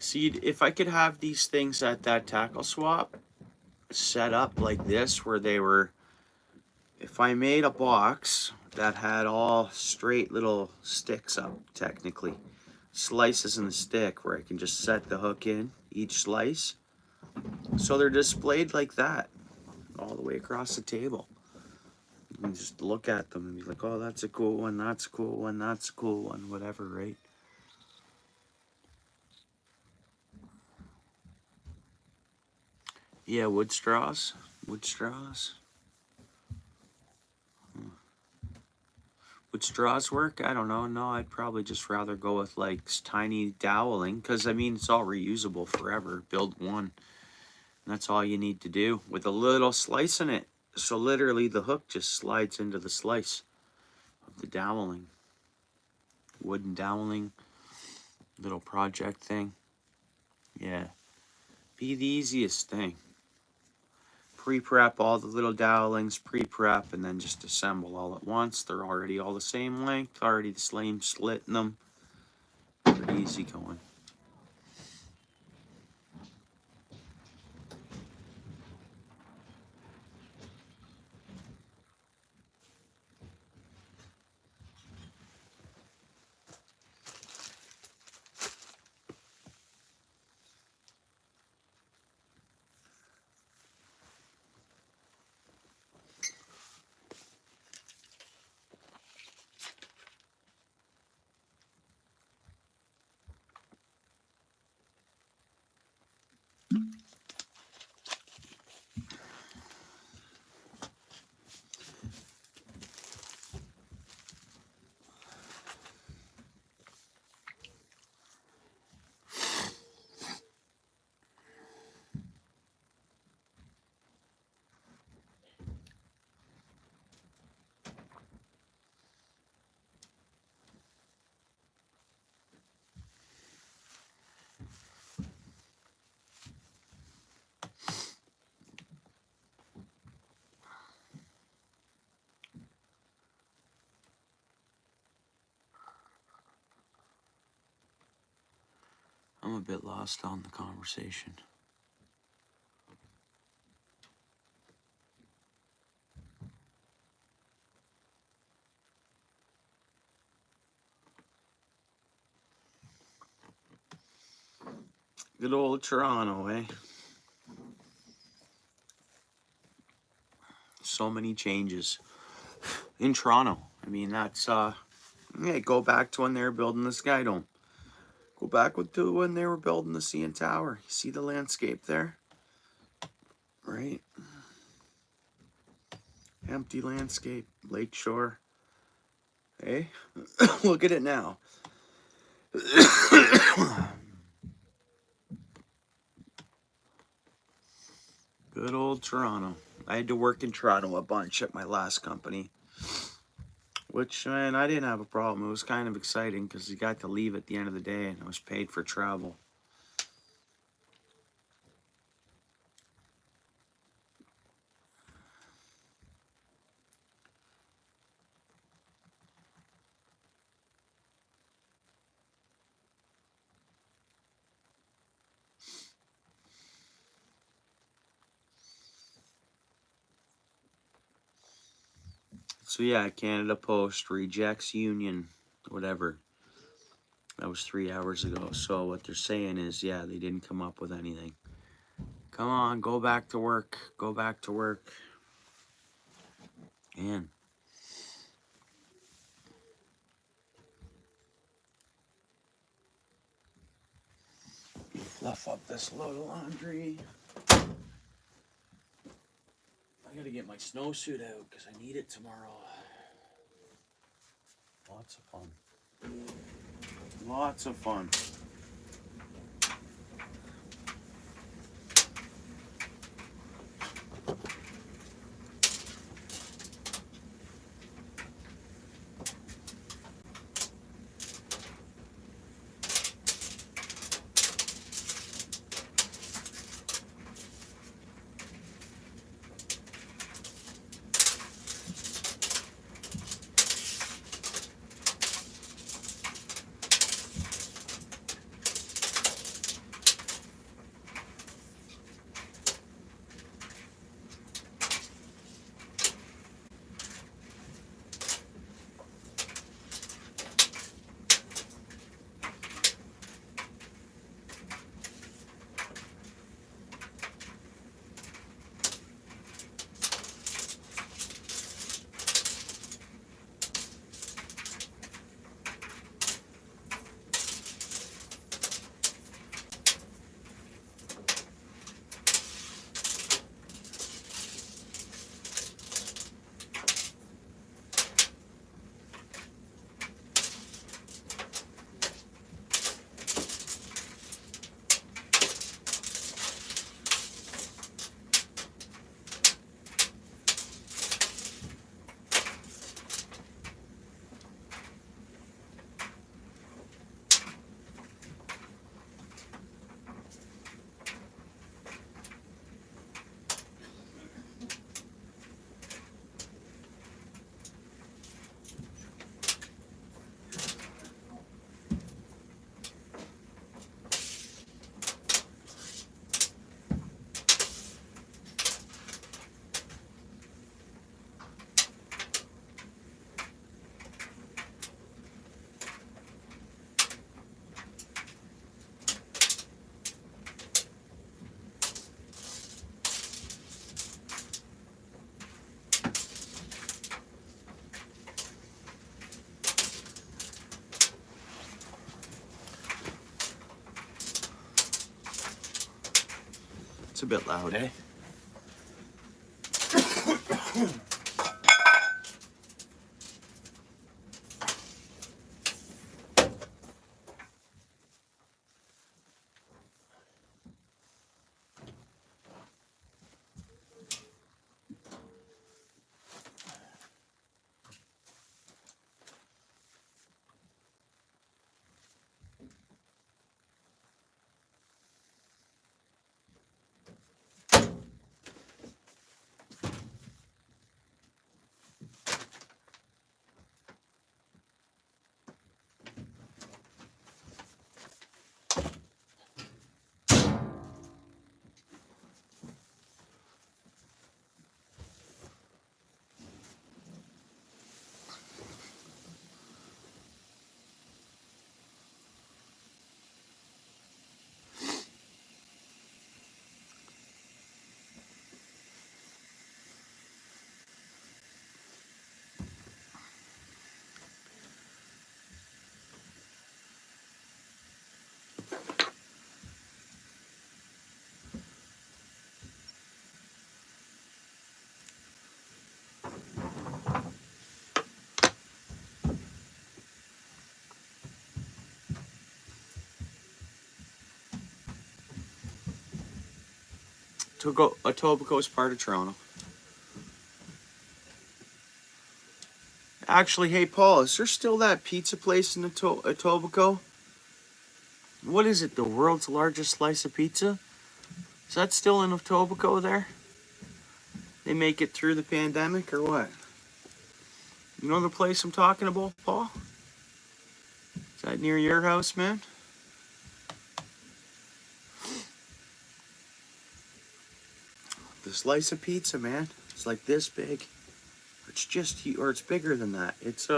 See, if I could have these things at that tackle swap set up like this, where they were, if I made a box that had all straight little sticks up, technically, slices in the stick where I can just set the hook in each slice, so they're displayed like that all the way across the table. You can just look at them and be like, oh, that's a cool one, that's a cool one, that's a cool one, whatever, right? Yeah, wood straws. Wood straws. Would straws work? I don't know. No, I'd probably just rather go with like tiny doweling, because I mean, it's all reusable forever. Build one. And that's all you need to do with a little slice in it. So literally the hook just slides into the slice of the doweling. Wooden doweling. Little project thing. Yeah. Be the easiest thing. Pre-prep all the little dowelings, pre-prep, and then just assemble all at once. They're already all the same length, already the same slit in them. Pretty easy going. I'm a bit lost on the conversation. Good old Toronto, eh? So many changes in Toronto. I mean, that's yeah, go back to when they were building the Sky Dome. Go back to when they were building the CN Tower. You see the landscape there? Right? Empty landscape, lakeshore. Hey, look at it now. Good old Toronto. I had to work in Toronto a bunch at my last company. Which, man, I didn't have a problem. It was kind of exciting because you got to leave at the end of the day and I was paid for travel. So yeah, Canada Post rejects union, whatever. That was 3 hours ago. So what they're saying is, yeah, they didn't come up with anything. Come on, go back to work. Go back to work. Man. Fluff up this load of laundry. I gotta get my snowsuit out because I need it tomorrow. Lots of fun. Lots of fun. It's a bit loud, eh? Etobicoke is part of Toronto. Actually, hey Paul, is there still that pizza place in Etobicoke? What is it? The world's largest slice of pizza? Is that still in Etobicoke there? They make it through the pandemic or what? You know the place I'm talking about, Paul? Is that near your house, man? The slice of pizza, man. It's like this big. It's just, or it's bigger than that. It's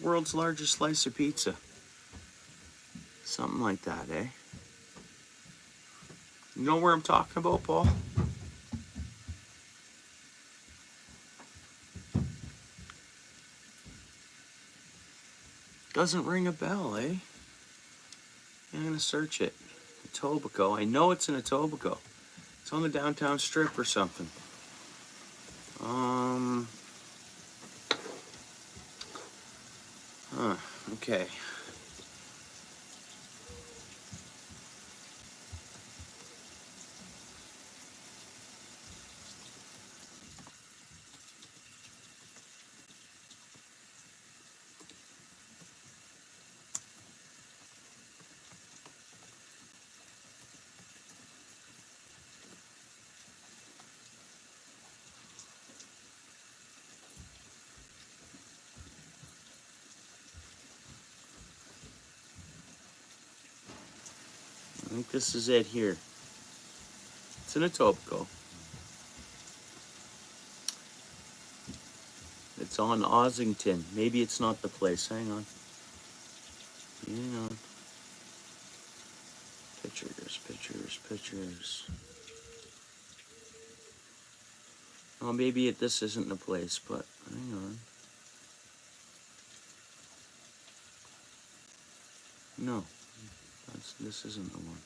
world's largest slice of pizza. Something like that, eh? You know where I'm talking about, Paul? Doesn't ring a bell, eh? I'm gonna search it. Etobicoke. I know it's in Etobicoke. It's on the downtown strip or something. Okay. I think this is it here. It's in Etobicoke. It's on Ossington. Maybe it's not the place. Hang on. Hang on. Pictures, pictures, pictures. Oh, maybe this isn't the place, but hang on. No, this isn't the one.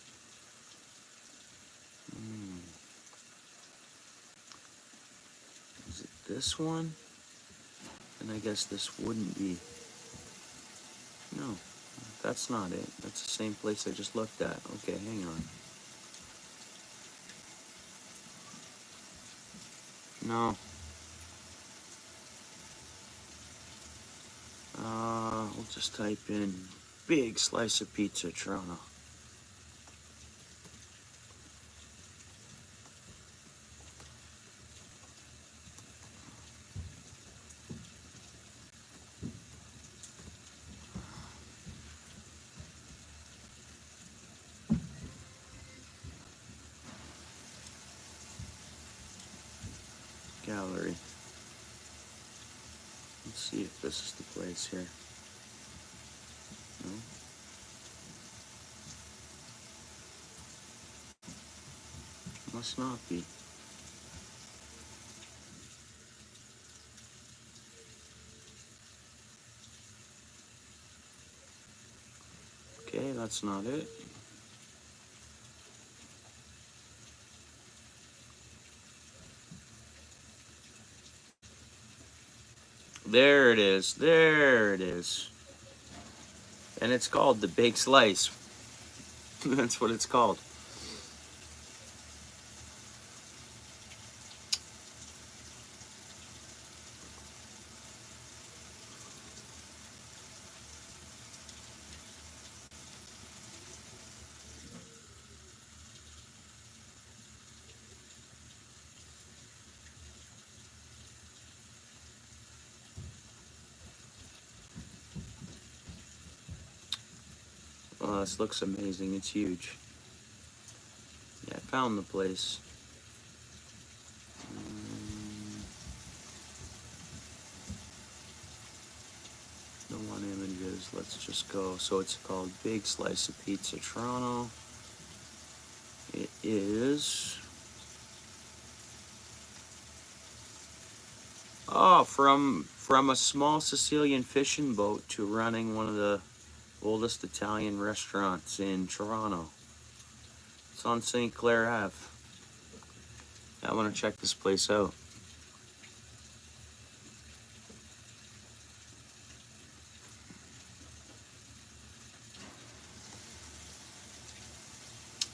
Is it this one? And I guess this wouldn't be. No, that's not it. That's the same place I just looked at. Okay, hang on. No. We'll just type in big slice of pizza, Toronto. Gallery. Let's see if this is the place here. No. Must not be. Okay, that's not it. There it is. There it is. And it's called the Big Slice. That's what it's called. Oh, this looks amazing. It's huge. Yeah, I found the place. No one images. Let's just go. So it's called Big Slice of Pizza Toronto. It is. Oh, from a small Sicilian fishing boat to running one of the oldest Italian restaurants in Toronto. It's on St. Clair Ave. I want to check this place out.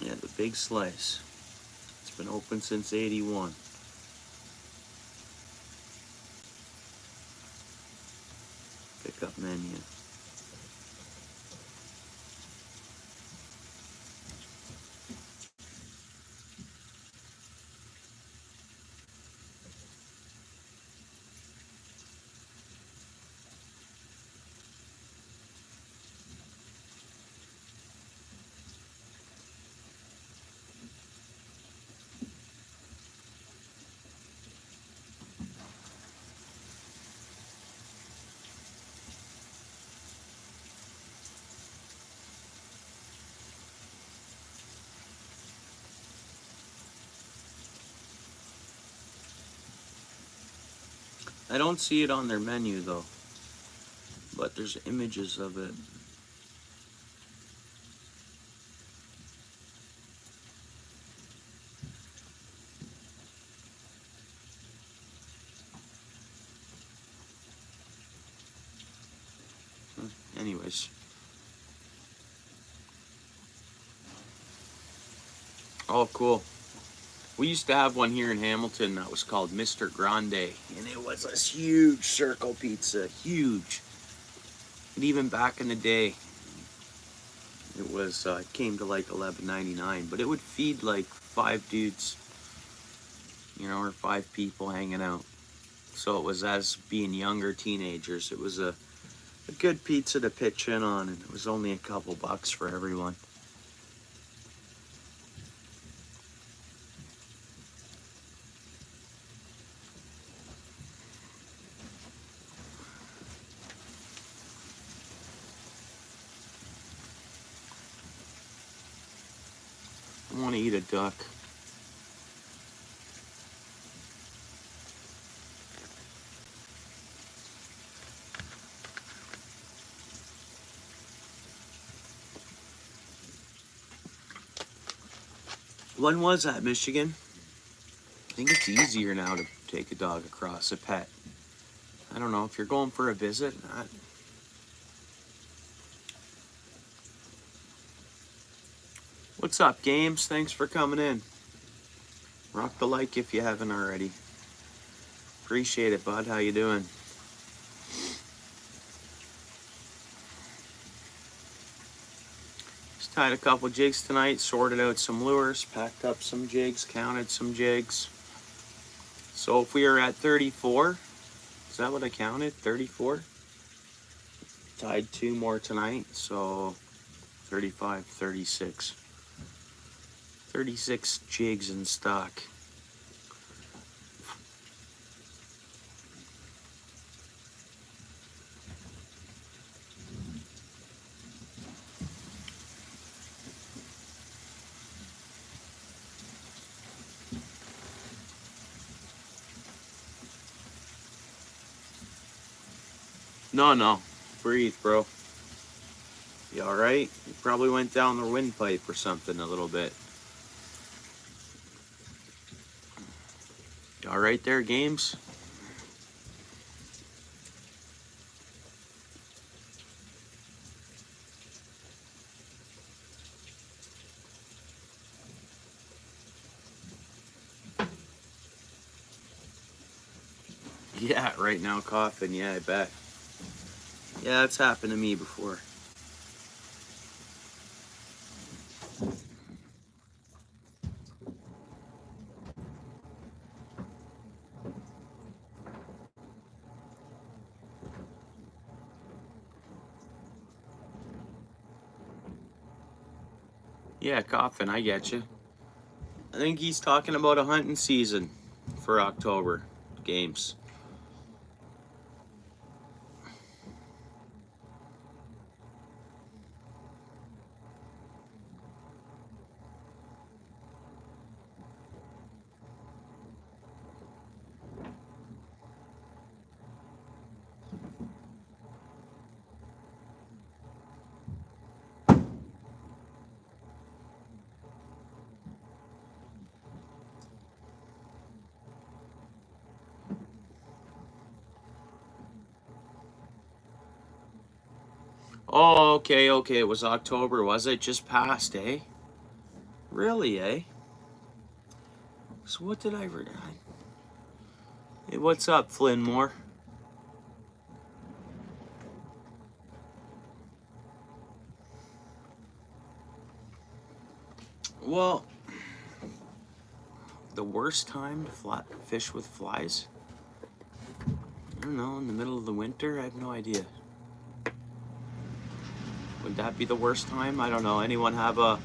Yeah, the Big Slice. It's Been open since 81. Pick up menu. I don't see it on their menu though, but there's images of it. Anyways. Oh, cool. We used to have one here in Hamilton that was called Mr. Grande, and it was a huge circle pizza, huge. And even back in the day, it was it came to like $11.99, but it would feed like 5 dudes, you know, or 5 people hanging out. So it was, as being younger teenagers, it was a good pizza to pitch in on, and it was only a couple bucks for everyone. I want to eat a duck. When was that, Michigan? I think it's easier now to take a dog across, a pet. I don't know, if you're going for a visit. What's up, Games? Thanks for coming in. Rock the like if you haven't already. Appreciate it, bud. How you doing? Just tied a couple jigs tonight, sorted out some lures, packed up some jigs, counted some jigs. So if we are at 34, is that what I counted? 34? Tied 2 more tonight, so 35, 36. 36 jigs in stock. No. Breathe, bro. You alright? You probably went down the windpipe or something a little bit. You alright there, Games? Yeah, right now coughing. Yeah, I bet. Yeah, it's happened to me before. Yeah, coughing. I get you. I think he's talking about a hunting season for October Games. Oh, okay. It was October, was it? Just passed, eh? Really, eh? So what did I... Hey, what's up, Flynn Moore? Well, the worst time to fish with flies? I don't know, in the middle of the winter? I have no idea. Would that be the worst time? I don't know. Anyone have a...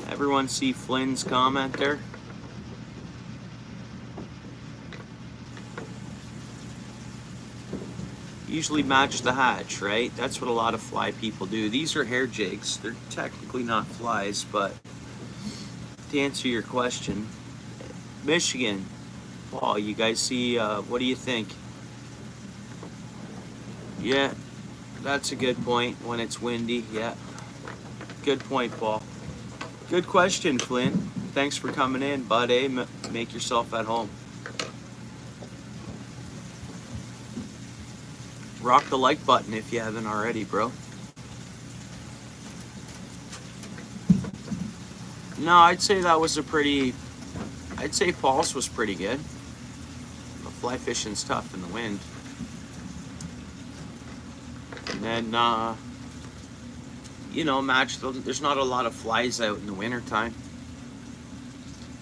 Everyone see Flynn's comment there? Usually match the hatch, right? That's what a lot of fly people do. These are hair jigs. They're technically not flies, but to answer your question, Michigan, Paul, you guys see, what do you think? Yeah, that's a good point. When it's windy, yeah. Good point, Paul. Good question, Flynn. Thanks for coming in, bud. Make yourself at home. Rock the like button if you haven't already, bro. No, I'd say that was I'd say Paul's was pretty good. The fly fishing's tough in the wind. And then, you know, there's not a lot of flies out in the wintertime.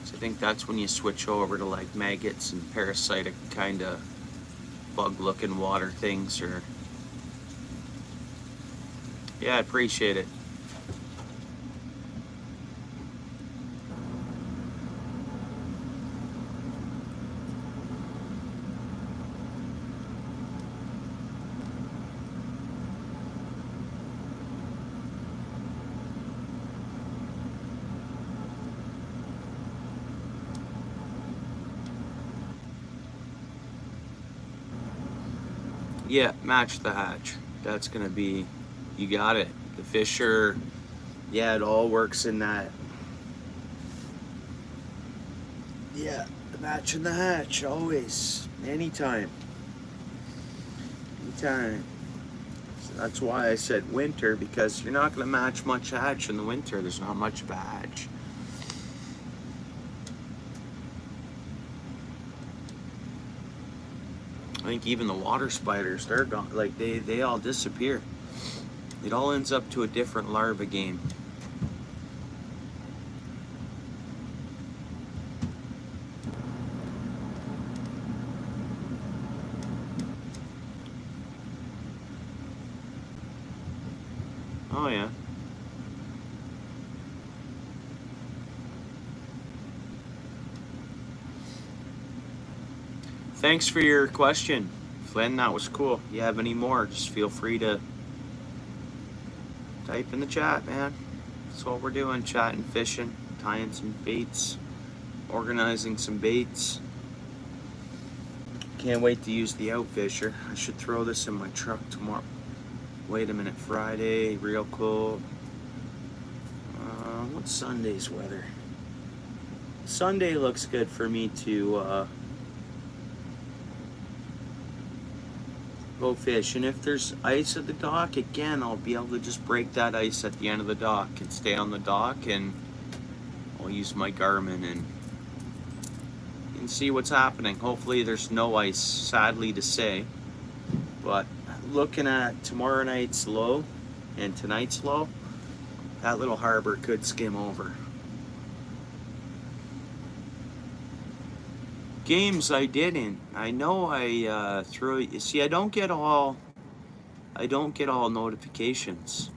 So I think that's when you switch over to like maggots and parasitic kind of bug-looking water things. Or yeah, I appreciate it. Yeah, match the hatch. That's gonna be, you got it. The fisher, yeah, it all works in that. Yeah, the match and the hatch, always, anytime. Anytime. So that's why I said winter, because you're not gonna match much hatch in the winter. There's not much of a hatch. I think even the water spiders, they're gone. Like they all disappear. It all ends up to a different larva game. Oh yeah. Thanks for your question, Flynn. That was cool. You have any more, just feel free to type in the chat, man. That's what we're doing, chatting, fishing, tying some baits, organizing some baits. Can't wait to use the OUTFisher. I should throw this in my truck tomorrow. Wait a minute, Friday, real cool. What's Sunday's weather? Sunday looks good for me to go fish, and if there's ice at the dock, again, I'll be able to just break that ice at the end of the dock and stay on the dock, and I'll use my Garmin and see what's happening. Hopefully there's no ice, sadly to say, but looking at tomorrow night's low and tonight's low, that little harbor could skim over. Games I didn't. I know I threw. You see, I don't get all notifications.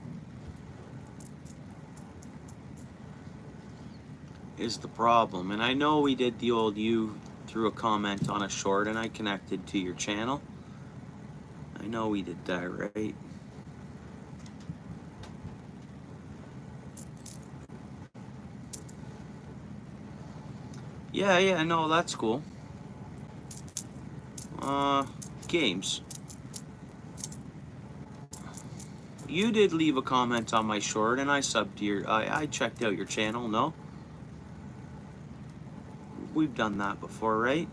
Is the problem. And I know we did the old, you threw a comment on a short and I connected to your channel. I know we did that, right? Yeah, no, that's cool. Games. You did leave a comment on my short and I subbed to your, I checked out your channel, no? We've done that before, right?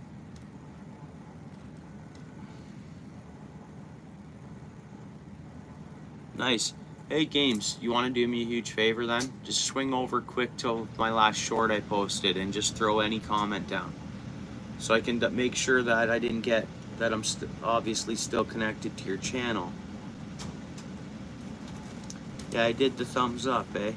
Nice. Hey Games, you want to do me a huge favor then? Just swing over quick to my last short I posted and just throw any comment down, so I can make sure that I didn't get that I'm obviously still connected to your channel. Yeah, I did the thumbs up, eh?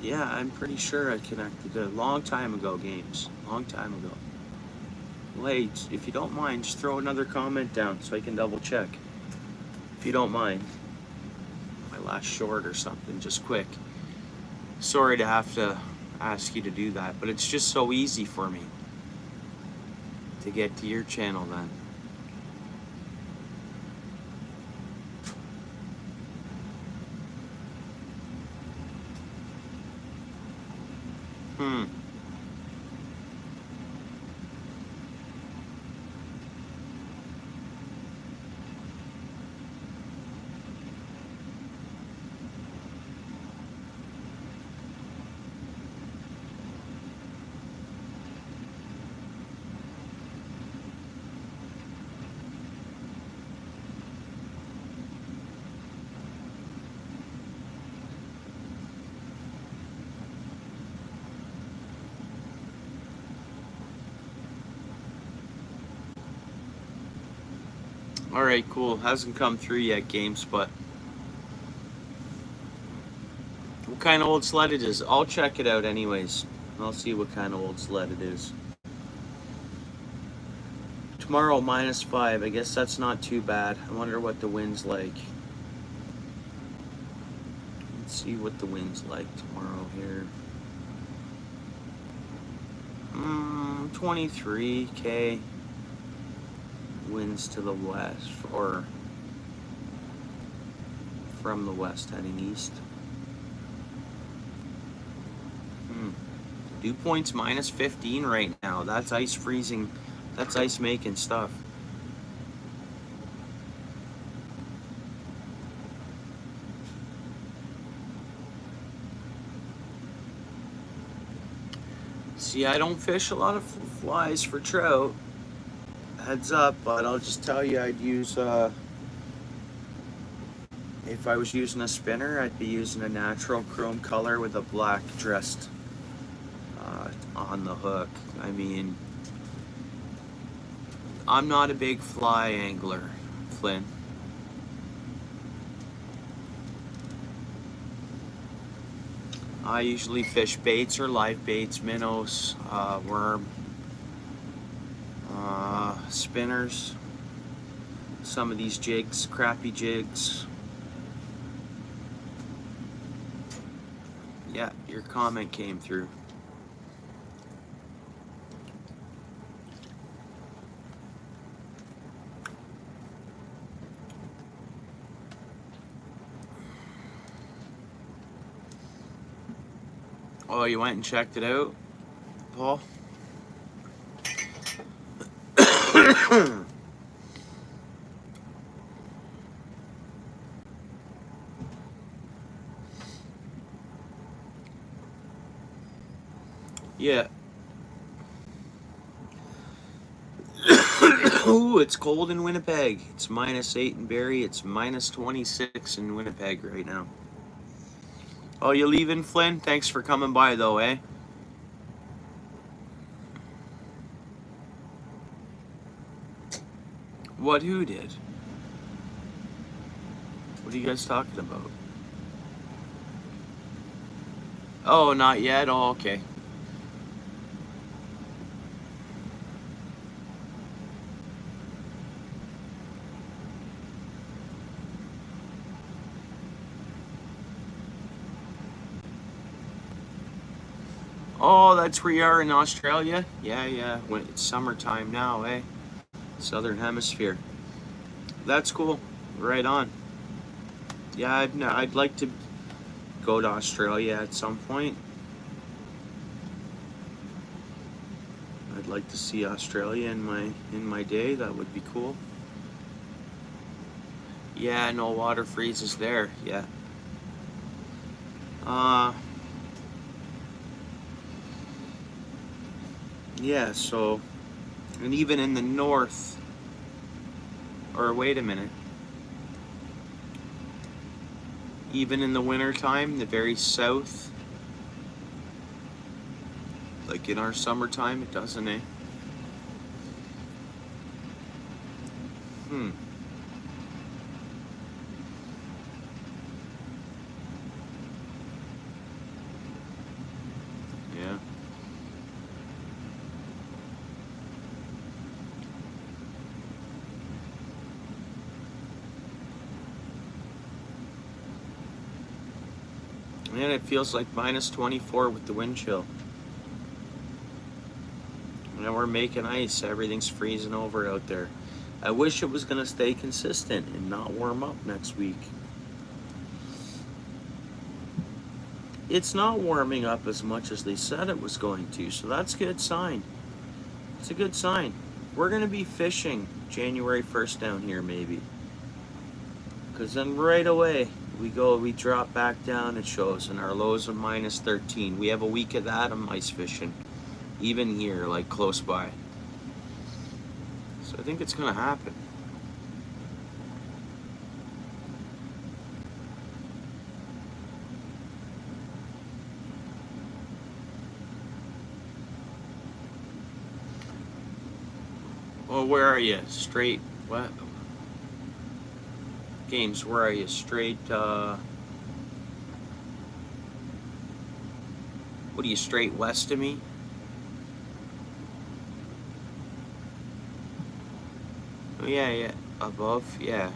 Yeah, I'm pretty sure I connected a long time ago, Games. Long time ago. Wait, if you don't mind, just throw another comment down so I can double check. If you don't mind. My last short or something, just quick. Sorry to have to ask you to do that, but it's just so easy for me to get to your channel then. Alright, cool. Hasn't come through yet, Games, but what kind of old sled it is? I'll check it out anyways. I'll see what kind of old sled it is. Tomorrow, -5. I guess that's not too bad. I wonder what the wind's like. Let's see what the wind's like tomorrow here. 23k. Winds to the west, or from the west heading east. Dew point's -15 right now. That's ice freezing. That's ice making stuff. See, I don't fish a lot of flies for trout. Heads up, but I'll just tell you, I'd use, if I was using a spinner, I'd be using a natural chrome color with a black dressed on the hook. I mean, I'm not a big fly angler, Flynn. I usually fish baits or live baits, minnows, worm, spinners, some of these jigs, crappy jigs. Yeah, your comment came through. Oh, you went and checked it out, Paul? Yeah. Ooh, it's cold in Winnipeg. It's -8 in Barrie. It's -26 in Winnipeg right now. Oh, you leaving, Flynn? Thanks for coming by, though, eh? What? Who did? What are you guys talking about? Oh, not yet? Oh, okay. Oh, that's where you are in Australia? Yeah, yeah. When it's summertime now, eh? Southern Hemisphere. That's cool. Right on. Yeah, I'd like to go to Australia at some point. I'd like to see Australia in my day. That would be cool. Yeah, no water freezes there. Yeah. Yeah, so, and even in the north, or wait a minute, even in the wintertime, the very south, like in our summertime, it doesn't, eh? Hmm. Yeah. Man, it feels like minus 24 with the wind chill. And we're making ice. Everything's freezing over out there. I wish it was going to stay consistent and not warm up next week. It's not warming up as much as they said it was going to, so that's a good sign. It's a good sign. We're going to be fishing January 1st down here, maybe. Because then right away, we drop back down, it shows, and our lows are minus 13. We have a week of that. I'm ice fishing, even here, like close by. So I think it's going to happen. Well, where are you? Straight, what? Games, where are you? Straight, what are you, straight west of me? Oh, yeah, yeah, above, yeah.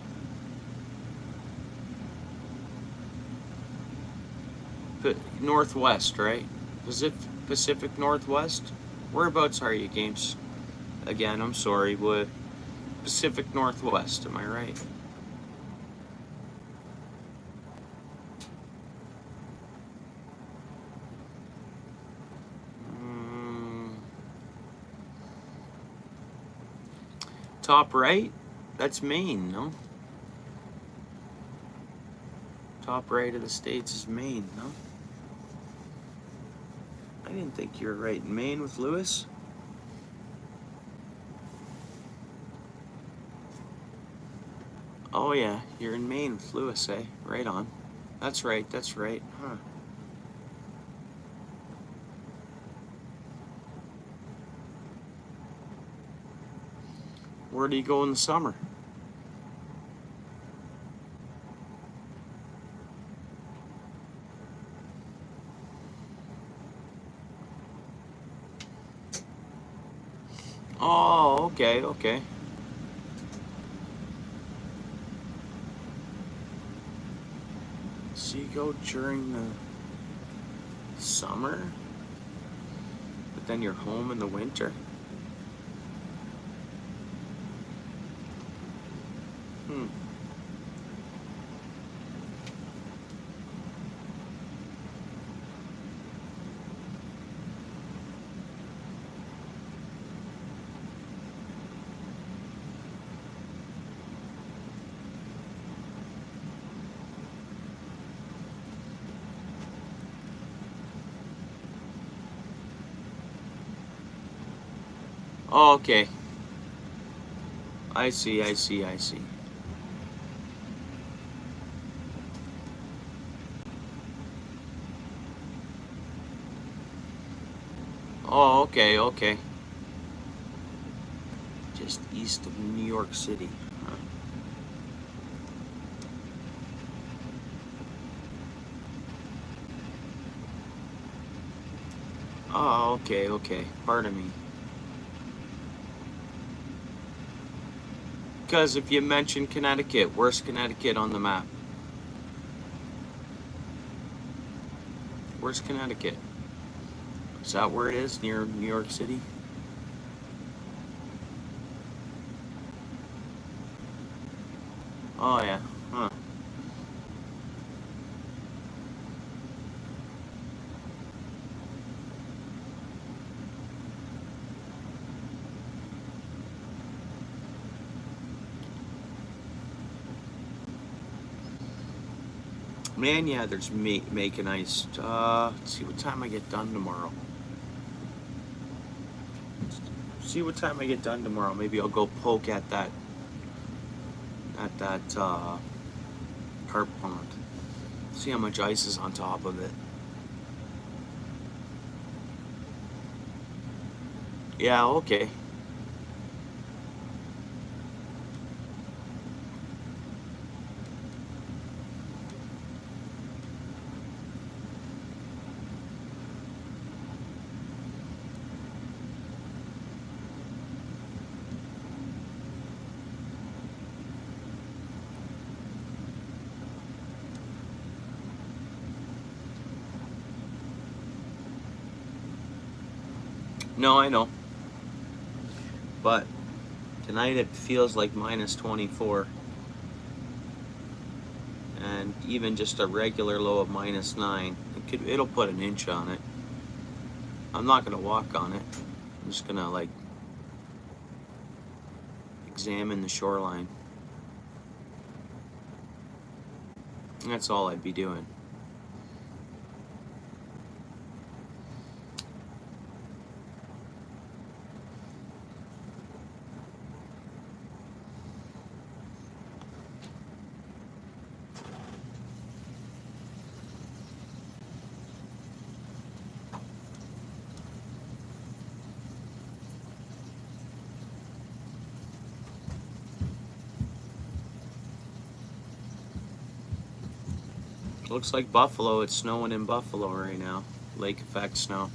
But northwest, right? Pacific Northwest? Whereabouts are you, Games? Again, I'm sorry, what? Pacific Northwest, am I right? Top right? That's Maine, no? Top right of the states is Maine, no? I didn't think you were right in Maine with Lewis. Oh yeah, you're in Maine with Lewis, eh? Right on. That's right, huh. Where do you go in the summer? Oh, okay, okay. So you go during the summer, but then you're home in the winter? Hmm. Oh, okay. I see, I see, I see. Oh, okay, okay. Just east of New York City. Huh. Oh, okay, okay. Pardon me. Because if you mention Connecticut, where's Connecticut on the map? Where's Connecticut? Is that where it is, near New York City? Oh, yeah. Huh. Man, yeah, there's making ice. Let's see what time I get done tomorrow. See what time I get done tomorrow. Maybe I'll go poke at that carp pond. See how much ice is on top of it. Yeah, okay. No, I know. But tonight it feels like minus 24. And even just a regular low of minus 9. It'll put an inch on it. I'm not gonna walk on it. I'm just gonna like examine the shoreline. And that's all I'd be doing. Looks like Buffalo. It's snowing in Buffalo right now. Lake effect snow.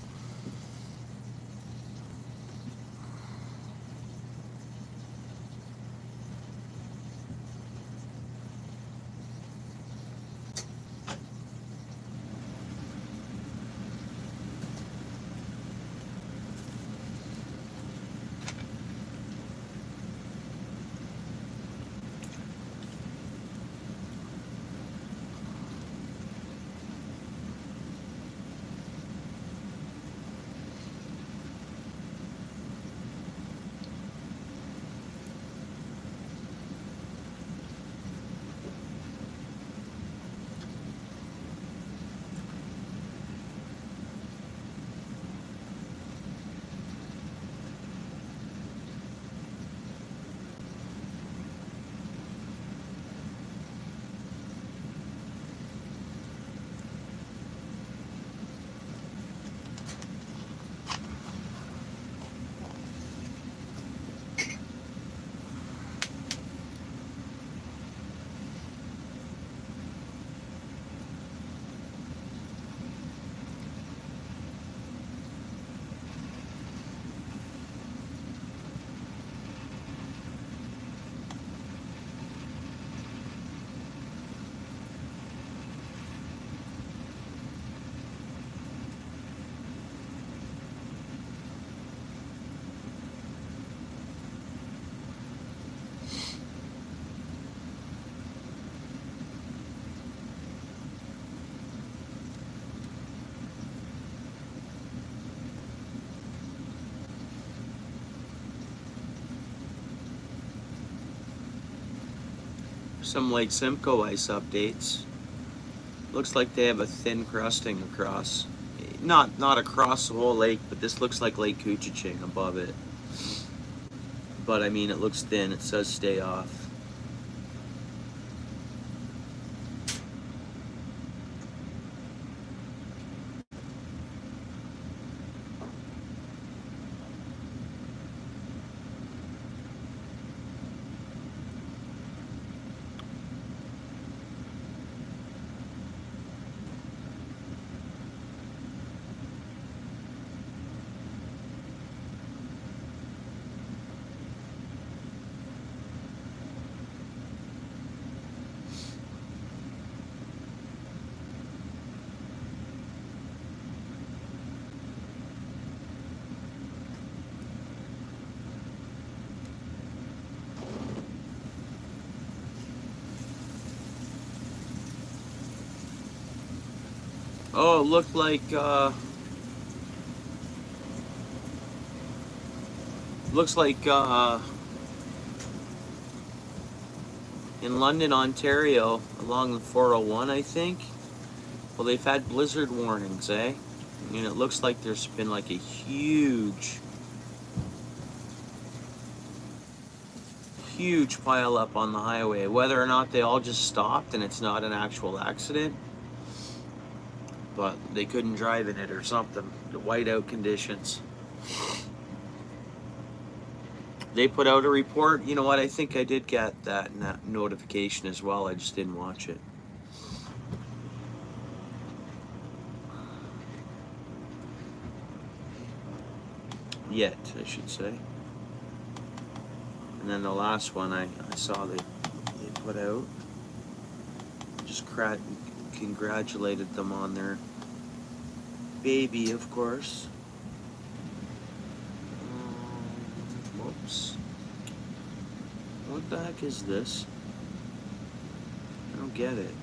Some Lake Simcoe ice updates. Looks like they have a thin crusting across. Not across the whole lake, but this looks like Lake Couchiching above it. But I mean, it looks thin. It says stay off. Oh, it looked like looks like in London, Ontario, along the 401, I think. Well, they've had blizzard warnings, eh? And it looks like there's been like a huge huge pile up on the highway. Whether or not they all just stopped and it's not an actual accident, but they couldn't drive in it or something. The whiteout conditions. They put out a report. You know what? I think I did get that notification as well. I just didn't watch it. Yet, I should say. And then the last one I saw they put out. Just congratulated them on their baby, of course. Whoops. What the heck is this? I don't get it.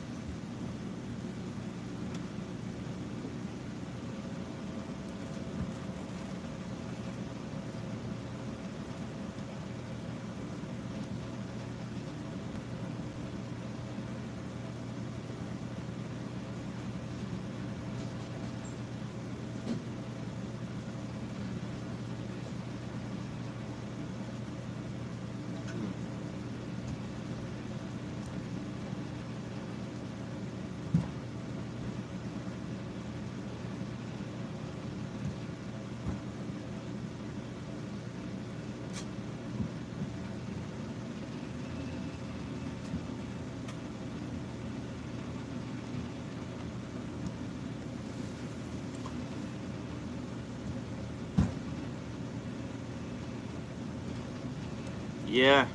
Yeah,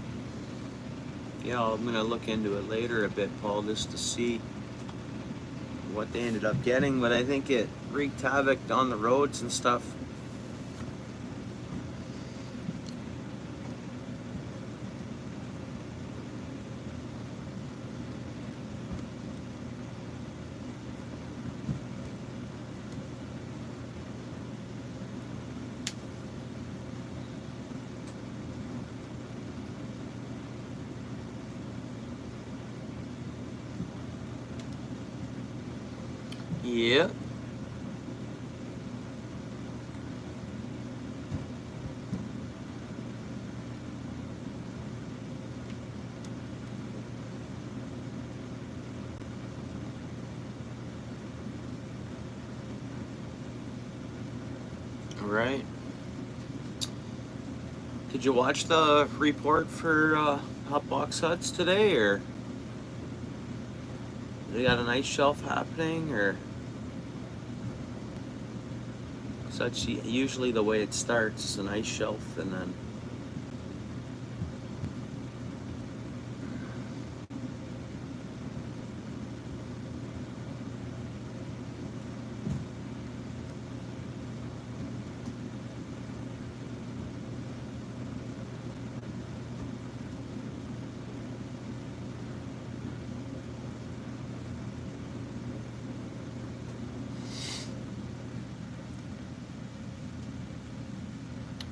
I'm gonna look into it later a bit, Paul, just to see what they ended up getting, but I think it wreaked havoc on the roads and stuff. Yeah. All right. Did you watch the report for hot box huts today, or they got an ice shelf happening, or? So that's usually the way it starts, is an ice shelf, and then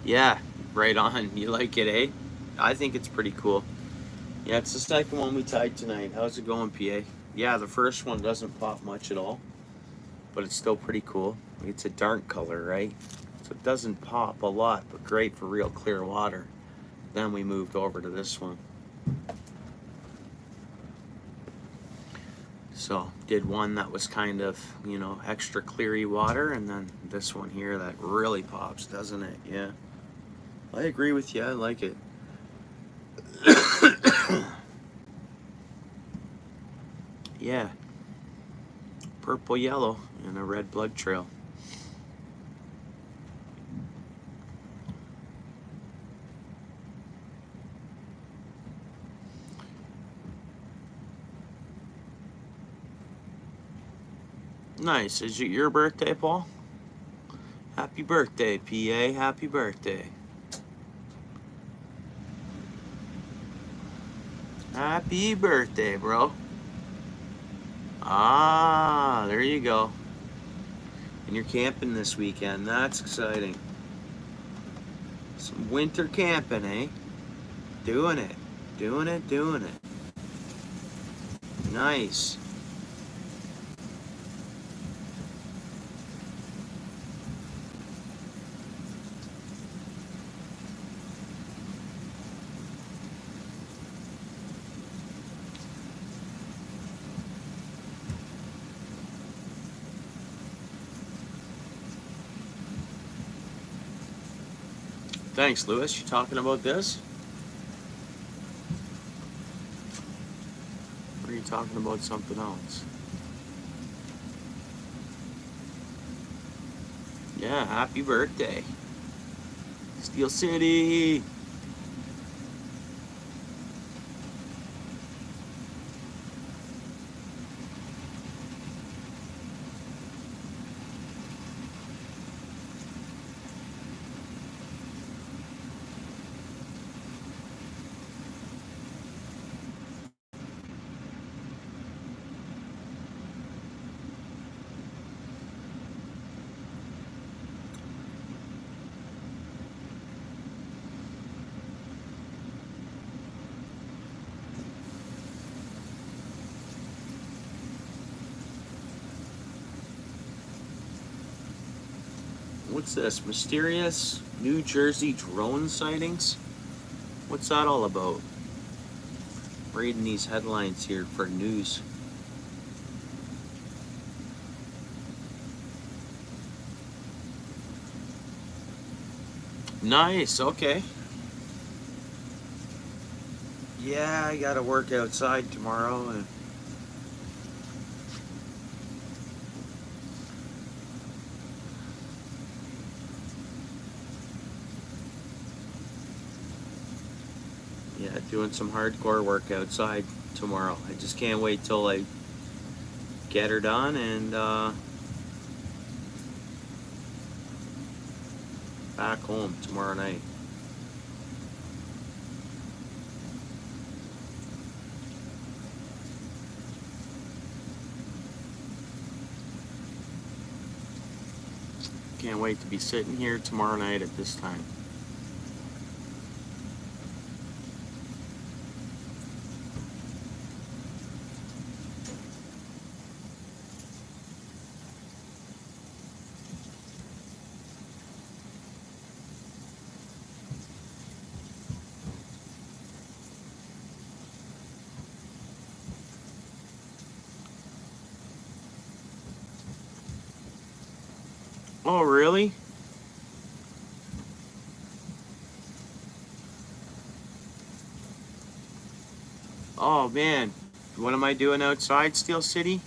yeah, right on. You like it, eh? I think it's pretty cool. Yeah, it's the second one we tied tonight. How's it going, PA? Yeah, the first one doesn't pop much at all, but it's still pretty cool. It's a dark color, right? So it doesn't pop a lot, but great for real clear water. Then we moved over to this one. So did one that was kind of, extra cleary water, and then this one here that really pops, doesn't it? Yeah. I agree with you. I like it. Yeah. Purple, yellow, and a red blood trail. Nice. Is it your birthday, Paul? Happy birthday, PA. Happy birthday. Happy birthday, bro. Ah, there you go. And you're camping this weekend. That's exciting. Some winter camping, eh? Doing it. Doing it, doing it. Nice. Thanks, Lewis. You talking about this? Or are you talking about something else? Yeah, happy birthday. Steel City. What's this? Mysterious New Jersey drone sightings? What's that all about? Reading these headlines here for news. Nice, okay. Yeah, I gotta work outside tomorrow. And yeah, doing some hardcore work outside tomorrow. I just can't wait till I get her done and back home tomorrow night. Can't wait to be sitting here tomorrow night at this time. Oh, really? Oh, man. What am I doing outside Steel City?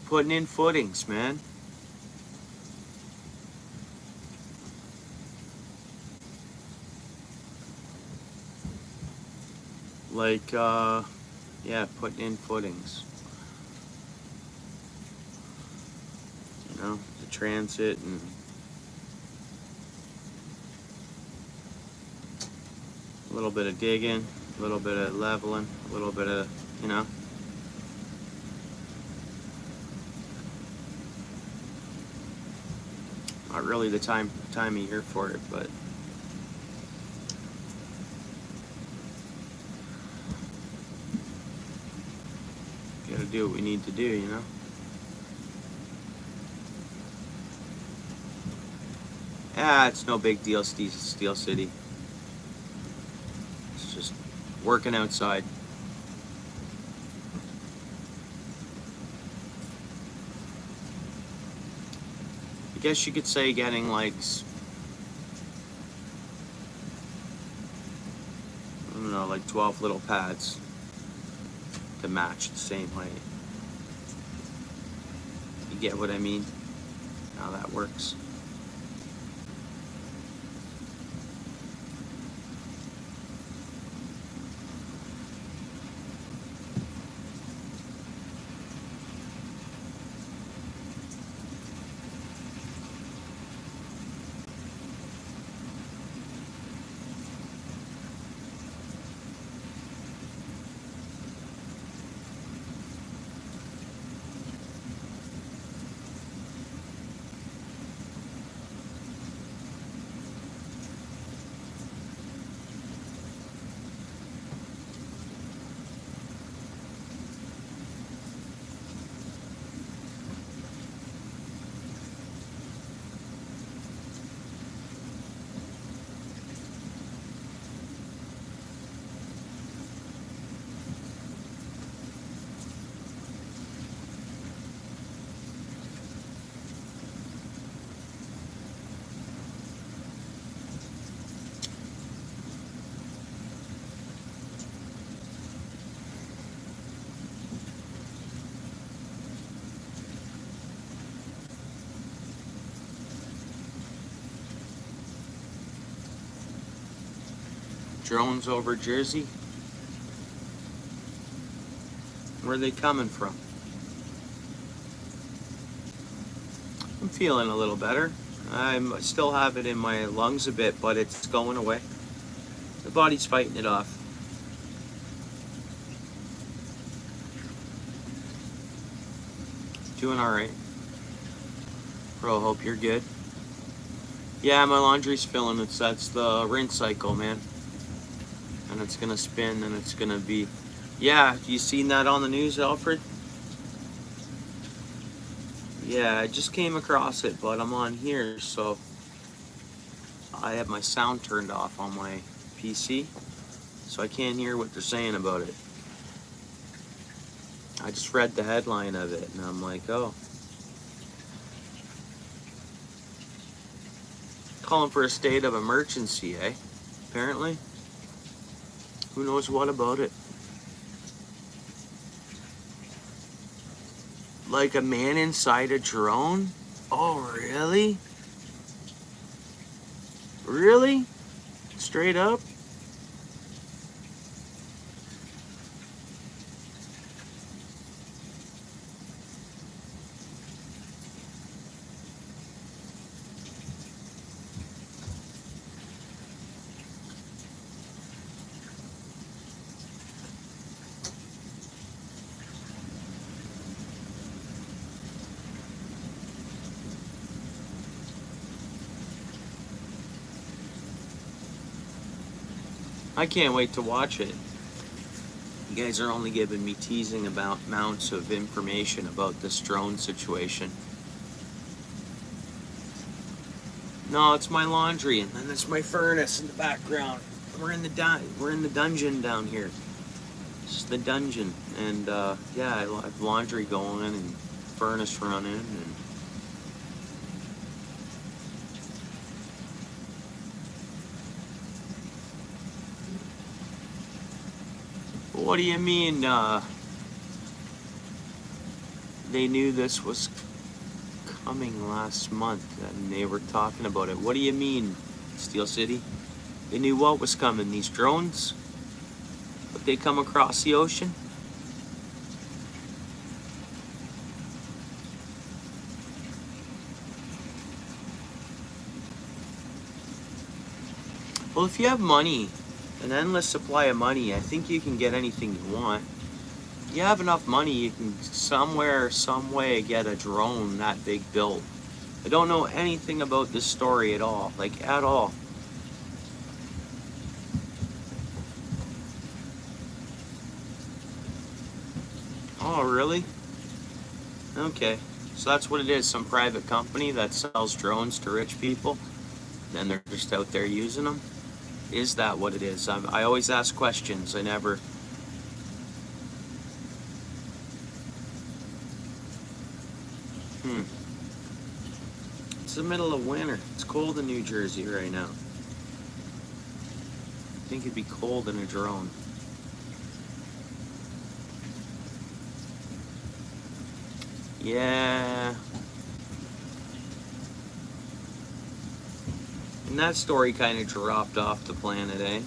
Putting in footings, man. Like, yeah, putting in footings. You know, the transit and a little bit of digging, a little bit of leveling, a little bit of, you know. Not really the time of year for it, but gotta do what we need to do, you know. Ah, it's no big deal, Steel City. It's just working outside. I guess you could say getting like, I don't know, like 12 little pads to match the same height. You get what I mean? How that works. Drones over Jersey. Where are they coming from? I'm feeling a little better. I still have it in my lungs a bit, but it's going away. The body's fighting it off. Doing all right. Bro, hope you're good. Yeah, my laundry's filling. That's the rinse cycle, man. And it's gonna spin, and it's gonna be. Yeah, you seen that on the news, Alfred? Yeah, I just came across it, but I'm on here, so I have my sound turned off on my PC, so I can't hear what they're saying about it. I just read the headline of it, and I'm like, oh. Calling for a state of emergency, eh? Apparently. Who knows what about it? Like a man inside a drone? Oh, really? Really? Straight up? I can't wait to watch it. You guys are only giving me teasing about amounts of information about this drone situation. No, it's my laundry, and then there's my furnace in the background. We're in the dungeon down here. This is the dungeon, and yeah, I have laundry going and furnace running, and what do you mean? They knew this was coming last month, and they were talking about it. What do you mean, Steel City? They knew what was coming. These drones, but they come across the ocean. Well, if you have money, an endless supply of money, I think you can get anything you want. You have enough money, you can somewhere, some way get a drone that big built. I don't know anything about this story at all, like at all. Oh, really? Okay. So that's what it is, some private company that sells drones to rich people, and they're just out there using them? Is that what it is? I always ask questions, I never... It's the middle of winter. It's cold in New Jersey right now. I think it'd be cold in a drone. Yeah. And that story kind of dropped off the planet, eh?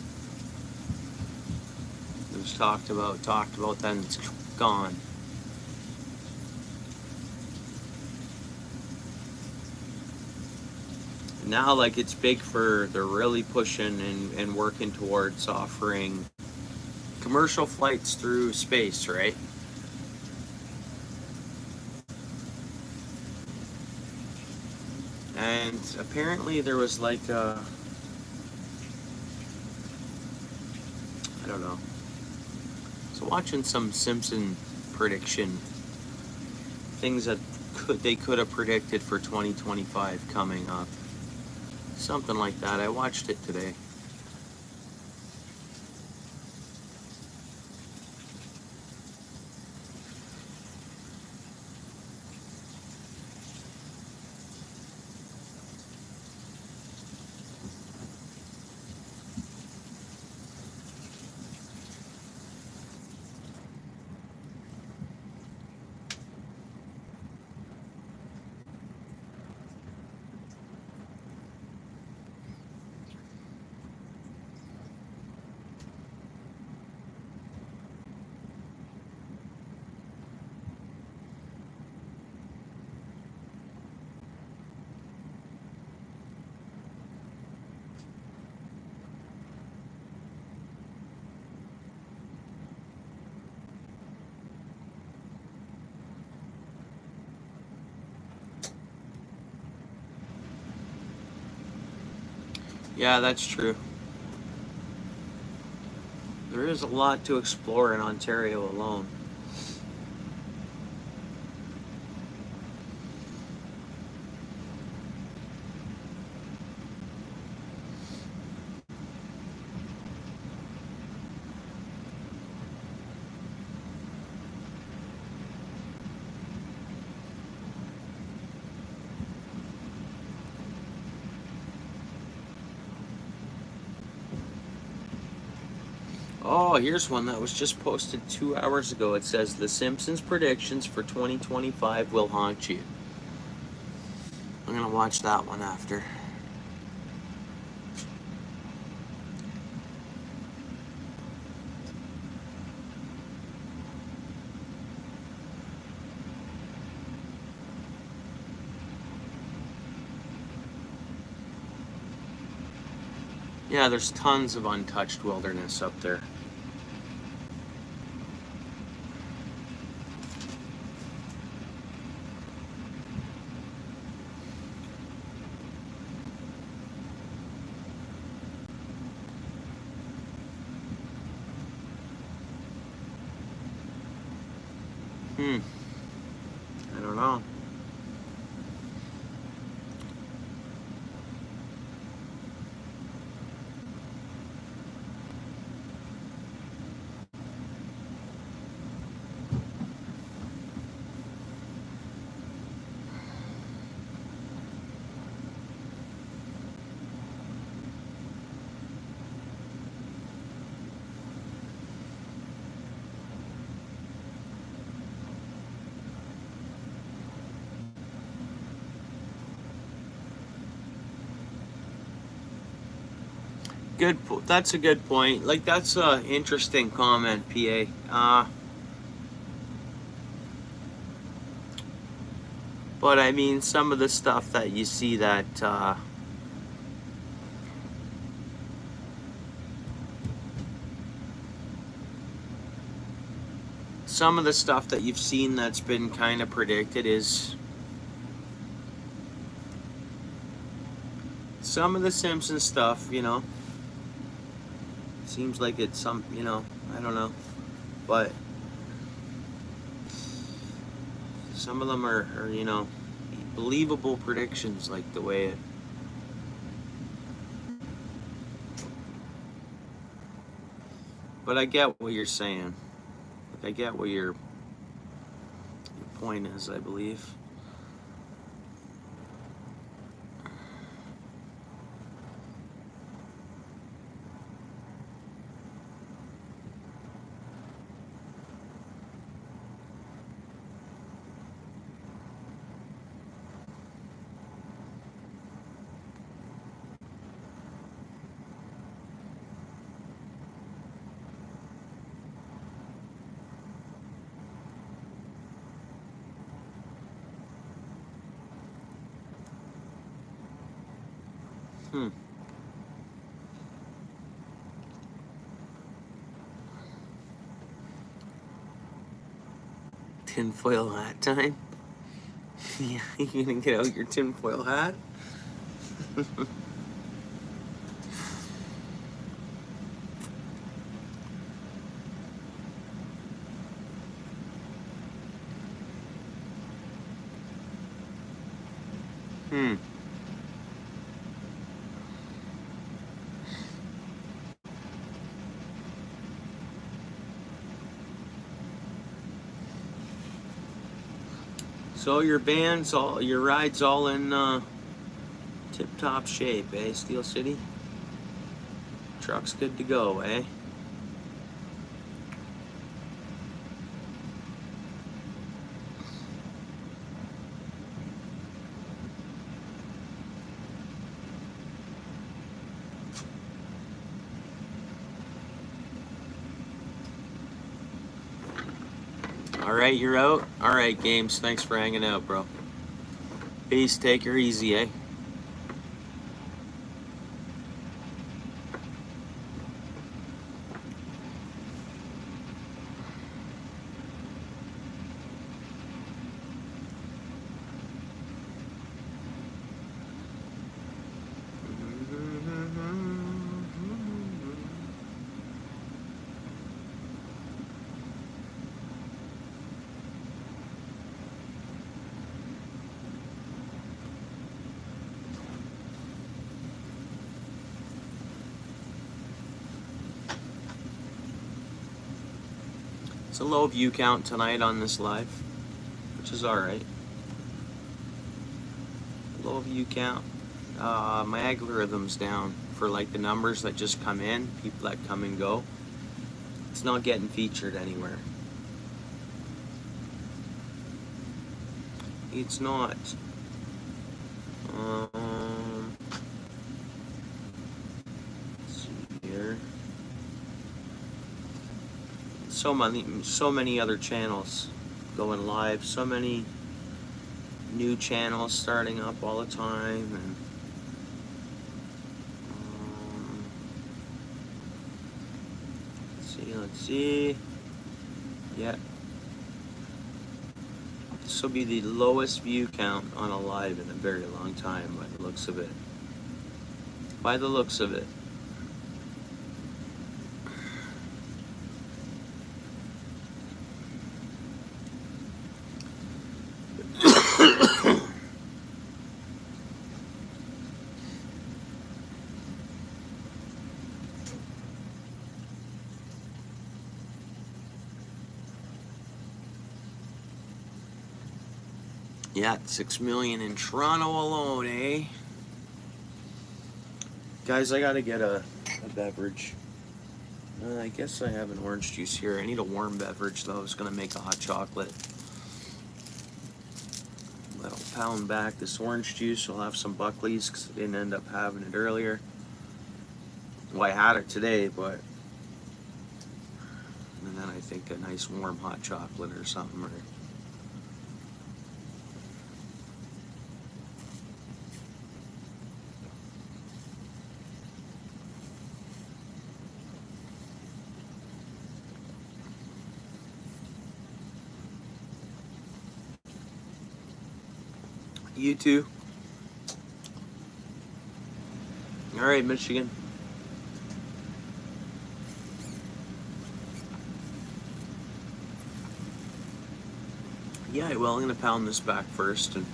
It was talked about, then it's gone. Now, like, it's big they're really pushing and working towards offering commercial flights through space, right? And apparently there was like I don't know. So watching some Simpson prediction, things that they could have predicted for 2025 coming up. Something like that. I watched it today. Yeah, that's true. There is a lot to explore in Ontario alone. Oh, here's one that was just posted 2 hours ago. It says The Simpsons predictions for 2025 will haunt you. I'm gonna watch that one after. Yeah, there's tons of untouched wilderness up there. I don't know. That's a good point. Like, that's a interesting comment, PA. But I mean, some of the stuff that you see that some of the stuff that you've seen that's been kind of predicted is some of the Simpsons stuff, you know. Seems like it's some, you know, I don't know. But some of them are, you know, believable predictions, like the way it. But I get what you're saying. Like, I get what your point is, I believe. Tinfoil hat time? Yeah, you gonna get out your tinfoil hat? So your your ride's all in tip-top shape, eh, Steel City? Truck's good to go, eh? All right, you're out? All right, Games, thanks for hanging out, bro. Peace, take her easy, eh? It's a low view count tonight on this live, which is alright. Low view count. My algorithm's down for like the numbers that just come in, people that come and go. It's not getting featured anywhere. It's not. Let's see here. So many other channels going live. So many new channels starting up all the time, and let's see. Yeah. This will be the lowest view count on a live in a very long time by the looks of it. By the looks of it. Yeah, 6 million in Toronto alone, eh? Guys, I gotta get a beverage. I guess I have an orange juice here. I need a warm beverage, though. I was gonna make a hot chocolate. But I'll pound back this orange juice. I'll have some Buckley's because I didn't end up having it earlier. Well, I had it today, but... And then I think a nice warm hot chocolate or something, or... You too. All right, Michigan. Yeah, well, I'm gonna pound this back first, and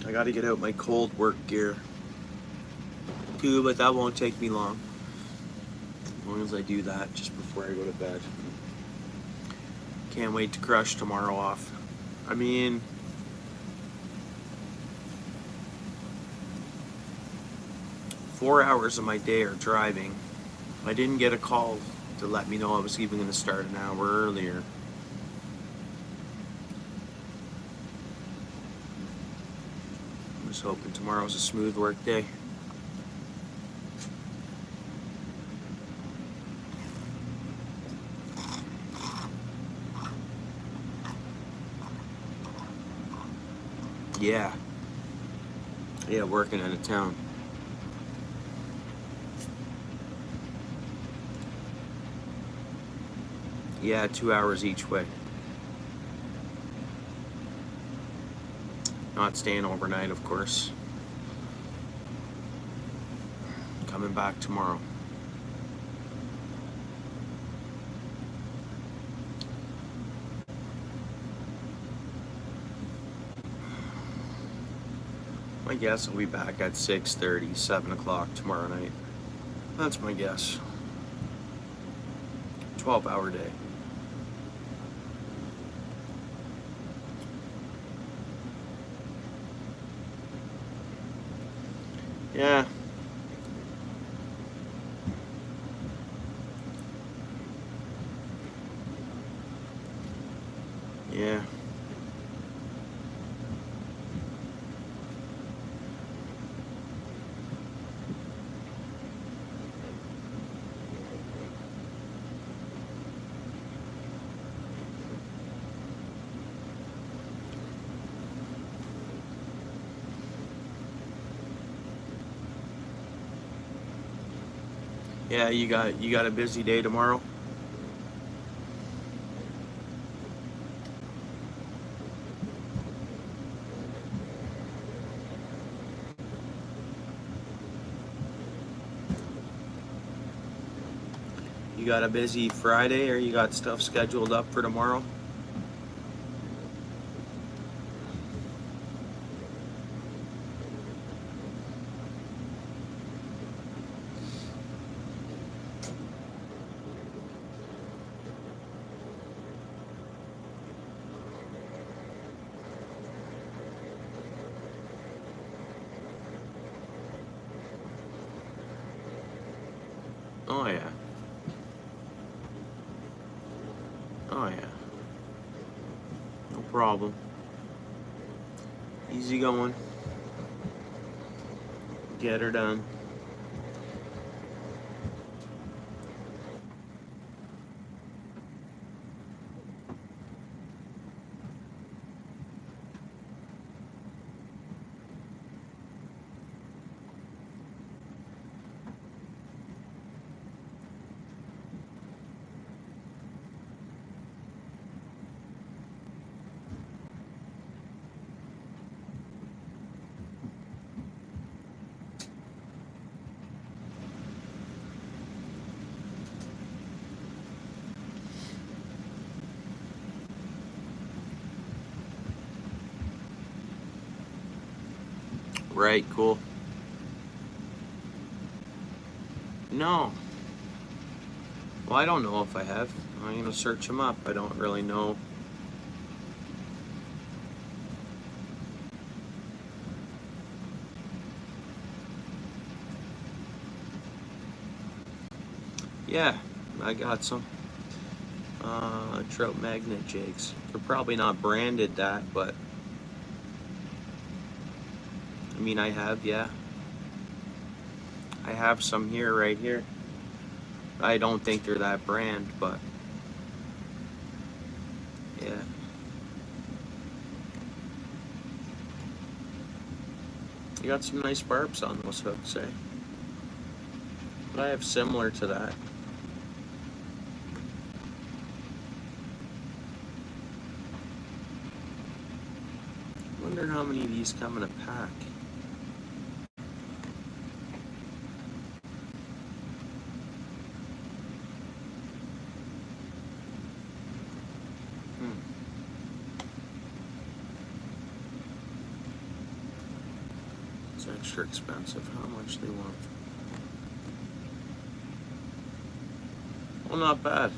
I gotta get out my cold work gear too, but that won't take me long. As long as I do that just before I go to bed. Can't wait to crush tomorrow off. I mean, four hours of my day are driving. I didn't get a call to let me know I was even going to start an hour earlier. I'm just hoping tomorrow's a smooth work day. Yeah. Yeah, working out of town. Yeah, 2 hours each way. Not staying overnight, of course. Coming back tomorrow. My guess I'll be back at 6:30, 7 o'clock tomorrow night. That's my guess. 12-hour day. Yeah. Yeah. Yeah, you got a busy day tomorrow? You got a busy Friday, or you got stuff scheduled up for tomorrow? problem. Easy going. Get her done. Right, cool. No. Well, I don't know if I have. I'm gonna search them up. I don't really know. Yeah, I got some. Trout magnet jigs. They're probably not branded that, but I mean, I have, yeah. I have some here, right here. I don't think they're that brand, but yeah. You got some nice barbs on those hooks, eh? But I have similar to that. Wonder how many of these come in a pack. It's extra expensive. How much they want? Well, not bad.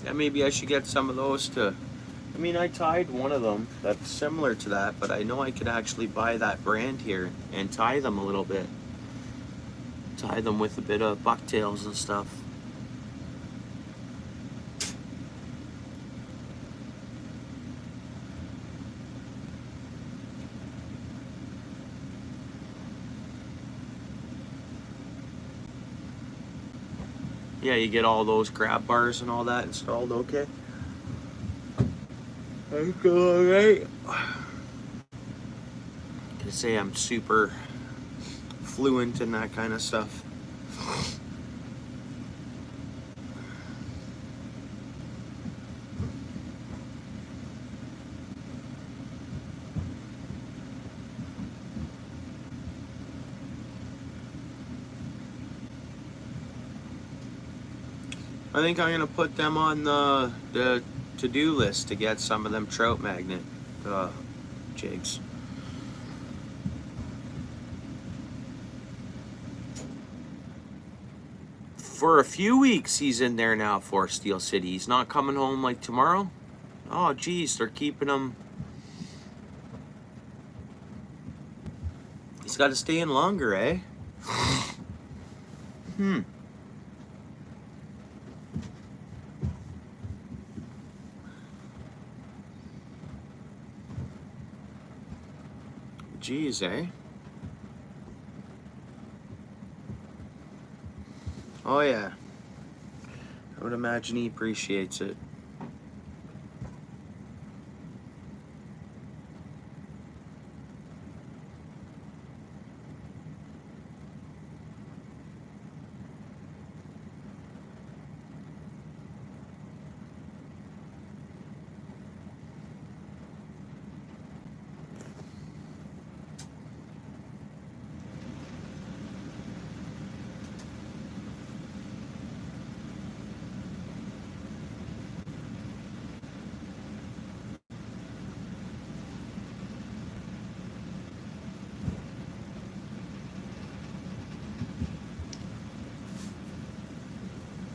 Yeah, maybe I should get some of those to... I mean, I tied one of them that's similar to that, but I know I could actually buy that brand here and tie them a little bit. Tie them with a bit of bucktails and stuff. Yeah, you get all those grab bars and all that installed, okay? That's alright. To say I'm super fluent in that kind of stuff. I think I'm gonna put them on the to-do list to get some of them trout magnet jigs. For a few weeks he's in there now for Steel City. He's not coming home like tomorrow. Oh geez, they're keeping him. He's got to stay in longer, eh? Geez, eh? Oh yeah. I would imagine he appreciates it.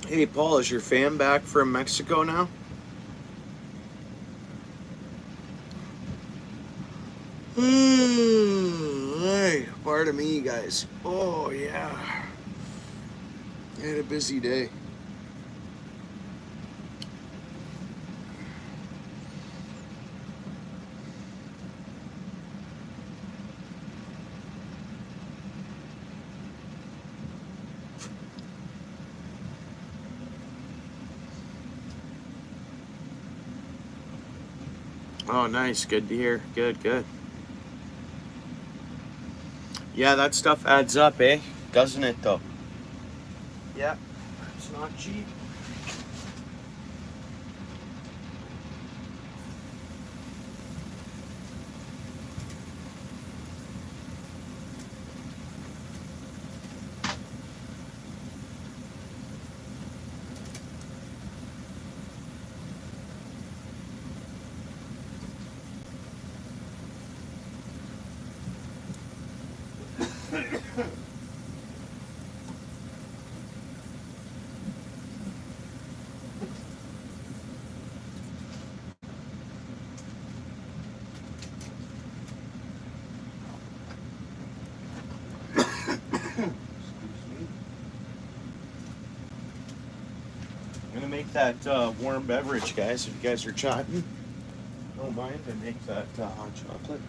Hey Paul, is your fam back from Mexico now? Hey, pardon me guys. Oh yeah. I had a busy day. Oh, nice. Good to hear. Good, good. Yeah, that stuff adds up, eh? Doesn't it, though? Yeah. It's not cheap. I'm gonna make that warm beverage, guys. If you guys are chatting, don't mind. I make that hot chocolate.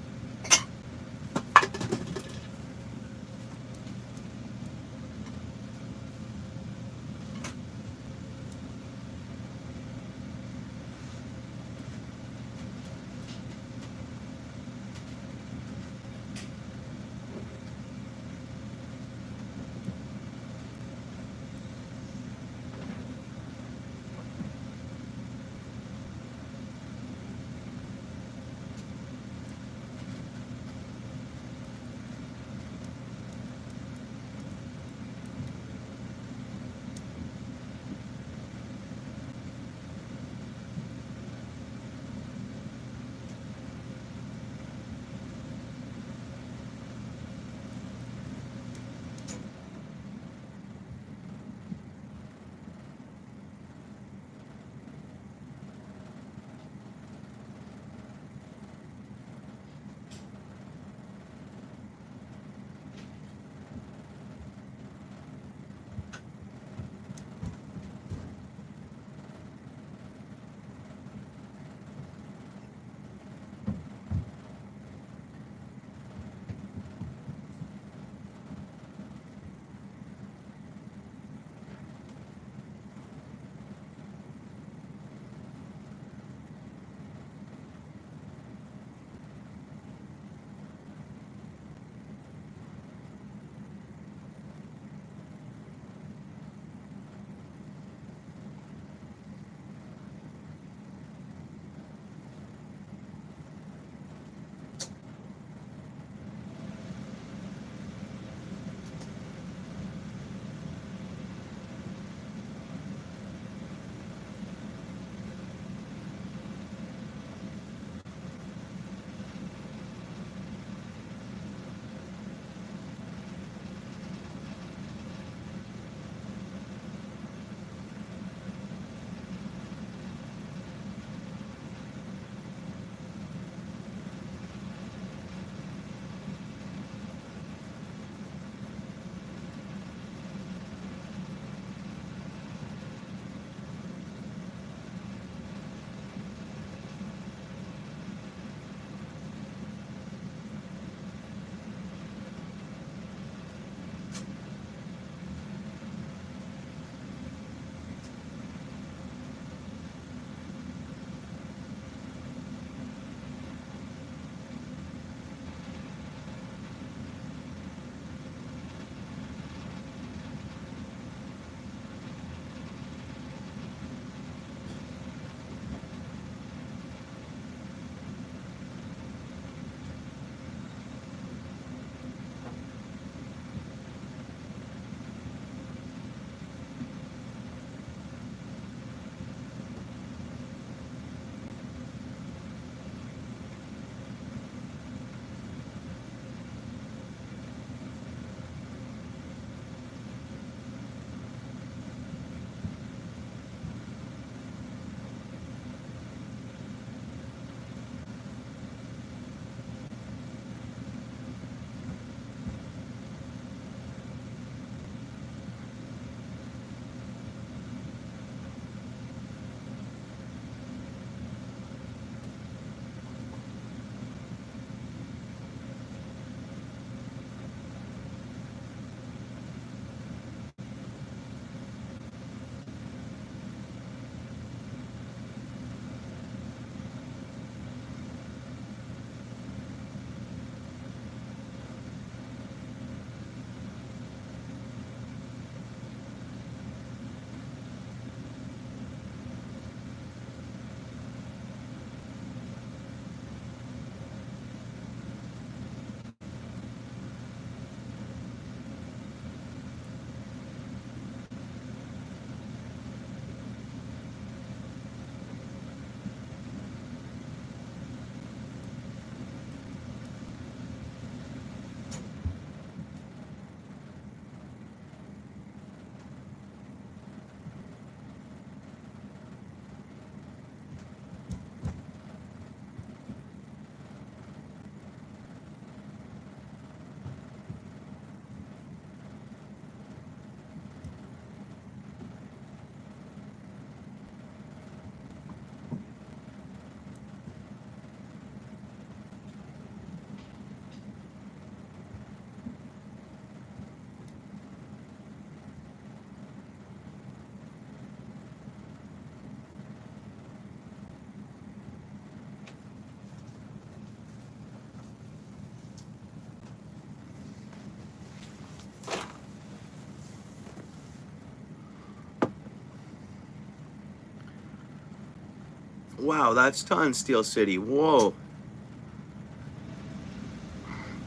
Wow, that's tons, Steel City. Whoa.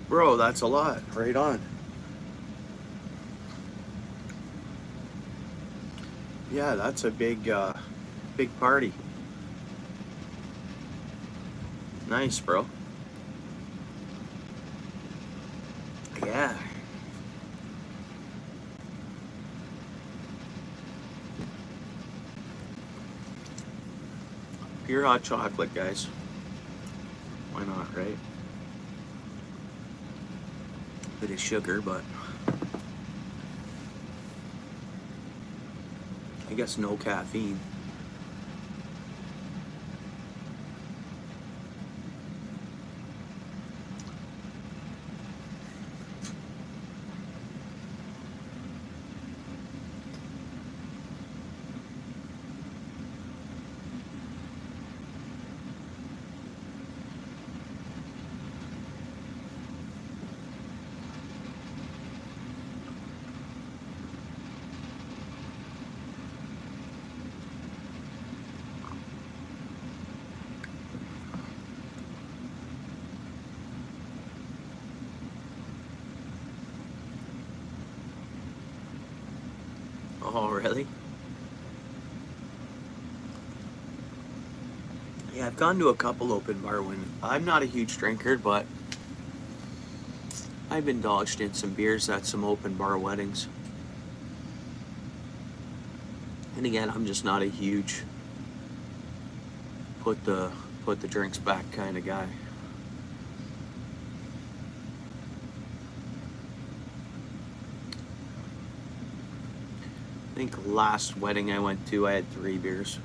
Bro, that's a lot. Right on. Yeah, that's a big party. Nice, bro. Yeah. Pure hot chocolate, guys. Why not, right? Bit of sugar, but I guess no caffeine. Oh, really? Yeah, I've gone to a couple open bar when I'm not a huge drinker, but I've indulged in some beers at some open bar weddings. And again, I'm just not a huge put the drinks back kind of guy. I think last wedding I went to, I had 3 beers.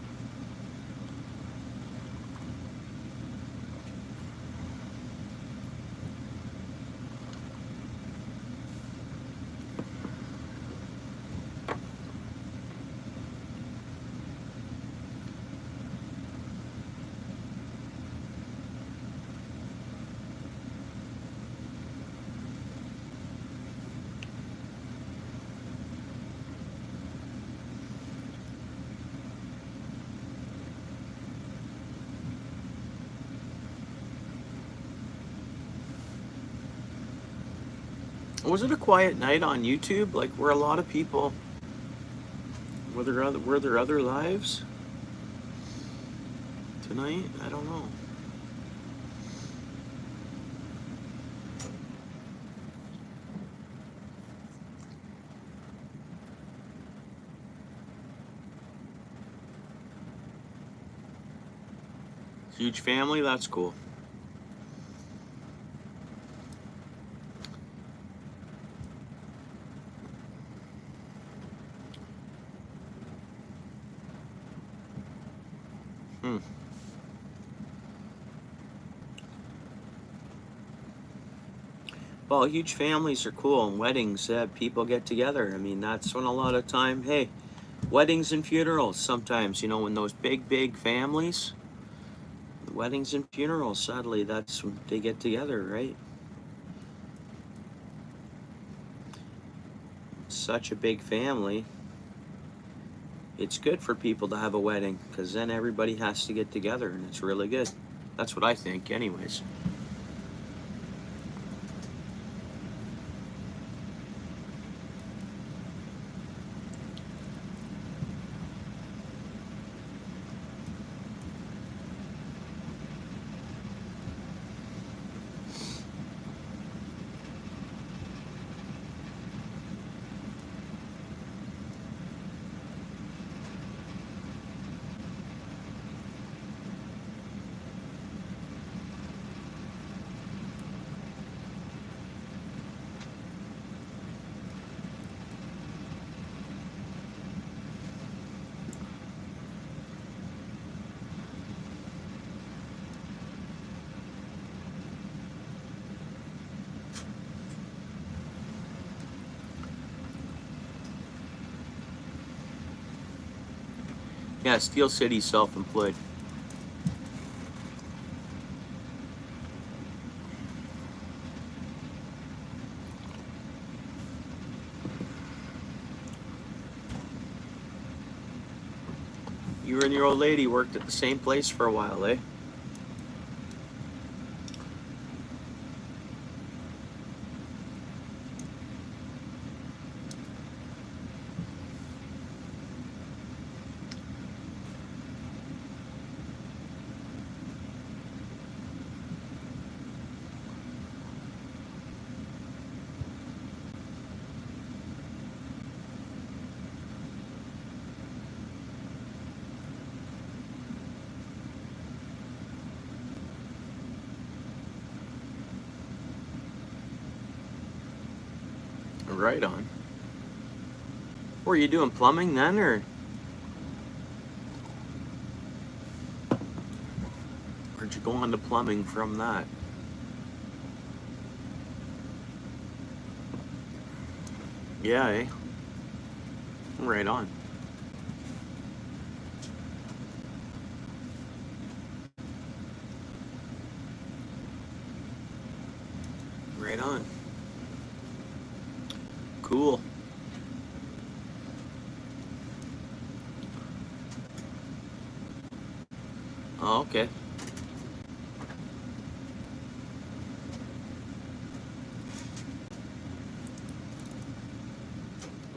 Was it a quiet night on YouTube? Like, were a lot of people? Were there other lives tonight? I don't know. Huge family. That's cool. Hmm. Well, huge families are cool, and weddings, people get together. I mean, that's when a lot of time, hey, weddings and funerals sometimes, when those big families, weddings and funerals, sadly, that's when they get together, right? Such a big family. It's good for people to have a wedding, because then everybody has to get together, and it's really good. That's what I think, anyways. Yeah, Steel City's self-employed. You and your old lady worked at the same place for a while, eh? Right on. Were you doing plumbing then, or where'd you go on to plumbing from that? Yeah, eh? Right on. Right on. Cool. Oh, okay.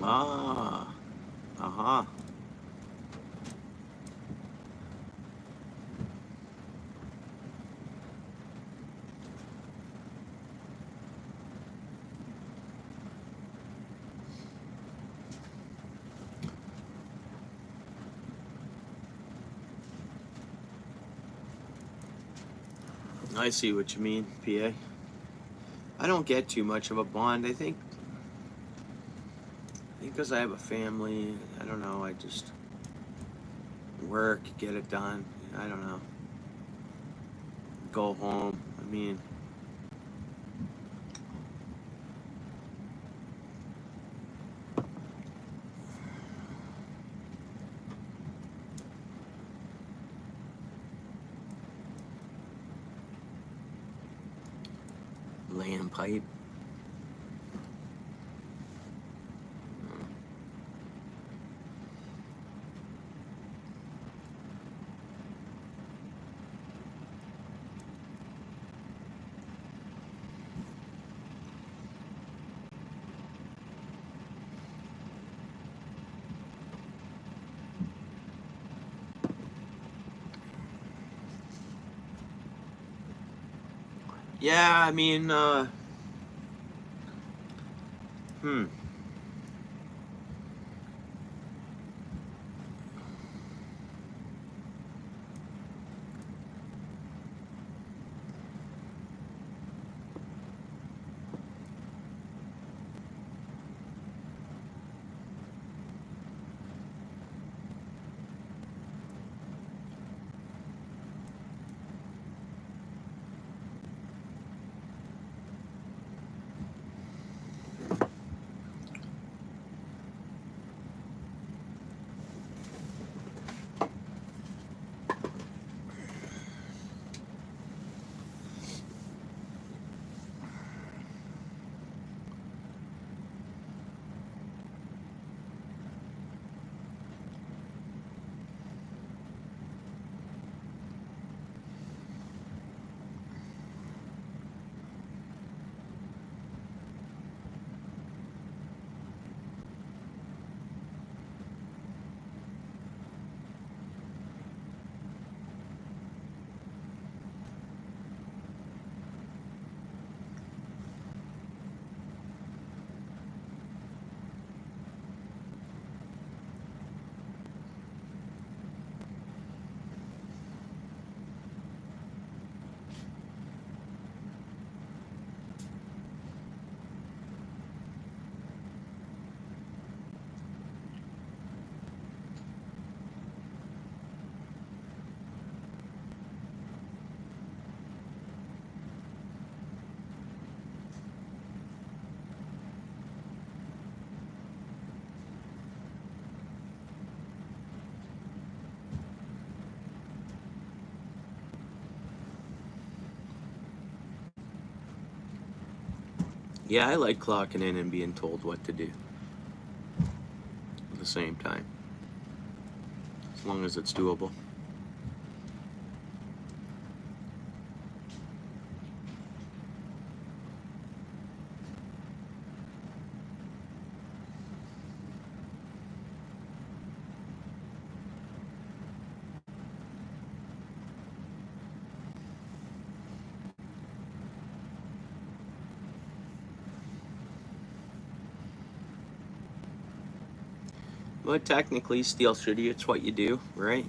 Ah. Uh-huh. I see what you mean, PA. I don't get too much of a bond. I think because I have a family, I don't know, I just work, get it done. I don't know. Go home. I mean, laying pipe. Yeah, I mean, hmm. Yeah, I like clocking in and being told what to do at the same time. as long as it's doable. But technically, Steel City, it's what you do, right?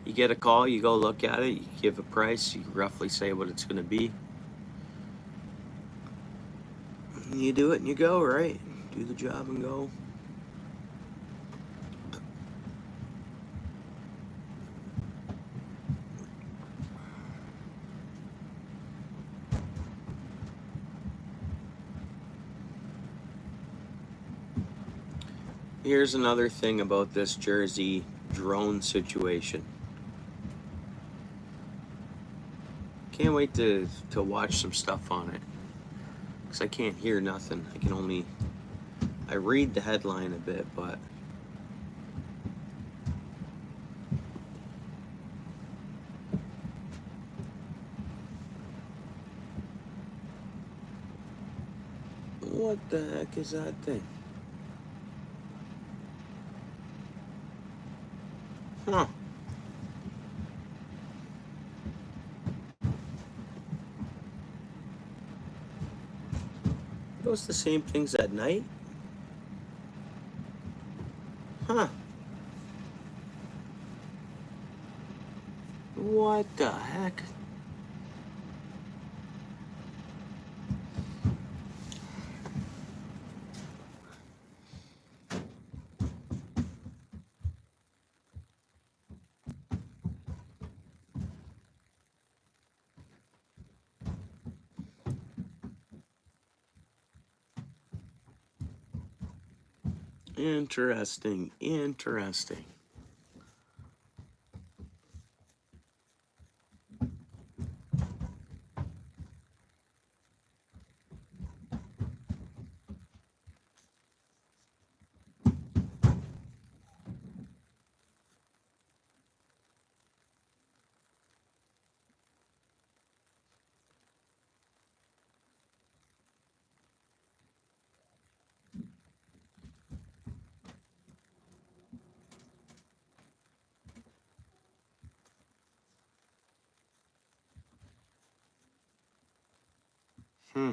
You get a call, you go look at it, you give a price, you roughly say what it's going to be. You do it and you go, right? Do the job and go. Here's another thing about this Jersey drone situation. Can't wait to watch some stuff on it. Because I can't hear nothing. I read the headline a bit, but what the heck is that thing? Huh. Those the same things at night? Huh. What the heck? Interesting, interesting. Hmm.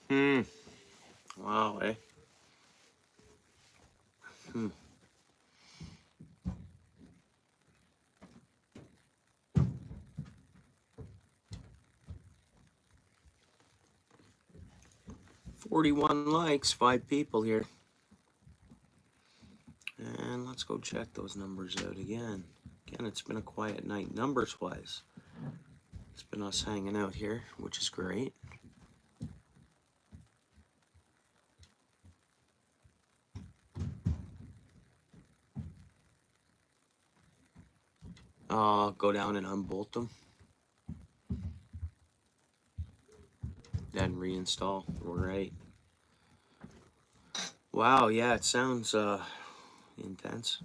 Hmm. Wow, eh? Hmm. $41 likes, 5 people here. And let's go check those numbers out again. Again, it's been a quiet night numbers-wise. It's been us hanging out here, which is great. Go down and unbolt them. Then reinstall. Right. Wow, yeah, it sounds intense.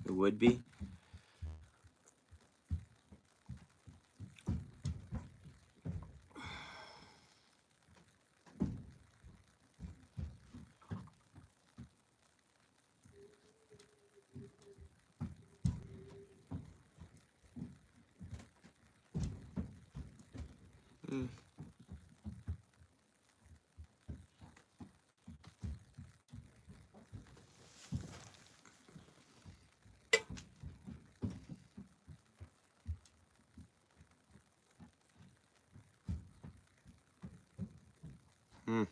It would be. Hmm. Hmm.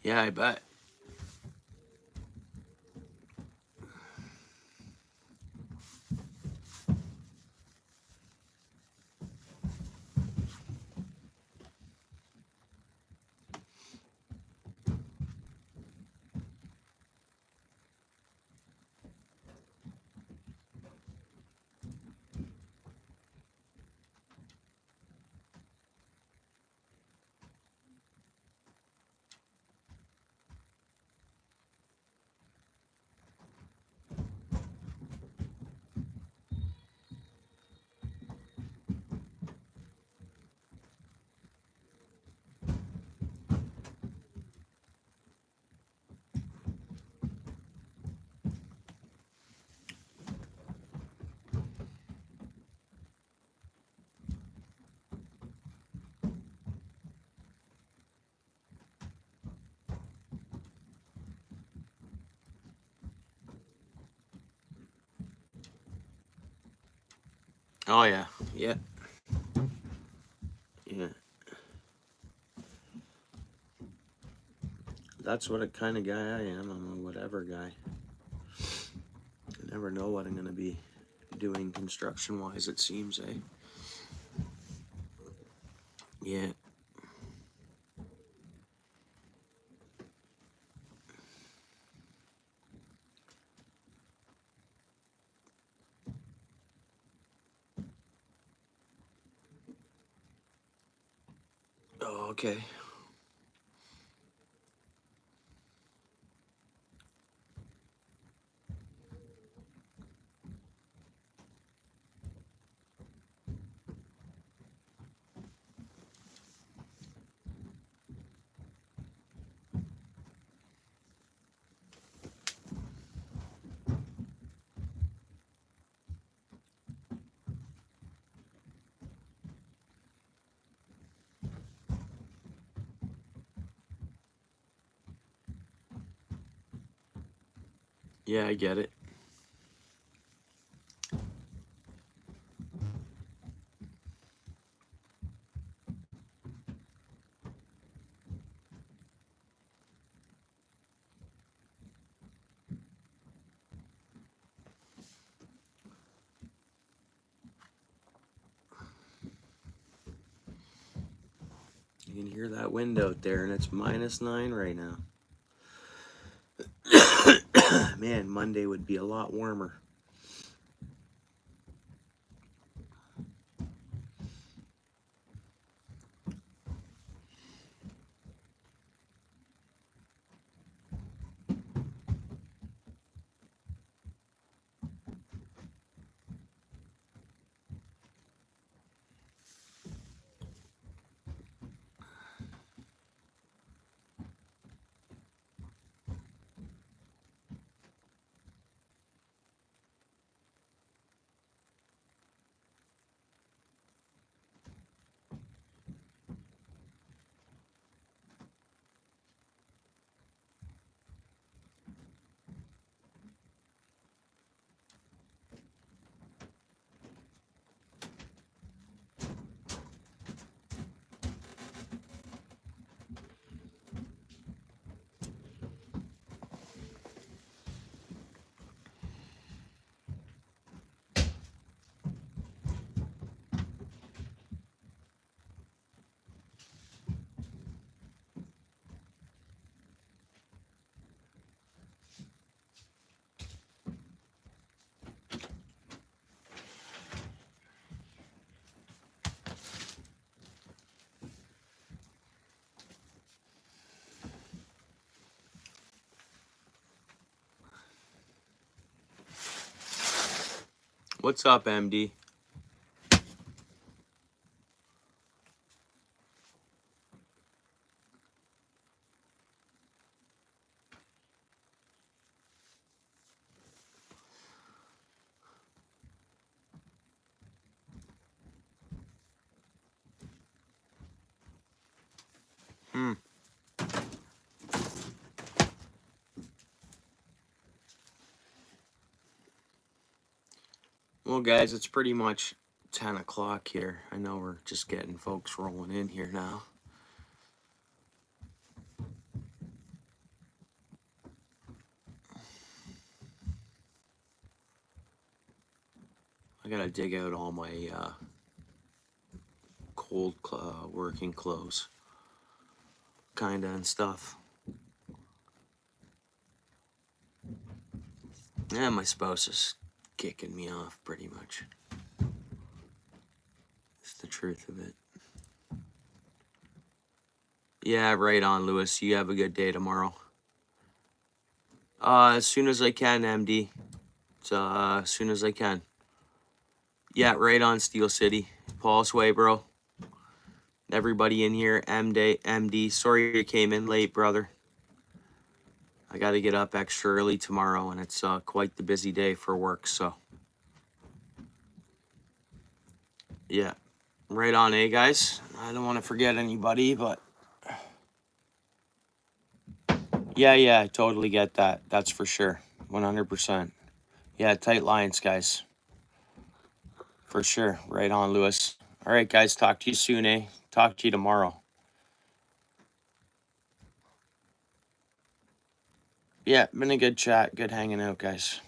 Yeah, I bet. Oh yeah, yeah, yeah. That's what a kind of guy I am. I'm a whatever guy. I never know what I'm gonna be doing construction-wise. It seems, eh? Yeah. Oh, okay. Yeah, I get it. You can hear that wind out there, and it's -9 right now. Man, Monday would be a lot warmer. What's up, MD? Well, guys, it's pretty much 10 o'clock here. I know we're just getting folks rolling in here now. I gotta dig out all my cold working clothes, kinda, and stuff. Yeah, my spouse is kicking me off pretty much. It's the truth of it. Yeah, right on, Lewis. You have a good day tomorrow. As soon as I can, MD. As soon as I can. Yeah, right on, Steel City. Paul's way, bro. Everybody in here, MD. Sorry you came in late, brother. I got to get up extra early tomorrow, and it's quite the busy day for work, so. Yeah, right on, guys? I don't want to forget anybody, but. Yeah, I totally get that. That's for sure. 100%. Yeah, tight lines, guys. For sure. Right on, Lewis. All right, guys. Talk to you soon, Talk to you tomorrow. Yeah, been a good chat. Good hanging out, guys.